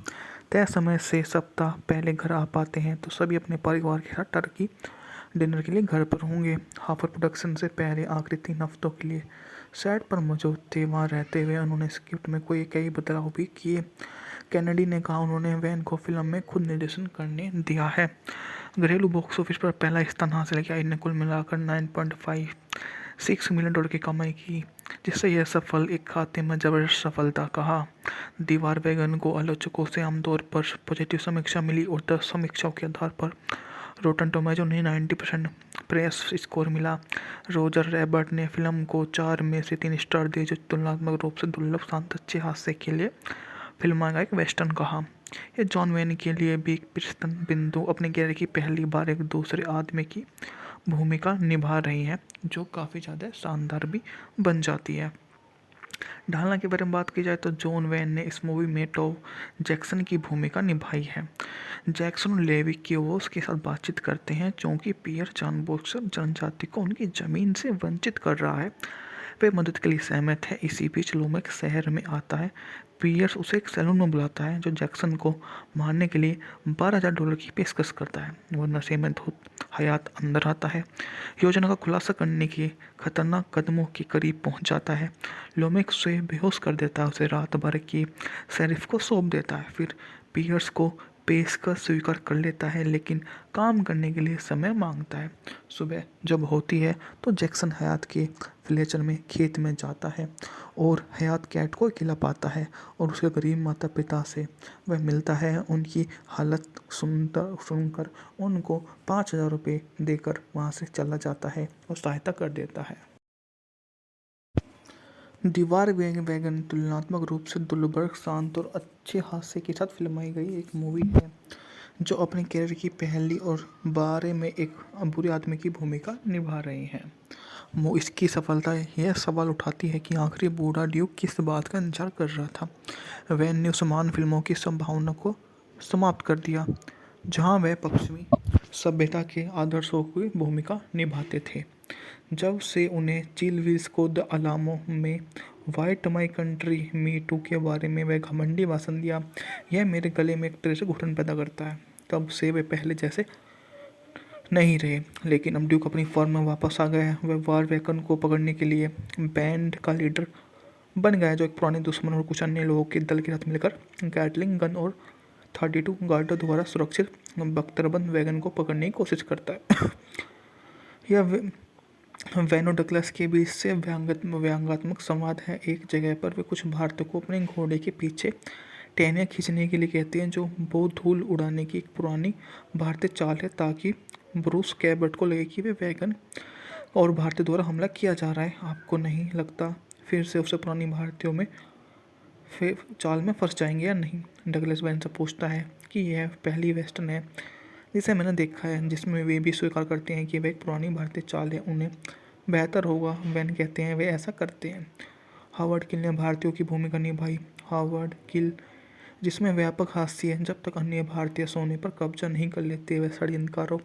तय समय से सप्ताह पहले घर आ पाते हैं तो सभी अपने परिवार के साथ टर्की डिनर के लिए घर पर होंगे। हाफर प्रोडक्शन से पहले आखिरी 3 हफ्तों के लिए सेट पर मौजूद थे। वहाँ रहते हुए उन्होंने स्क्रिप्ट में कई बदलाव भी किए। कैनेडी ने कहा, उन्होंने वैन को फिल्म में खुद निर्देशन करने दिया है। घरेलू बॉक्स ऑफिस पर पहला स्थान हासिल किया। इन्हें कुल मिलाकर $9.56 मिलियन की कमाई की, जिससे यह सफल एक खाते में जबरदस्त सफलता कहा। दीवार वैगन को आलोचकों से आमतौर पर पॉजिटिव समीक्षा मिली और 10 समीक्षाओं के आधार पर रोटन टोमेटो ने 90% प्रेस स्कोर मिला। रोजर रैबर्ट ने फिल्म को 4 में से 3 स्टार दिए, जो तुलनात्मक रूप से दुर्लभ, शांत, अच्छे हास्य के लिए फिल्म का एक वेस्टर्न कहा। यह जॉन वेन के लिए भी एक प्रस्थान बिंदु, अपने कैरियर की पहली बार एक दूसरे आदमी की भूमिका निभा रही है, जो काफ़ी ज़्यादा शानदार भी बन जाती है। ढालना के बारे में बात की जाए तो जॉन वेन ने इस मूवी में टॉम जैक्सन की भूमिका निभाई है। जैक्सन और लेवी क्यूवोस के साथ बातचीत करते हैं क्योंकि पियर जानबूझकर जनजाति को उनकी ज़मीन से वंचित कर रहा है। वे मदद के लिए सहमत है। इसी बीच लोमेक शहर में आता है। पियर्स उसे एक सैलून में बुलाता है, जो जैक्सन को मारने के लिए $12,000 की पेशकश करता है। वह नशे में धुत हयात अंदर आता है, योजना का खुलासा करने के खतरनाक कदमों के करीब पहुंच जाता है। लोमेक उसे बेहोश कर देता है, उसे रात भर की शेरिफ को सौंप देता है। फिर पियर्स को पेशकश स्वीकार कर लेता है, लेकिन काम करने के लिए समय मांगता है। सुबह जब होती है तो जैक्सन हयात के फ्लेचर में खेत में जाता है और हयात कैट को अकेला पाता है और उसके गरीब माता पिता से वह मिलता है। उनकी हालत सुनकर उनको $5,000 देकर वहाँ से चला जाता है और सहायता कर देता है। दीवार वैगन तुलनात्मक रूप से दुर्लभ, शांत और अच्छे हास्य के साथ फिल्माई गई एक मूवी है जो अपने कैरियर की पहली और बारे में एक बुरे आदमी की भूमिका निभा रही हैं। इसकी सफलता यह सवाल उठाती है कि आखिर बूढ़ा ड्यूक किस बात का इंतजार कर रहा था। वैन ने उस महान फिल्मों की संभावना को समाप्त कर दिया जहां वह पश्चिमी सभ्यता के आदर्शों की भूमिका निभाते थे। जब से उन्हें चिल विल्स को द अलामो में white my country me too के बारे में वह घमंडी भाषण दिया, यह मेरे गले में एक तरह से घुटन पैदा करता है। तब से वे पहले जैसे नहीं रहे, लेकिन अब ड्यूक अपनी फॉर्म में वापस आ गया है। वह वार वैगन को पकड़ने के लिए बैंड का लीडर बन गया है, जो एक पुराने दुश्मन और कुछ अन्य लोगों के दल के साथ मिलकर गैटलिंग गन और 32 गार्डों द्वारा सुरक्षित बख्तरबंद वैगन को पकड़ने की कोशिश करता है। यह वैन और डगलस के बीच से व्यंग्यात्मक संवाद है। एक जगह पर वे कुछ भारतीयों को अपने घोड़े के पीछे टहनियाँ खींचने के लिए कहते हैं, जो बहुत धूल उड़ाने की एक पुरानी भारतीय चाल है, ताकि ब्रूस कैबर्ट को लगे कि वे वैगन और भारतीयों द्वारा हमला किया जा रहा है। आपको नहीं लगता फिर से उसे पुरानी भारतीयों में फिर चाल में फंस जाएंगे या नहीं? डगलस वैन से पूछता है कि यह पहली वेस्टर्न है जिसे मैंने देखा है जिसमें वे भी स्वीकार करते हैं कि वह एक पुरानी भारतीय चाल है। उन्हें बेहतर होगा, वैन कहते हैं, वे ऐसा करते हैं। हावर्ड किल ने भारतीयों की भूमिका निभाई। हावर्ड किल, जिसमें व्यापक हास्य है, जब तक अन्य भारतीय सोने पर कब्जा नहीं कर लेते वे षड्यंत्रकारों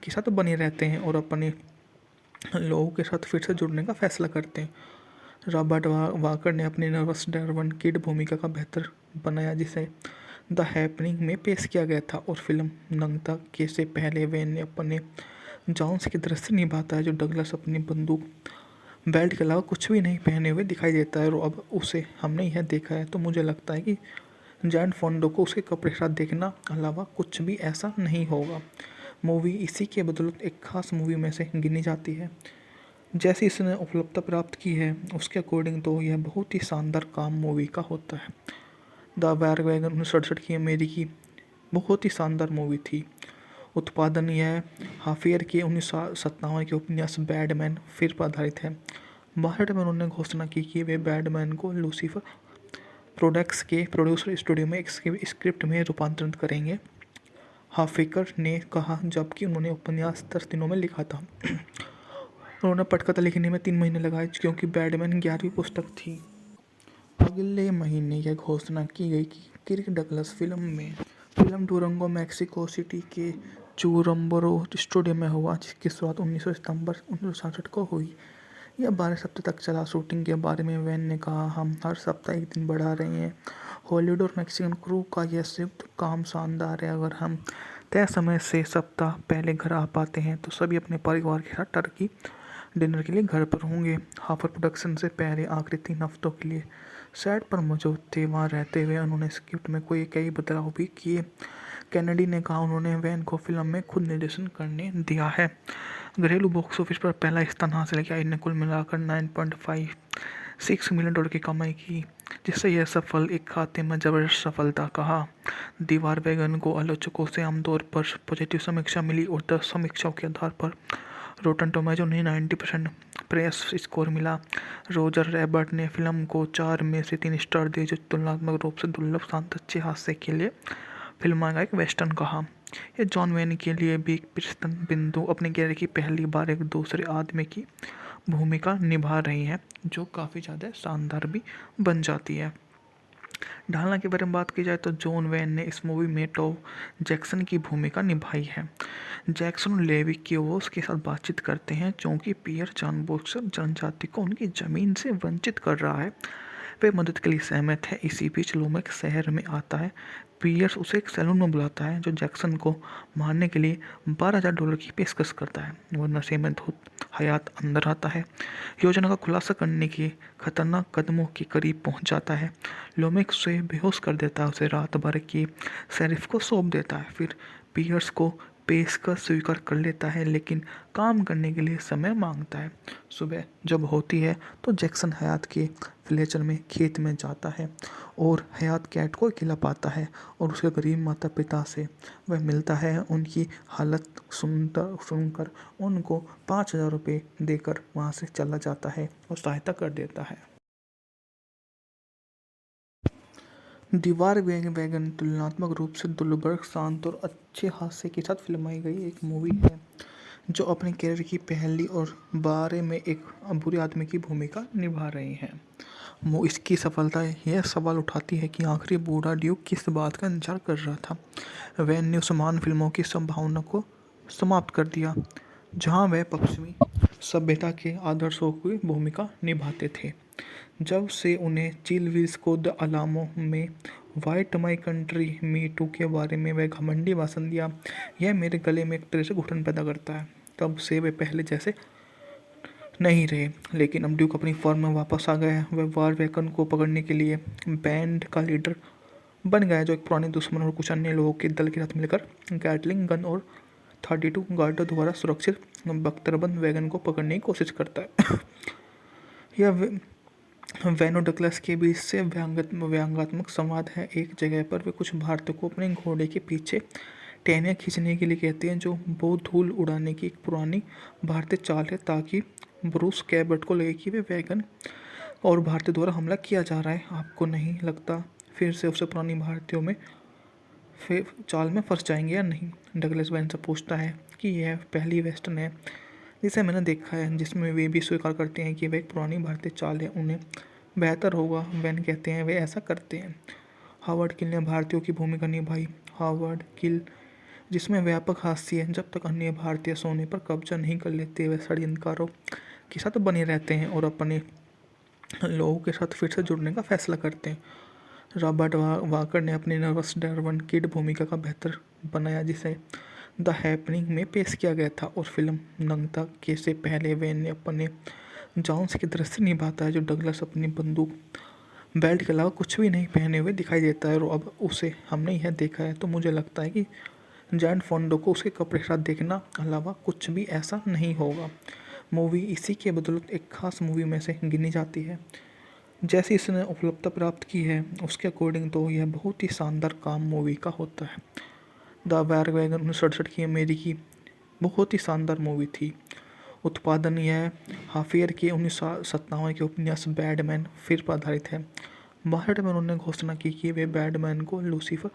के साथ बने रहते हैं और अपने लोगों के साथ फिर से जुड़ने का फैसला करते हैं। रॉबर्ट वाकर ने अपनी नर्वस डार्विन किड भूमिका का बेहतर बनाया, जिसे द हैपनिंग में पेश किया गया था, और फिल्म नंगता के से पहले वैन ने अपने जॉन्स की दृश्य निभाता है, जो डगलस अपनी बंदूक बेल्ट के अलावा कुछ भी नहीं पहने हुए दिखाई देता है। और अब उसे हमने यह देखा है तो मुझे लगता है कि जैन फोंडो को उसके कपड़े के साथ देखना अलावा कुछ भी ऐसा नहीं होगा। मूवी इसी के बदौलत एक खास मूवी में से गिनी जाती है। जैसी इसने उपलब्धता प्राप्त की है उसके अकॉर्डिंग तो यह बहुत ही शानदार काम मूवी का होता है। द वार वैगन 1967 की अमेरिकी बहुत ही शानदार मूवी थी। उत्पादन यह हाफियर के 1957 के उपन्यास बैडमैन फिर पर आधारित है। भारत में उन्होंने घोषणा की कि वे बैडमैन को लूसीफर प्रोडक्ट्स के प्रोड्यूसर स्टूडियो में एक स्क्रिप्ट में रूपांतरित करेंगे, हाफिकर ने कहा, जबकि उन्होंने उपन्यास 10 दिनों में लिखा था। उन्होंने पटकथा लिखने में 3 महीने लगाए क्योंकि बैडमैन 11वीं पुस्तक थी। अगले महीने यह घोषणा की गई कि Kirk Douglas film Durango Mexico City के चुरम्बरो स्टूडियो में हुआ, जिसकी शुरुआत 19 सितंबर 1967 को हुई। यह 12 सप्ताह तक चला। शूटिंग के बारे में वैन ने कहा, हम हर सप्ताह एक दिन बढ़ा रहे हैं। हॉलीवुड और मैक्सिकन क्रू का यह संयुक्त काम शानदार है। अगर हम तय समय से सप्ताह पहले घर आ पाते हैं तो सभी अपने परिवार के साथ टर्की डिनर के लिए घर पर होंगे। हाफर प्रोडक्शन से पहले आखिरी 3 हफ्तों के लिए सेट पर मौजूद थे। वहाँ रहते हुए उन्होंने स्क्रिप्ट में कई बदलाव भी किए। कैनेडी ने कहा, उन्होंने वैन को फिल्म में खुद निर्देशन करने दिया है। घरेलू बॉक्स ऑफिस पर पहला स्थान हासिल किया। इन्हें कुल मिलाकर $9.56 मिलियन की कमाई की, जिससे यह सफल एक खाते में जबरदस्त सफलता कहा। दीवार वैगन को आलोचकों से आमतौर पर पॉजिटिव समीक्षा मिली और 10 समीक्षाओं के आधार पर रोटन टोमेटो ने 90% प्रेस स्कोर मिला। रोजर रैबर्ट ने फिल्म को 4 में से 3 स्टार दिए, जो तुलनात्मक रूप से दुर्लभ, शांत, अच्छे हास्य के लिए फिल्म का एक वेस्टर्न कहा। यह जॉन वैन के लिए भी एक प्रस्थान बिंदु, अपने कैरियर की पहली बार एक दूसरे आदमी की भूमिका निभा रही है, जो काफ़ी ज़्यादा शानदार भी बन जाती है। ढालना के बारे में बात की जाए तो जॉन वैन ने इस मूवी में टॉम जैक्सन की भूमिका निभाई है। जैक्सन और लेवी क्योस के साथ बातचीत करते हैं क्योंकि पियर जानबूझकर जनजाति को उनकी ज़मीन से वंचित कर रहा है। वे मदद के लिए सहमत है। इसी बीच लोमेक शहर में आता है। पियर्स उसे एक सैलून में बुलाता है, जो जैक्सन को मारने के लिए $12,000 की पेशकश करता है। वह नशे में धुत हयात अंदर आता है, योजना का खुलासा करने के खतरनाक कदमों के करीब पहुंच जाता है। लोमेक उसे बेहोश कर देता है, उसे रात भर के शेरिफ को सौंप देता है। फिर पियर्स को पेशकश स्वीकार कर लेता है, लेकिन काम करने के लिए समय मांगता है। सुबह जब होती है तो जैक्सन हयात के फ्लेचर में खेत में जाता है और हयात कैट को अकेला पाता है और उसके गरीब माता पिता से वह मिलता है। उनकी हालत सुनकर उनको $5,000 देकर वहाँ से चला जाता है और सहायता कर देता है। दीवार वैगन तुलनात्मक रूप से दुर्लभ, शांत और अच्छे हास्य के साथ फिल्माई गई एक मूवी है जो अपने कैरियर की पहली और बारे में एक बुरे आदमी की भूमिका निभा रही हैं। इसकी सफलता यह सवाल उठाती है कि आखिर बूढ़ा ड्यूक किस बात का इंतजार कर रहा था। वैन ने उस महान फिल्मों की संभावना को समाप्त कर दिया जहां वह पश्चिमी सभ्यता के आदर्शों की भूमिका निभाते थे। जब से उन्हें चिल विल्स को द अलामो में white my country me too के बारे में वह घमंडी भाषण दिया, यह मेरे गले में एक तरह से घुटन पैदा करता है। तब से वे पहले जैसे नहीं रहे, लेकिन अब ड्यूक अपनी फॉर्म में वापस आ गया है। वह वार वैगन को पकड़ने के लिए बैंड का लीडर बन गया है, जो एक पुराने दुश्मन और कुछ अन्य लोगों के दल के साथ मिलकर गैटलिंग गन और 32 गार्डों द्वारा सुरक्षित बख्तरबंद वैगन को पकड़ने की कोशिश करता है। यह वैन और डगलस के बीच से व्यंग्यात्मक संवाद है। एक जगह पर वे कुछ भारतीयों को अपने घोड़े के पीछे टहनियाँ खींचने के लिए कहते हैं, जो बहुत धूल उड़ाने की एक पुरानी भारतीय चाल है, ताकि ब्रूस कैबर्ट को लगे कि वे वैगन और भारतीयों द्वारा हमला किया जा रहा है। आपको नहीं लगता फिर से उसे पुरानी भारतीयों में फिर चाल में फंस जाएंगे या नहीं? डगलस वैन से पूछता है कि यह पहली वेस्टर्न है जिसे मैंने देखा है जिसमें वे भी स्वीकार करते हैं कि वह एक पुरानी भारतीय चाल है। उन्हें बेहतर होगा, वैन कहते हैं, वे ऐसा करते हैं। हावर्ड किल ने भारतीयों की भूमिका निभाई। हावर्ड किल, जिसमें व्यापक हास्य है, जब तक अन्य भारतीय सोने पर कब्जा नहीं कर लेते, वे षड्यंत्रकारों के साथ बने रहते हैं और अपने लोगों के साथ फिर से जुड़ने का फैसला करते हैं। रॉबर्ट वाकर ने अपनी नर्वस डार्विन किड भूमिका का बेहतर बनाया, जिसे द हैपनिंग में पेश किया गया था, और फिल्म नंगता के से पहले वैन ने अपने जॉन्स की दृश्य निभाता है, जो डगलस अपनी बंदूक बेल्ट के अलावा कुछ भी नहीं पहने हुए दिखाई देता है। और अब उसे हमने यह देखा है तो मुझे लगता है कि जैन फोंडो को उसके कपड़े के साथ देखना अलावा कुछ भी ऐसा नहीं होगा। मूवी इसी के बदौलत एक खास मूवी में से गिनी जाती है। जैसी इसने उपलब्धता प्राप्त की है उसके अकॉर्डिंग तो यह बहुत ही शानदार काम मूवी का होता है। द वार वैगन 1967 की अमेरिकी बहुत ही शानदार मूवी थी। उत्पादन यह हाफियर के 1957 के उपन्यास बैडमैन फिर पर आधारित है। 62 में उन्होंने घोषणा की कि वे बैडमैन को लूसीफर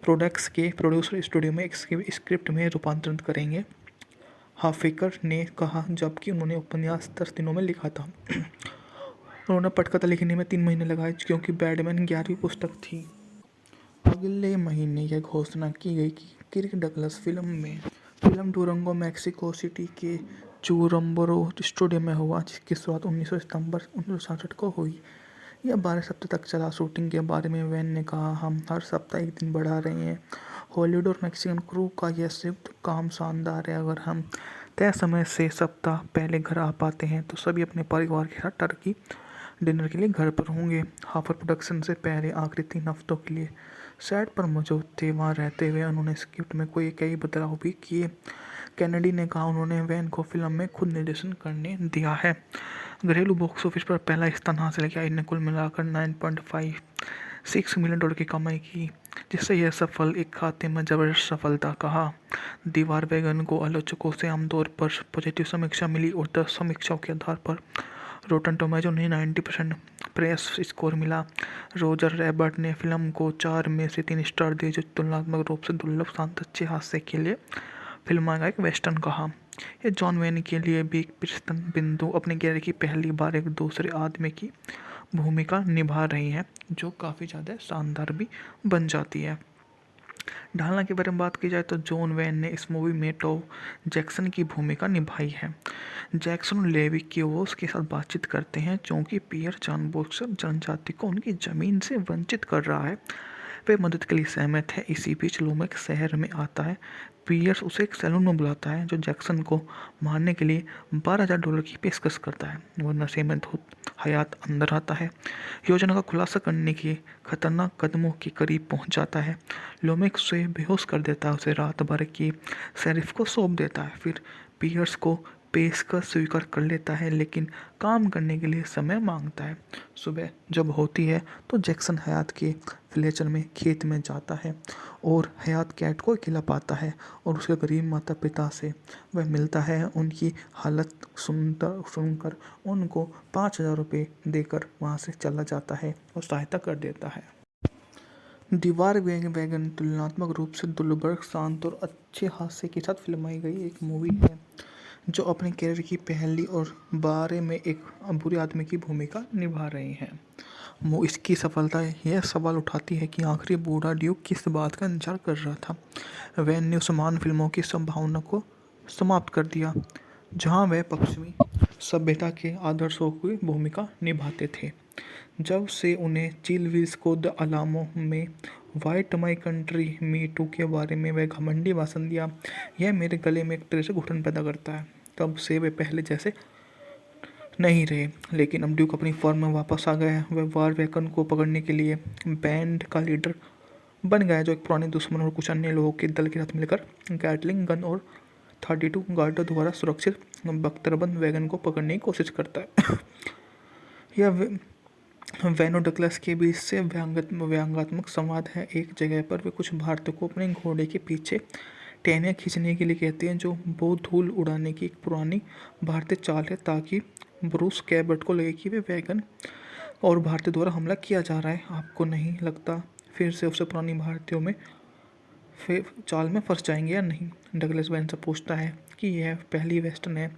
प्रोडक्ट्स के प्रोड्यूसर स्टूडियो में एक स्क्रिप्ट में रूपांतरित करेंगे, हाफिकर ने कहा, जबकि उन्होंने उपन्यास 10 दिनों में लिखा था। उन्होंने पटकथा लिखने में 3 महीने लगाए, क्योंकि बैडमैन 11वीं पुस्तक थी। अगले महीने यह घोषणा की गई कि Kirk Douglas film Durango Mexico City के चुरम्बरो स्टूडियो में हुआ, जिसकी शुरुआत 19 सितंबर 1967 को हुई। यह 12 सप्ताह तक चला। शूटिंग के बारे में वैन ने कहा, हम हर सप्ताह एक दिन बढ़ा रहे हैं। हॉलीवुड और मैक्सिकन क्रू का यह संयुक्त काम शानदार है। अगर हम तय समय से सप्ताह पहले घर आ पाते हैं तो सभी अपने परिवार के साथ टर्की डिनर के लिए घर पर होंगे। हाफर प्रोडक्शन से पहले आखिरी 3 हफ्तों के लिए सेट पर मौजूद थे। वहाँ रहते हुए उन्होंने स्क्रिप्ट में कई बदलाव भी किए। कैनेडी ने कहा, उन्होंने वैन को फिल्म में खुद निर्देशन करने दिया है। घरेलू बॉक्स ऑफिस पर पहला स्थान हासिल किया। इन्हें कुल मिलाकर $9.56 मिलियन की कमाई की, जिससे यह सफल एक खाते में जबरदस्त सफलता कहा। दीवार वैगन को आलोचकों से आमतौर पर पॉजिटिव समीक्षा मिली और 10 समीक्षाओं के आधार पर रोटन टोमेटो ने 90% प्रेस स्कोर मिला। रोजर रैबर्ट ने फिल्म को 4 में से 3 स्टार दिए, जो तुलनात्मक रूप से दुर्लभ, शांत, अच्छे हास्य के लिए फिल्म का एक वेस्टर्न कहा। यह जॉन वेन के लिए भी एक प्रस्थान बिंदु, अपने कैरियर की पहली बार एक दूसरे आदमी की भूमिका निभा रही है, जो काफ़ी ज़्यादा शानदार भी बन जाती है। ढालना के बारे में बात की जाए तो जॉन वेन ने इस मूवी में टॉम जैक्सन की भूमिका निभाई है। जैक्सन और लेवी क्यूवोस के साथ बातचीत करते हैं, क्योंकि पियर जानबूझकर जनजाति को उनकी ज़मीन से वंचित कर रहा है। वे मदद के लिए सहमत है। इसी बीच लोमेक शहर में आता है। पियर्स उसे एक सैलून में बुलाता है, जो जैक्सन को मारने के लिए $12,000 की पेशकश करता है। वह नशे में धुत हयात अंदर आता है, योजना का खुलासा करने के खतरनाक कदमों के करीब पहुंच जाता है। लोमेक उसे बेहोश कर देता है, उसे रात भर की शेरिफ को सौंप देता है। फिर पियर्स को पेशकश स्वीकार कर लेता है, लेकिन काम करने के लिए समय मांगता है। सुबह जब होती है तो जैक्सन हयात के फ्लेचर में खेत में जाता है और हयात कैट को अकेला पाता है और उसके गरीब माता पिता से वह मिलता है। उनकी हालत सुनकर उनको $5,000 देकर वहाँ से चला जाता है और सहायता कर देता है। दीवार वैगन तुलनात्मक रूप से दुर्लभ, शांत और अच्छे हास्य के साथ फिल्माई गई एक मूवी है जो अपने कैरियर की पहली और बारे में एक बुरे आदमी की भूमिका निभा रही हैं। इसकी सफलता यह सवाल उठाती है कि आखिर बूढ़ा ड्यूक किस बात का इंतजार कर रहा था। वैन ने उस महान फिल्मों की संभावना को समाप्त कर दिया जहां वह पश्चिमी सभ्यता के आदर्शों की भूमिका निभाते थे। जब से उन्हें चिल विल्स को द अलामो में white my country me too के बारे में वह घमंडी भाषण दिया, यह मेरे गले में एक तरह से घुटन पैदा करता है। तब से वे पहले जैसे नहीं रहे, लेकिन अब ड्यूक अपनी फॉर्म में वापस आ गया है। वह वार वैगन को पकड़ने के लिए बैंड का लीडर बन गया है, जो एक पुराने दुश्मन और कुछ अन्य लोगों के दल के साथ मिलकर गैटलिंग गन और 32 गार्डों द्वारा सुरक्षित बख्तरबंद वैगन को पकड़ने की कोशिश करता है। यह वैन और डगलस के बीच से व्यंग्यात्मक संवाद है। एक जगह पर वे कुछ भारतीयों को अपने घोड़े के पीछे टहनियाँ खींचने के लिए कहते हैं, जो बहुत धूल उड़ाने की एक पुरानी भारतीय चाल है, ताकि ब्रूस कैबर्ट को लगे कि वे वैगन और भारतीयों द्वारा हमला किया जा रहा है। आपको नहीं लगता फिर से उसे पुरानी भारतीयों में फिर चाल में फंस जाएंगे या नहीं? डगलस वैन से पूछता है कि यह पहली वेस्टर्न है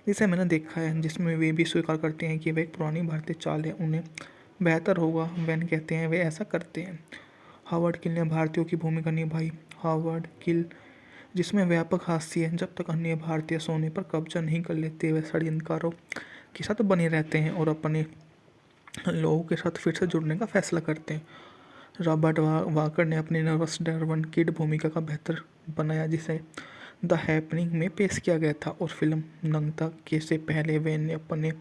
जिसे मैंने देखा है जिसमें वे भी स्वीकार करते हैं कि वह एक पुरानी भारतीय चाल है। उन्हें बेहतर होगा, वैन कहते हैं, वे ऐसा करते हैं। हावर्ड किल ने भारतीयों की भूमिका निभाई। हावर्ड किल, जिसमें व्यापक हास्य है, जब तक अन्य भारतीय सोने पर कब्जा नहीं कर लेते वे षड्यंत्रकारों के साथ बने रहते हैं और अपने लोगों के साथ फिर से जुड़ने का फैसला करते हैं। रॉबर्ट वाकर ने अपनी नर्वस डार्विन किड भूमिका का बेहतर बनाया, जिसे द हैपनिंग में पेश किया गया था, और फिल्म नंगता के से पहले वैन ने अपने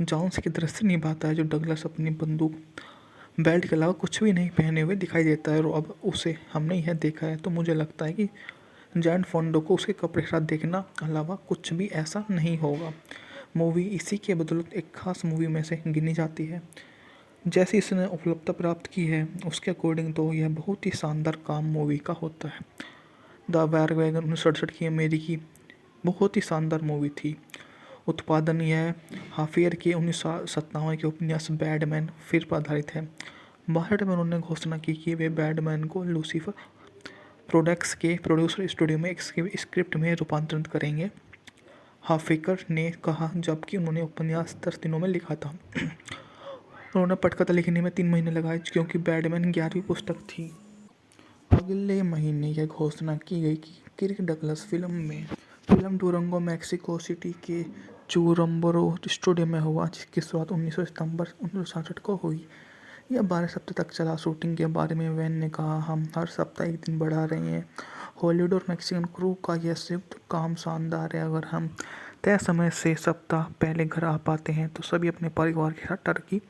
जॉन्स की दृश्य निभाता है, जो डगलस अपनी बंदूक बेल्ट के अलावा कुछ भी नहीं पहने हुए दिखाई देता है। और अब उसे हमने यह देखा है तो मुझे लगता है कि जैन फोंडो को उसके कपड़े के साथ देखना अलावा कुछ भी ऐसा नहीं होगा। मूवी इसी के बदौलत एक खास मूवी में से गिनी जाती है। जैसे इसने उपलब्धता प्राप्त की है उसके अकॉर्डिंग तो यह बहुत ही शानदार काम मूवी का होता है। द वार वैगन 1967 की अमेरिकी बहुत ही शानदार मूवी थी। उत्पादन यह हाफियर के 1957 के उपन्यास बैडमैन फिर पर आधारित है। 62 में उन्होंने घोषणा की कि वे बैडमैन को लूसीफर प्रोडक्ट्स के प्रोड्यूसर स्टूडियो में एक स्क्रिप्ट में रूपांतरित करेंगे, हाफिकर ने कहा, जबकि उन्होंने उपन्यास 10 दिनों में लिखा था। उन्होंने पटकथा लिखने में 3 महीने लगाए क्योंकि बैडमैन 11वीं पुस्तक थी। अगले महीने यह घोषणा की गई कि Kirk Douglas film Durango Mexico City के चुरम्बरो स्टूडियो में हुआ, जिसकी शुरुआत 19 सितंबर 1967 को हुई। यह 12 सप्ताह तक चला। शूटिंग के बारे में वैन ने कहा, हम हर सप्ताह एक दिन बढ़ा रहे हैं। हॉलीवुड और मैक्सिकन क्रू का यह संयुक्त काम शानदार है। अगर हम तय समय से सप्ताह पहले घर आ पाते हैं तो सभी अपने परिवार के साथ टर्की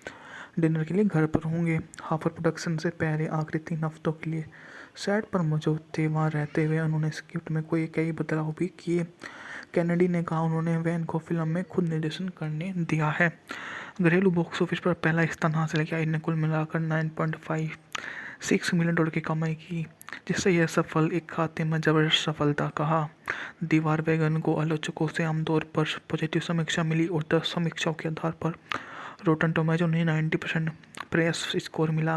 डिनर के लिए घर पर होंगे। हाफर प्रोडक्शन से पहले आखिरी 3 हफ्तों के लिए सेट पर मौजूद थे। वहाँ रहते हुए उन्होंने स्क्रिप्ट में कई बदलाव भी किए। कैनेडी ने कहा, उन्होंने वैन को फिल्म में खुद निर्देशन करने दिया है। घरेलू बॉक्स ऑफिस पर पहला स्थान हासिल किया। इन्हें कुल मिलाकर $9.56 मिलियन की कमाई की, जिससे यह सफल एक खाते में जबरदस्त सफलता कहा। दीवार वैगन को आलोचकों से आमतौर पर पॉजिटिव समीक्षा मिली और 10 समीक्षाओं के आधार पर रोटन टोमेटो ने 90% प्रेस स्कोर मिला।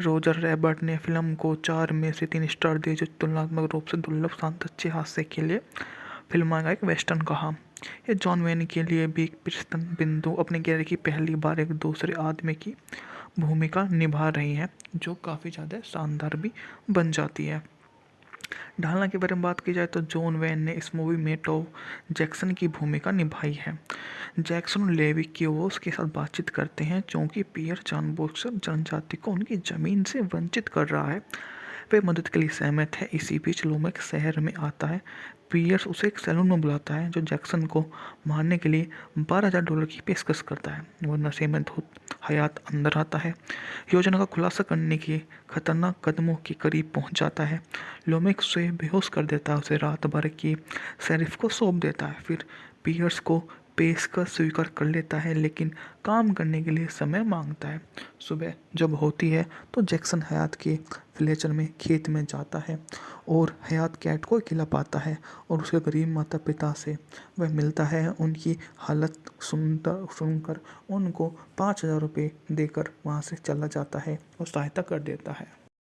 रोजर रैबर्ट ने फिल्म को 4 में से 3 स्टार दिए, जो तुलनात्मक रूप से दुर्लभ, शांत, अच्छे हास्य के लिए फिल्म का एक वेस्टर्न कहा। यह जॉन वैन के लिए भी एक प्रस्थान बिंदु, अपने कैरियर की पहली बार एक दूसरे आदमी की भूमिका निभा रही है, जो काफ़ी ज़्यादा शानदार भी बन जाती है। ढालना के बारे में बात की जाए तो जॉन वैन ने इस मूवी में टॉम जैक्सन की भूमिका निभाई है। जैक्सन और लेवी क्यूओस के साथ बातचीत करते हैं क्योंकि पियर जानबूझकर जनजाति को उनकी ज़मीन से वंचित कर रहा है। वे मदद के लिए सहमत है। इसी बीच लोमेक शहर में आता है। पियर्स उसे एक सैलून में बुलाता है, जो जैक्सन को मारने के लिए $12,000 की पेशकश करता है। वह नशे में धुत हयात अंदर आता है, योजना का खुलासा करने के खतरनाक कदमों के करीब पहुंच जाता है। लोमेक उसे बेहोश कर देता है, उसे रात भर की शेरिफ को सौंप देता है। फिर पियर्स को पेशकश स्वीकार कर लेता है, लेकिन काम करने के लिए समय मांगता है। सुबह जब होती है तो जैक्सन हयात के फ्लेचर में खेत में जाता है और हयात कैट को अकेला पाता है और उसके गरीब माता पिता से वह मिलता है। उनकी हालत सुनकर उनको $5,000 देकर वहाँ से चला जाता है और सहायता कर देता है।